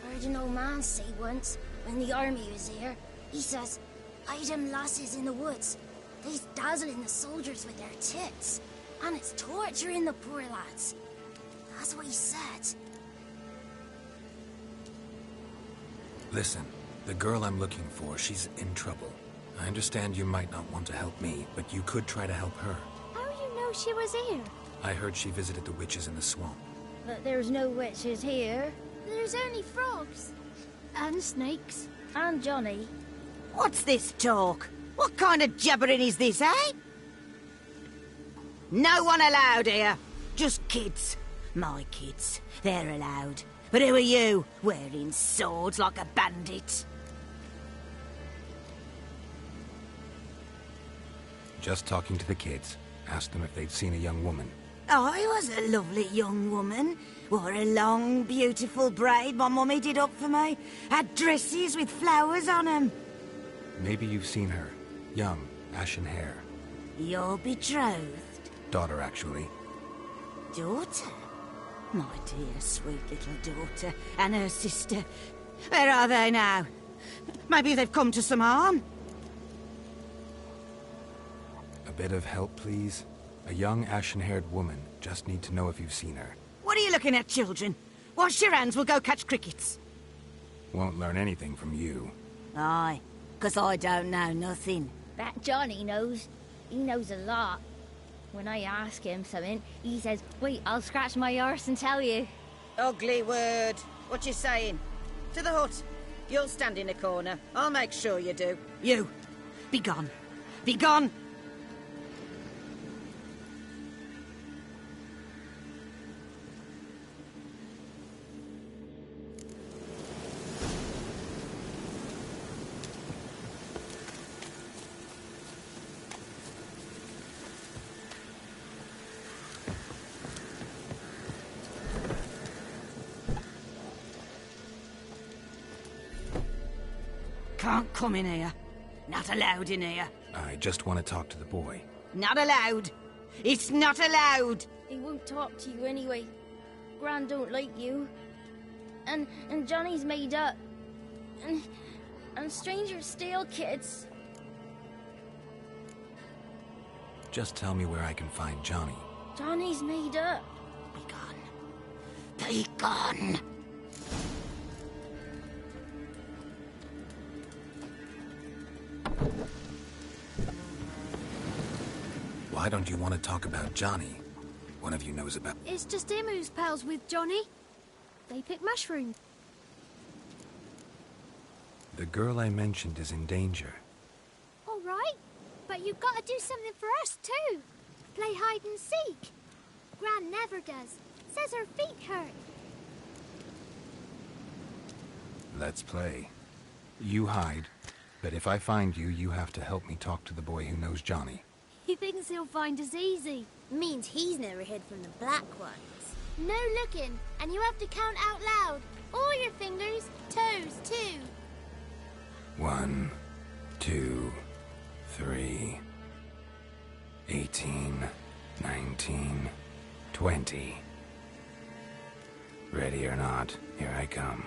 I heard an old man say once, when the army was here, he says, "Hide them lasses in the woods. They's dazzling the soldiers with their tits, and it's torturing the poor lads." That's what he said. Listen, the girl I'm looking for, she's in trouble. I understand you might not want to help me, but you could try to help her. How you know she was here? I heard she visited the witches in the swamp. But there's no witches here. There's only frogs. And snakes. And Johnny. What's this talk? What kind of jabbering is this, eh? No one allowed here. Just kids. My kids. They're allowed. But who are you, wearing swords like a bandit? Just talking to the kids. Asked them if they'd seen a young woman. I was a lovely young woman. Wore a long, beautiful braid my mummy did up for me. Had dresses with flowers on them. Maybe you've seen her. Young, ashen hair. Your betrothed? Daughter, actually. Daughter? My dear, sweet little daughter. And her sister. Where are they now? Maybe they've come to some harm. A bit of help, please? A young, ashen-haired woman. Just need to know if you've seen her. What are you looking at, children? Wash your hands, we'll go catch crickets. Won't learn anything from you. Aye, 'cause I don't know nothing. That Johnny knows. He knows a lot. When I ask him something, he says, "Wait, I'll scratch my arse and tell you." Ugly word. What you saying? To the hut. You'll stand in a corner. I'll make sure you do. You. Be gone. Be gone! Can't come in here. Not allowed in here. I just want to talk to the boy. Not allowed. It's not allowed. He won't talk to you anyway. Gran don't like you. And Johnny's made up. And strangers steal kids. Just tell me where I can find Johnny. Johnny's made up. Be gone. Why don't you want to talk about Johnny? One of you knows about... It's just him who's pals with Johnny. They pick mushrooms. The girl I mentioned is in danger. All right, but you've got to do something for us too. Play hide and seek. Gran never does. Says her feet hurt. Let's play. You hide, but if I find you, you have to help me talk to the boy who knows Johnny. He thinks he'll find us easy. Means he's never hid from the black ones. No looking, and you have to count out loud. All your fingers, toes too. 1, 2, 3, 18, 19, 20. Ready or not, here I come.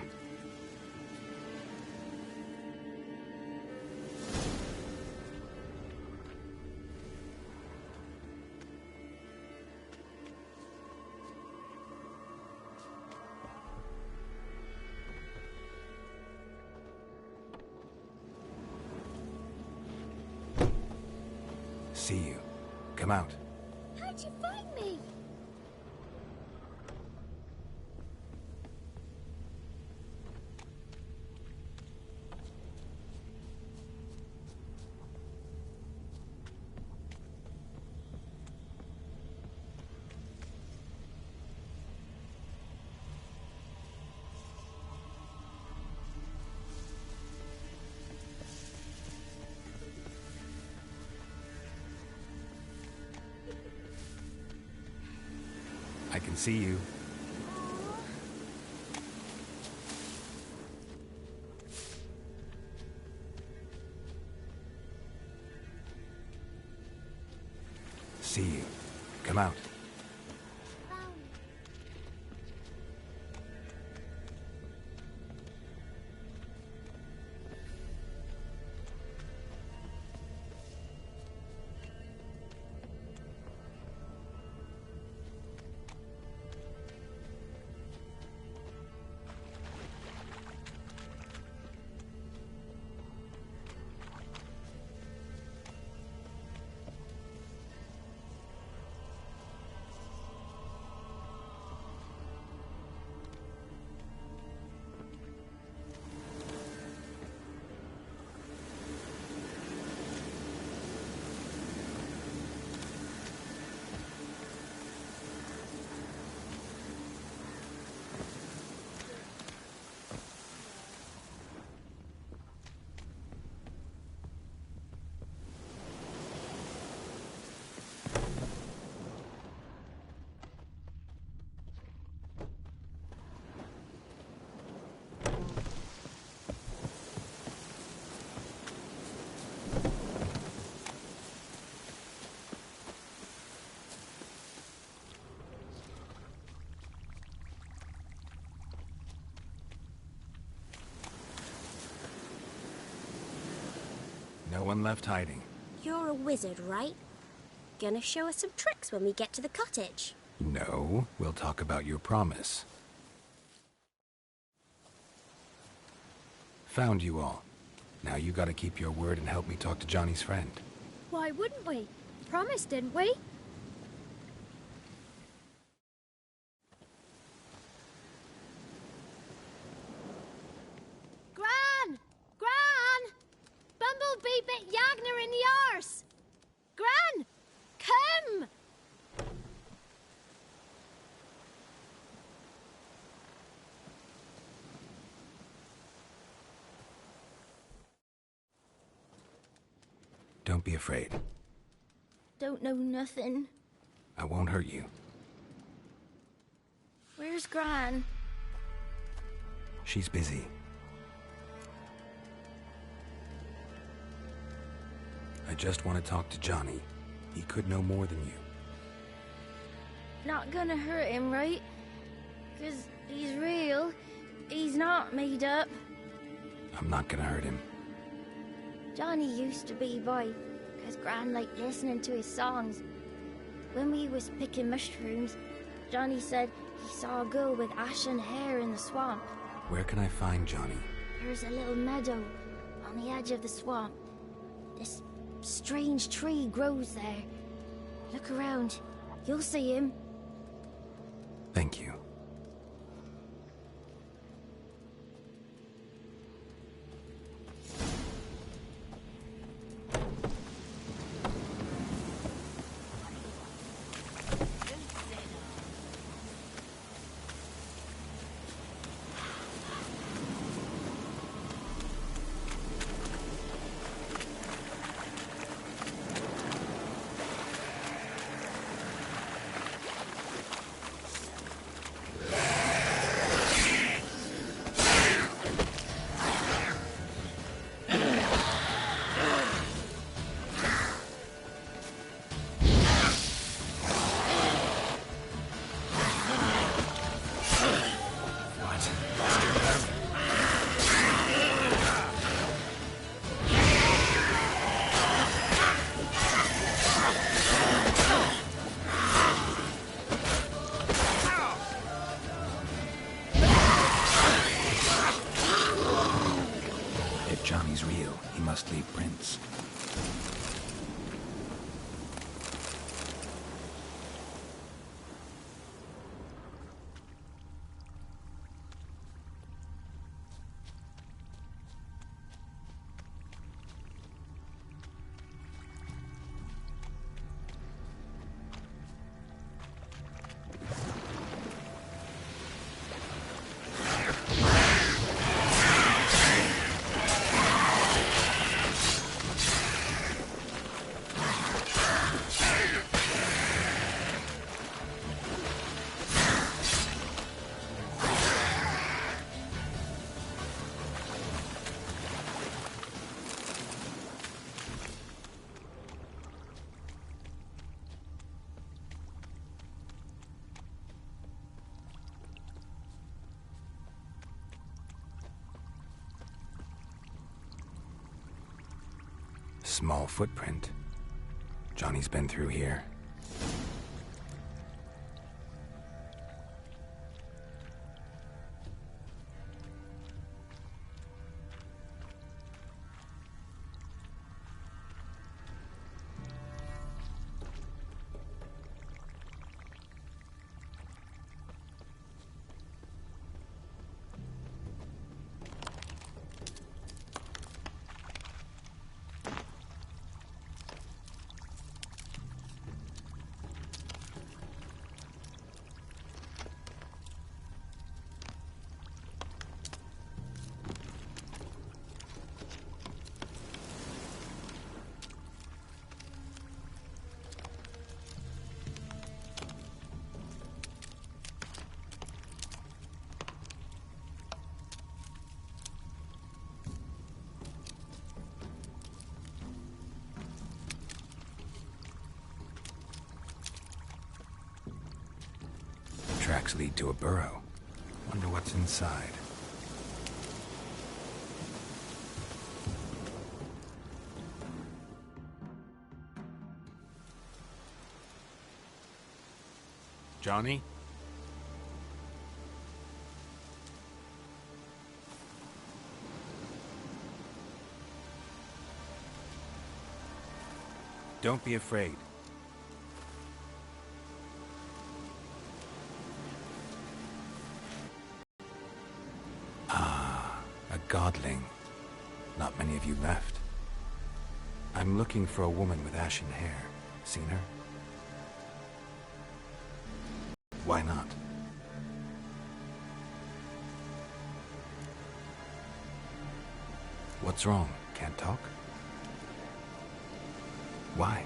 see you. Come out. How'd you find me? I can see you. See you. Come out. No one left hiding. You're a wizard, right? Gonna show us some tricks when we get to the cottage. No, we'll talk about your promise. Found you all. Now you gotta keep your word and help me talk to Johnny's friend. Why wouldn't we? Promised, didn't we? Gran! Gran! Bumblebee bit Yagner in the arse! Gran! Come! Don't be afraid. Don't know nothing. I won't hurt you. Where's Gran? She's busy. I just want to talk to Johnny. He could know more than you. Not gonna hurt him, right? 'Cause he's real. He's not made up. I'm not gonna hurt him. Johnny used to be boy, 'cause Gran liked listening to his songs. When we was picking mushrooms, Johnny said he saw a girl with ashen hair in the swamp. Where can I find Johnny? There's a little meadow on the edge of the swamp. This strange tree grows there. Look around. You'll see him. Thank you. small footprint. Johnny's been through here. Tracks lead to a burrow. Wonder what's inside. Johnny? Don't be afraid. Godling. Not many of you left. I'm looking for a woman with ashen hair. Seen her? Why not? What's wrong? Can't talk? Why?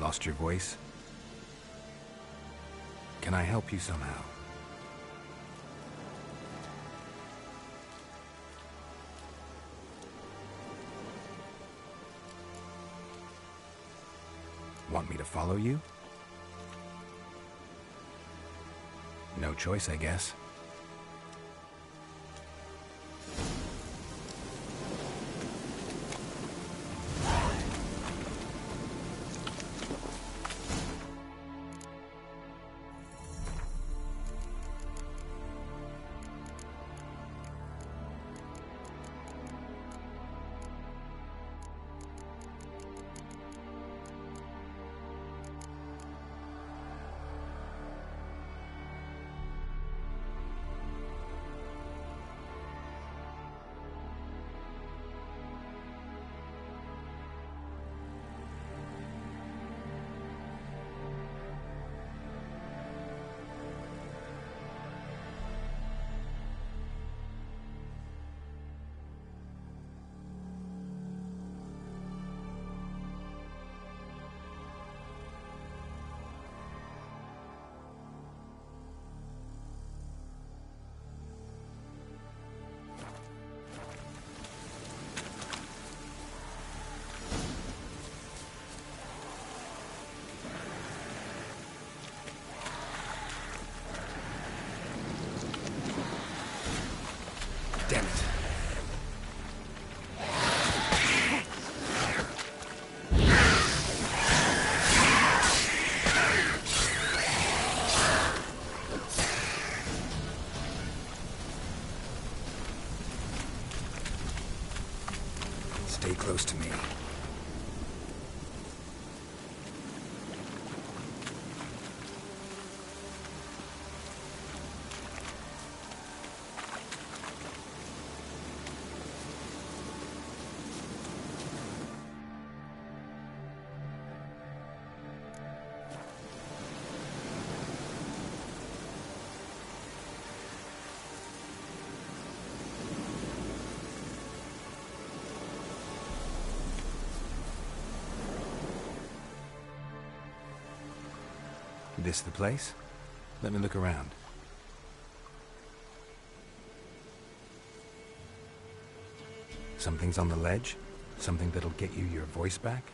Lost your voice? Can I help you somehow? Want me to follow you? No choice, I guess. Damn it. Stay close to me. This the place? Let me look around. Something's on the ledge? Something that'll get you your voice back?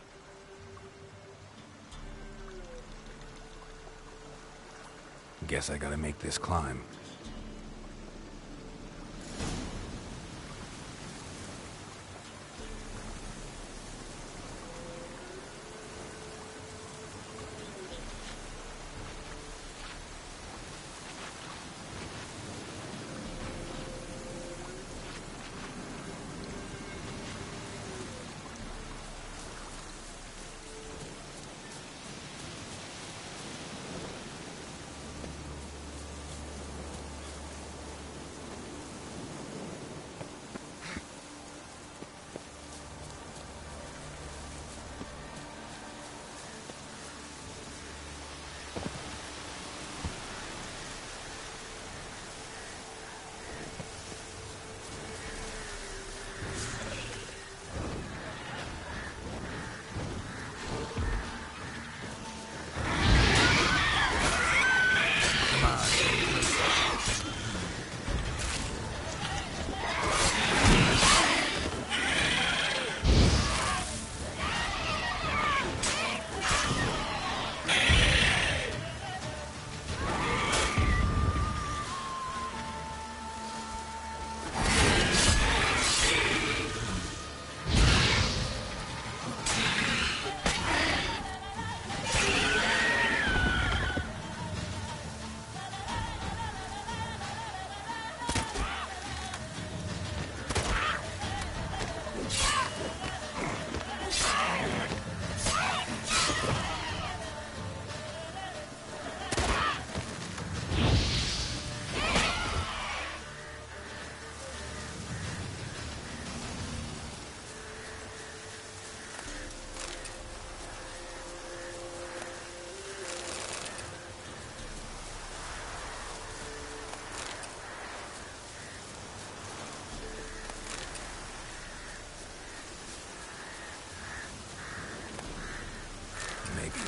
Guess I gotta make this climb.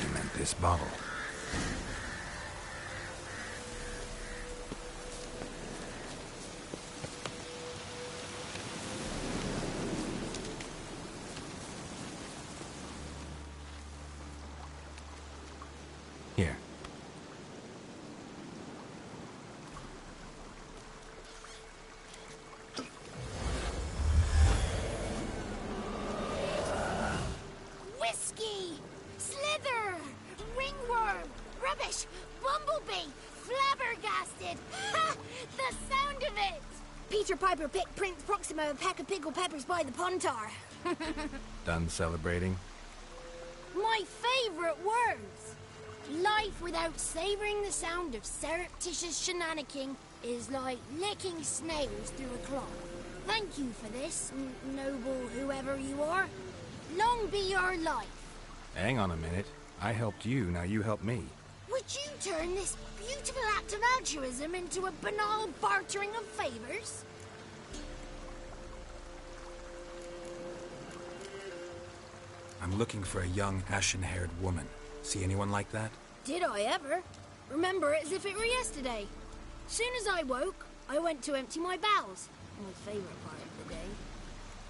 You meant this bottle. Here. Whiskey! Slither! Ringworm! Rubbish! Bumblebee! Flabbergasted! Ha! The sound of it! Peter Piper picked Prince Proxima a peck of pickled peppers by the Pontar. Done celebrating? My favourite words! Life without savouring the sound of surreptitious shenanigans is like licking snails through a cloth. Thank you for this, noble whoever you are. Long be your life. Hang on a minute. I helped you, now you help me. Would you turn this beautiful act of altruism into a banal bartering of favours? I'm looking for a young, ashen-haired woman. See anyone like that? Did I ever? Remember it as if it were yesterday. Soon as I woke, I went to empty my bowels. My favourite part of the day.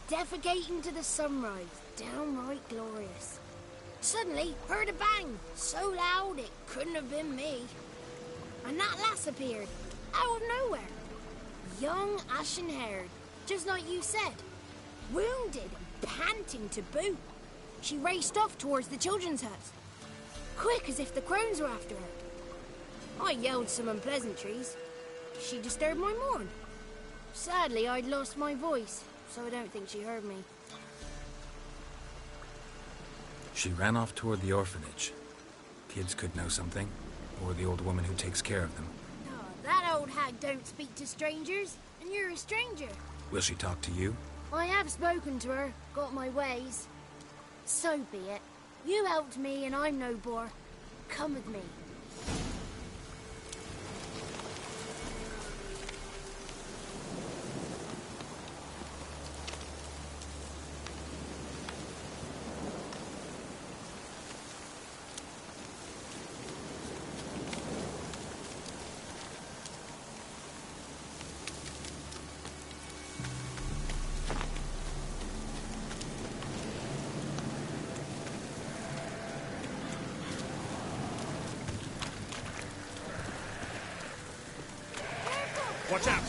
Defecating to the sunrise. Downright glorious. Suddenly, heard a bang. So loud it couldn't have been me. And that lass appeared. Out of nowhere. Young, ashen-haired. Just like you said. Wounded and panting to boot. She raced off towards the children's hut. Quick as if the crones were after her. I yelled some unpleasantries. She disturbed my morn. Sadly, I'd lost my voice, so I don't think she heard me. She ran off toward the orphanage. Kids could know something, or the old woman who takes care of them. Oh, that old hag don't speak to strangers, and you're a stranger. Will she talk to you? I have spoken to her, got my ways. So be it. You helped me, and I'm no bore. Come with me. Watch out!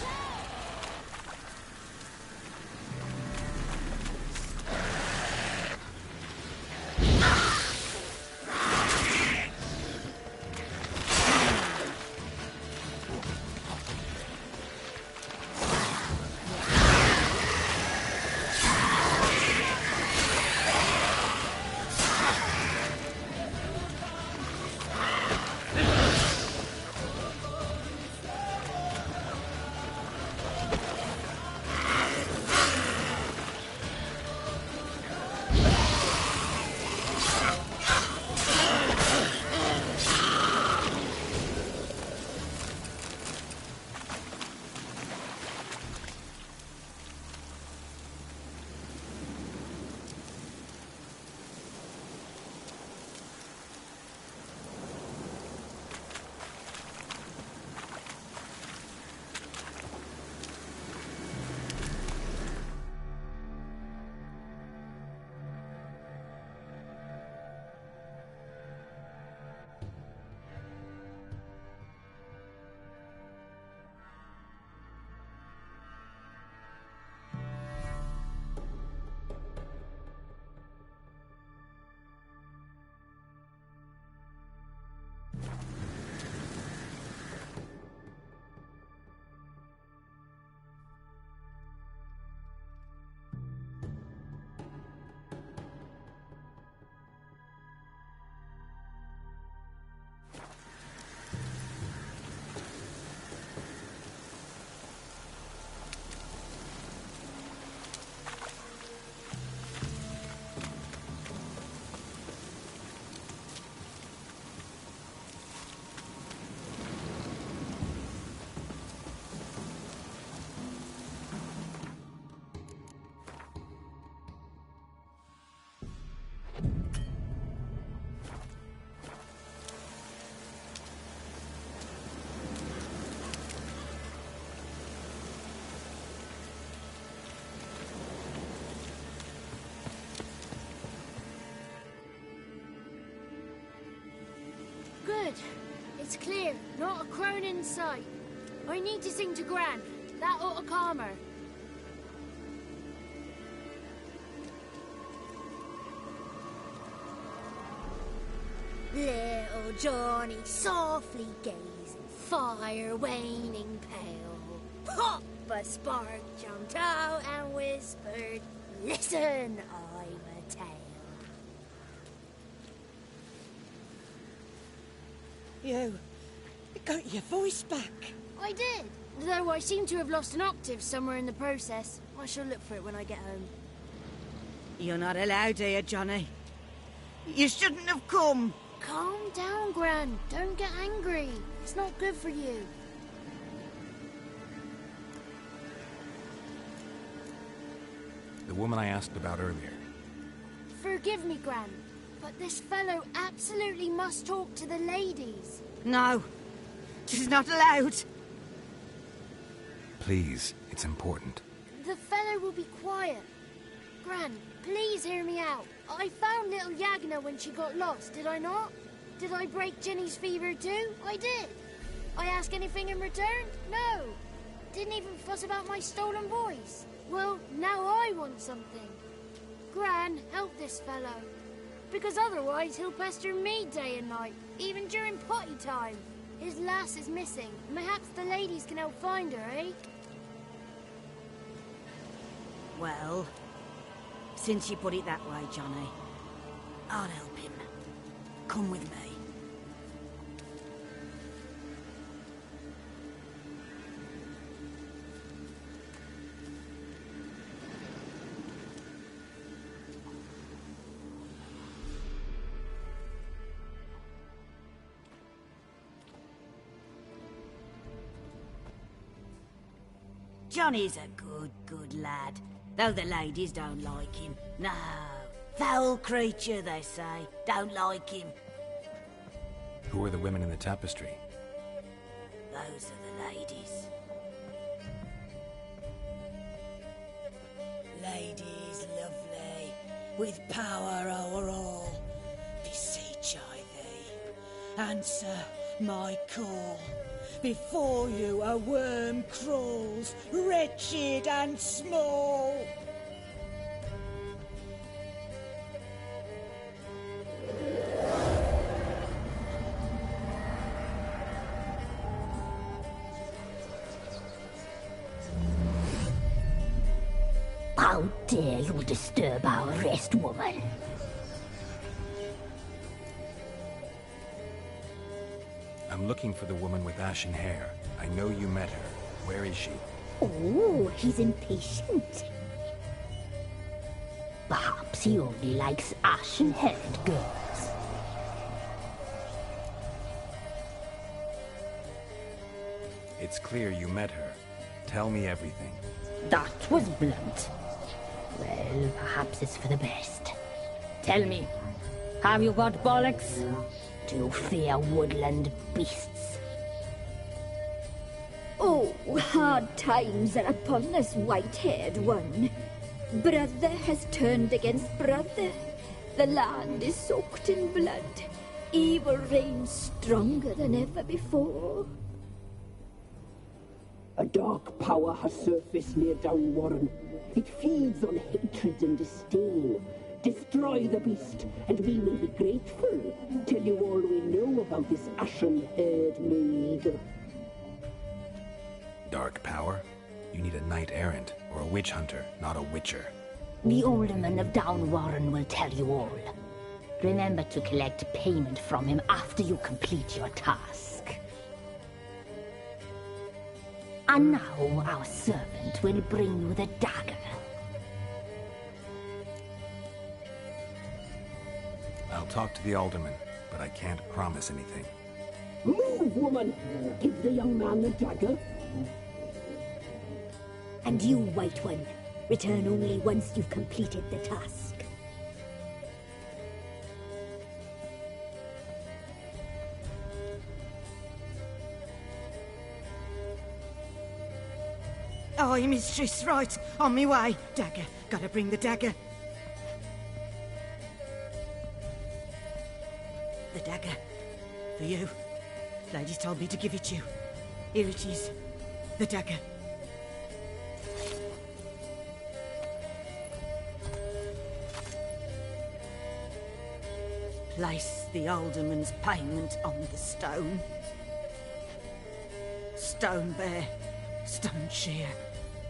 Good. It's clear. Not a crone in sight. I need to sing to Gran. That ought to calm her. Little Johnny softly gazing, fire waning pale. Pop! A spark jumped out and whispered, "Listen, I've a tale." You got your voice back. I did, though I seem to have lost an octave somewhere in the process. I shall look for it when I get home. You're not allowed here, Johnny. You shouldn't have come. Calm down, Gran. Don't get angry. It's not good for you. The woman I asked about earlier. Forgive me, Gran, but this fellow absolutely must talk to the ladies. No, she's not allowed. Please, it's important. The fellow will be quiet. Gran, please hear me out. I found little Yagna when she got lost, did I not? Did I break Ginny's fever too? I did. I ask anything in return? No. Didn't even fuss about my stolen voice. Well, now I want something. Gran, help this fellow. Because otherwise he'll pester me day and night, even during potty time. His lass is missing. Perhaps the ladies can help find her, eh? Well, since you put it that way, Johnny, I'll help him. Come with me. Johnny's a good lad, though the ladies don't like him. No, foul creature, they say. Don't like him. Who are the women in the tapestry? Those are the ladies. Ladies lovely, with power o'er all, beseech I thee, answer my call. Before you a worm crawls, wretched and small. How dare you disturb our rest, woman? I'm looking for the woman with ashen hair. I know you met her. Where is she? Oh, he's impatient. Perhaps he only likes ashen-haired girls. It's clear you met her. Tell me everything. That was blunt. Well, perhaps it's for the best. Tell me, have you got bollocks? Do you fear woodland beasts? Oh, hard times are upon this white-haired one. Brother has turned against brother. The land is soaked in blood. Evil reigns stronger than ever before. A dark power has surfaced near Downwarren. It feeds on hatred and disdain. Destroy the beast, and we will be grateful. Tell you all we know about this ashen-haired maid. Dark power? You need a knight-errant, or a witch-hunter, not a witcher. The alderman of Downwarren will tell you all. Remember to collect payment from him after you complete your task. And now our servant will bring you the dagger. I'll talk to the alderman, but I can't promise anything. Move, woman! Give the young man the dagger. And you, White One, return only once you've completed the task. Aye, mistress, right. On me way. Dagger. Gotta bring the dagger. The dagger. For you. Ladies told me to give it you. Here it is. The dagger. Place the alderman's payment on the stone. Stone bear, stone shear,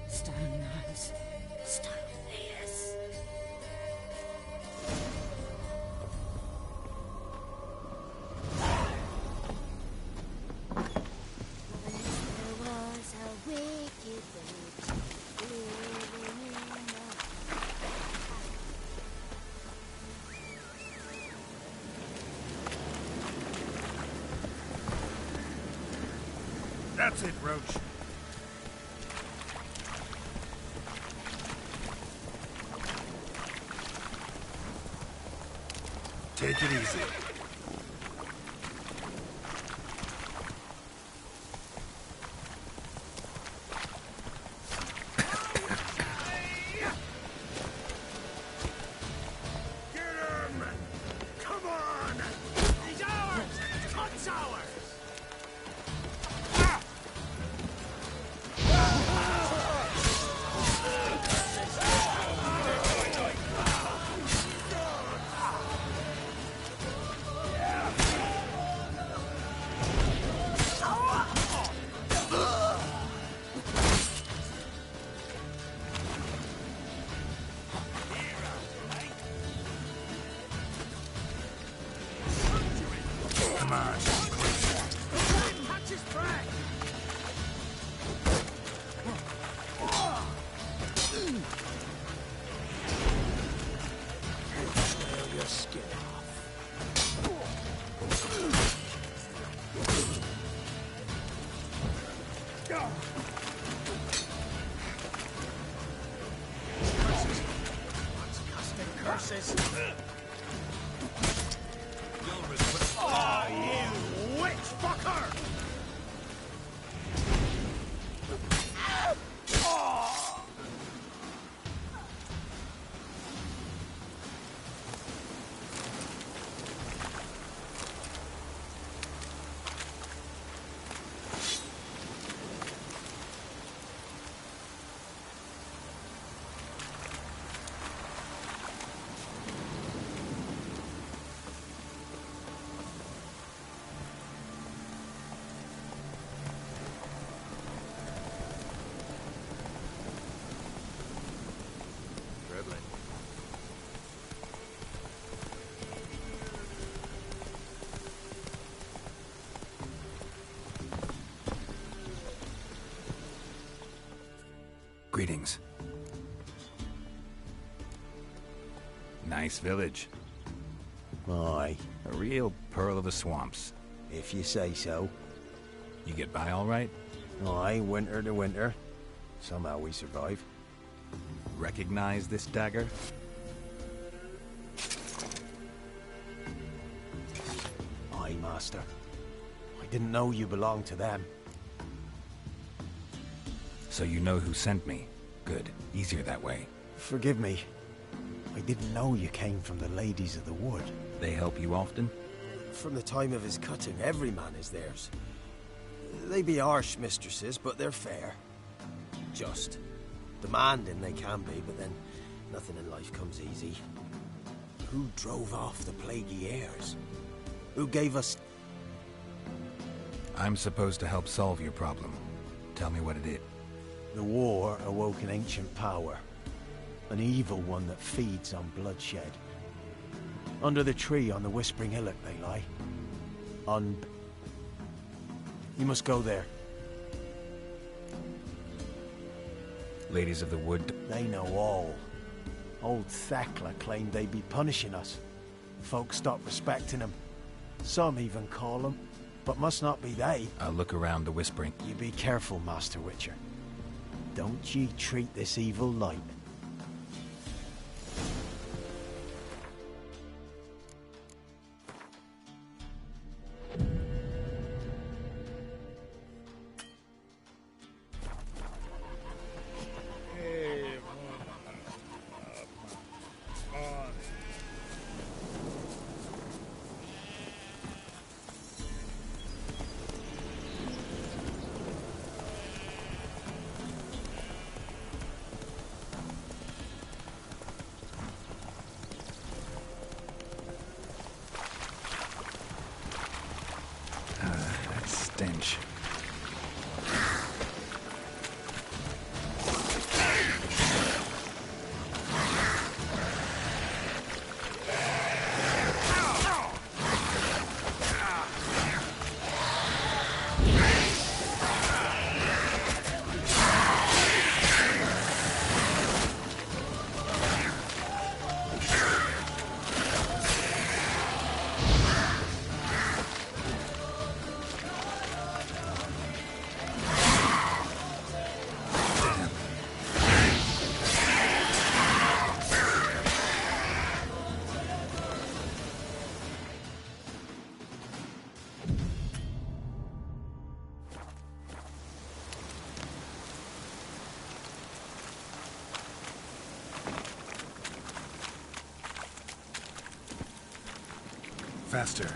stone nose, stone ears. There was a wicked witch living in the That's it, Roach. Take it easy. Come on! He's ours! Cut's ours! Come on. Catch his breath! Tear your skin off. Curses! Oh, you witch fucker! Greetings. Nice village. Aye. A real pearl of the swamps. If you say so. You get by all right? Aye, winter to winter. Somehow we survive. Recognize this dagger? Aye, Master. I didn't know you belonged to them. So you know who sent me. Good. Easier that way. Forgive me. I didn't know you came from the Ladies of the Wood. They help you often? From the time of his cutting, every man is theirs. They be harsh mistresses, but they're fair. Just. Demanding they can be, but then nothing in life comes easy. Who drove off the plaguey heirs? Who gave us... I'm supposed to help solve your problem. Tell me what it is. The war awoke an ancient power. An evil one that feeds on bloodshed. Under the tree on the Whispering Hillock they lie. You must go there. Ladies of the Wood... They know all. Old Thekla claimed they'd be punishing us. Folk stopped respecting them. Some even call them, but must not be they. I'll look around the Whispering. You be careful, Master Witcher. Don't ye treat this evil light. stench. Faster.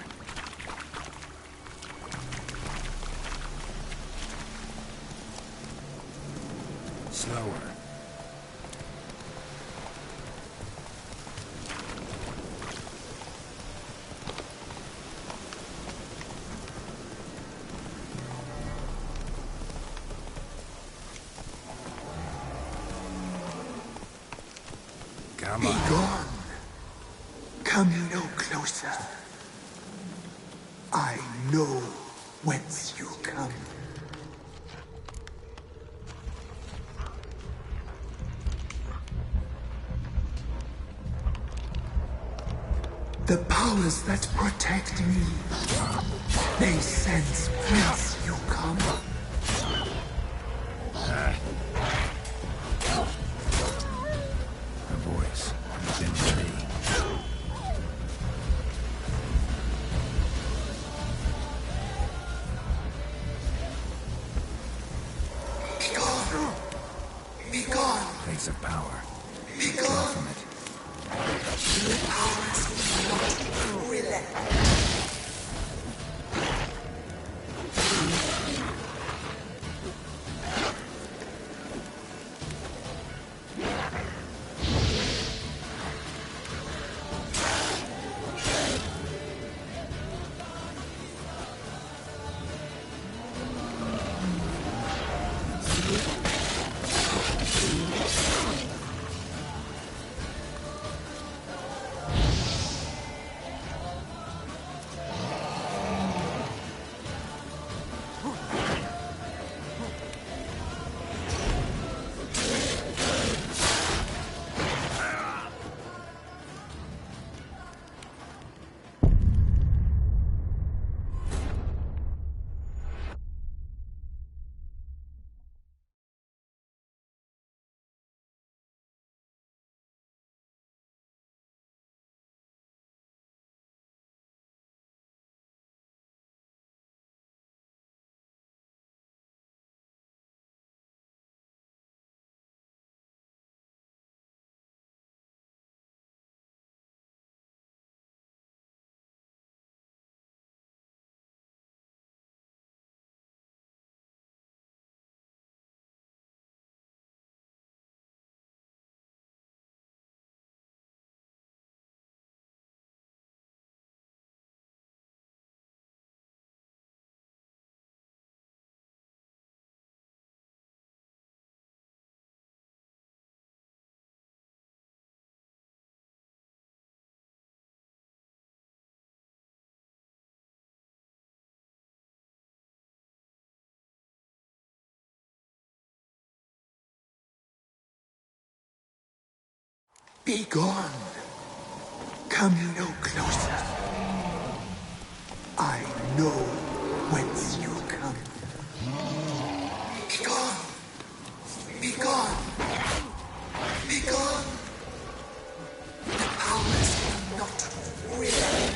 Slower. Come on. Be gone. Come no closer. I know whence you come. The powers that protect me, they sense whence you come. A voice within the tree. Place of power. Draw from it. Be gone. Come no closer. I know whence you come. Be gone. Be gone. Be gone. The powers are not real.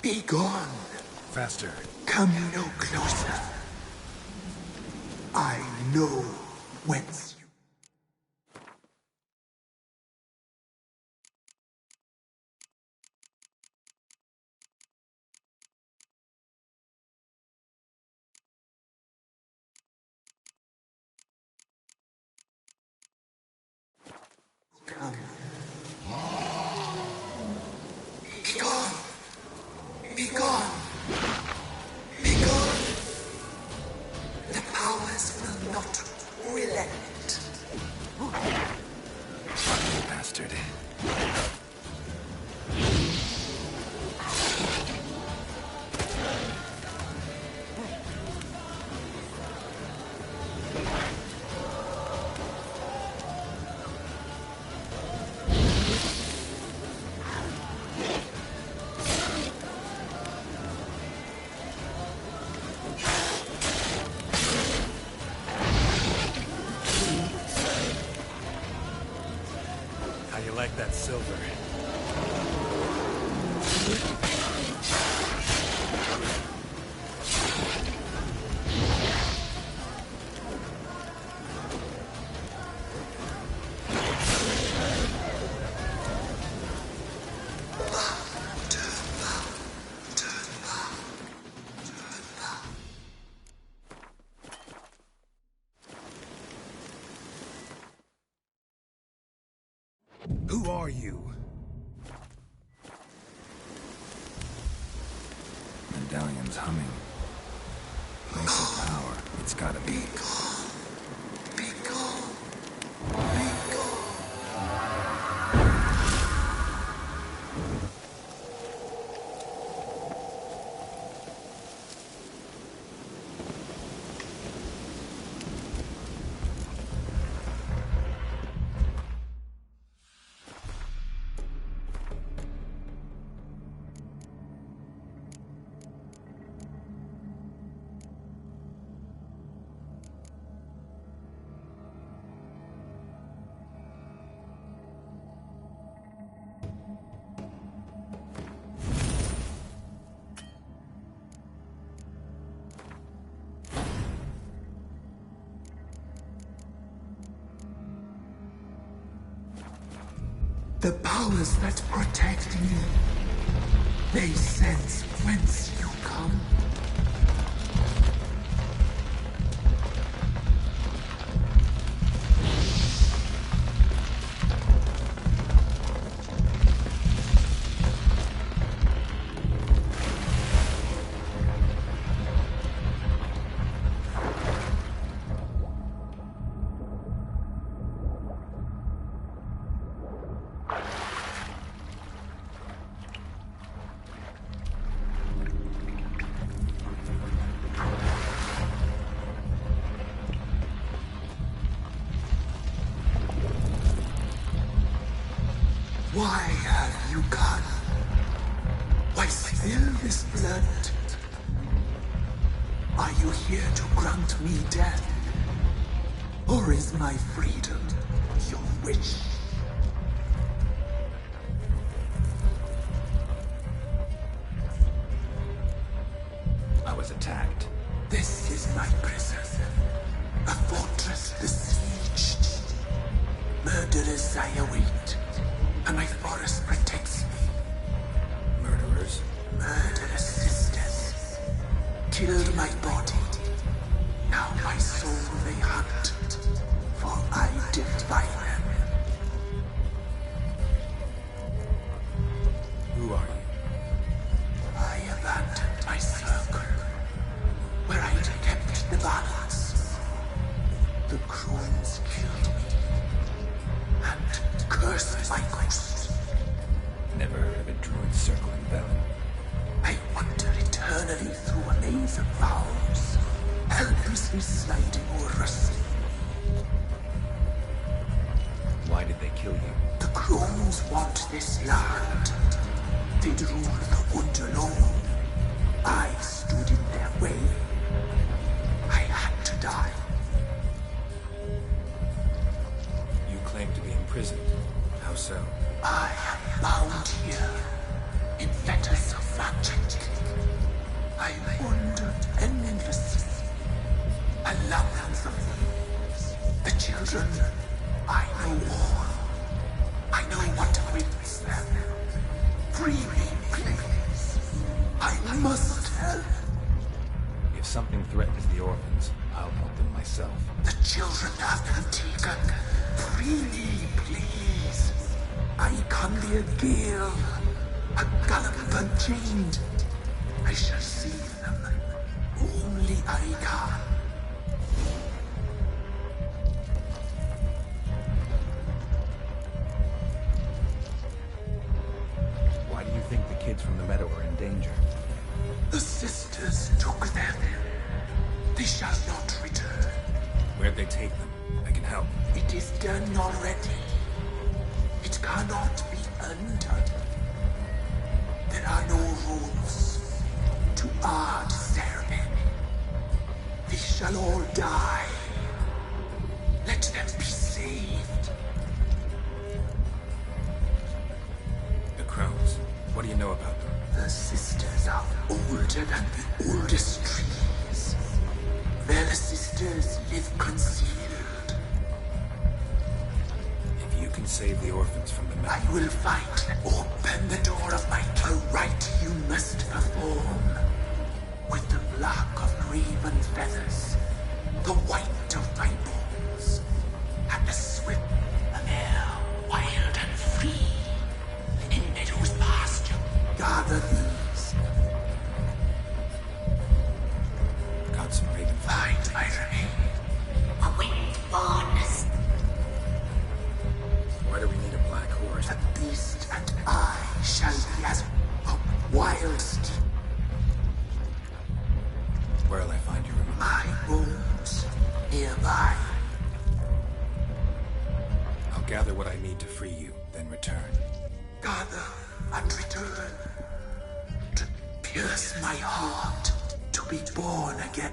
Be gone. Faster. Come no closer. I know whence you... Come. Be gone. Be gone. Be gone. The powers will not relent. Bastard. How you like that silver? Who are you? Medallion's humming. Place of power. It's gotta be. The powers that protect me, they sense whence you come. Why have you come? Why spill this blood? Are you here to grant me death? Or is my freedom your wish? I was attacked. This is my prison. A fortress besieged. Murderers I await. And my forest protects me. Murderers? Murderous sisters. Killed my body. Now my soul they hunt. For I defy them. Who are you? I abandoned my circle. Where I'd kept the balance. The crones killed me. And cursed my ghost. Never heard of a druid circling Velen. I wander eternally through a maze of vows, helplessly sliding or rustling. Why did they kill you? The crones want this land. They'd rule the wood alone. I stood in their way. I had to die. You claim to be imprisoned. How so? I am bound here in fetters of vanity. magic. I wandered endlessly along the waves. The children, I know all. I know what awaits them. Free me, please. I must help. If something threatens the orphans, I'll help them myself. The children have been taken. Free me, please. I can be a gale, a gallop unchained. I shall save them. Only I can. Why do you think the kids from the meadow are in danger? The sisters took them. They shall not return. Where'd they take them? I can help. It is done already. It cannot be undone. There are no rules to our ceremony. They shall all die. Let them be saved. The crows. What do you know about them? The sisters are older than the oldest trees. Their sisters live concealed. If you can save the orphans from the meadow, I will fight. Open the door of my a rite you must perform. With the black of raven feathers, the white of my bones, and the swift of air, wild and free, in meadows pasture. Gather these. got some raven. Find my remain. A winged bonus. Why do we need a black horse? The beast and I shall be as a wild steed. Where'll I find your remains? My bones nearby. I'll gather what I need to free you, then return. Gather and return. To pierce my heart, to be born again.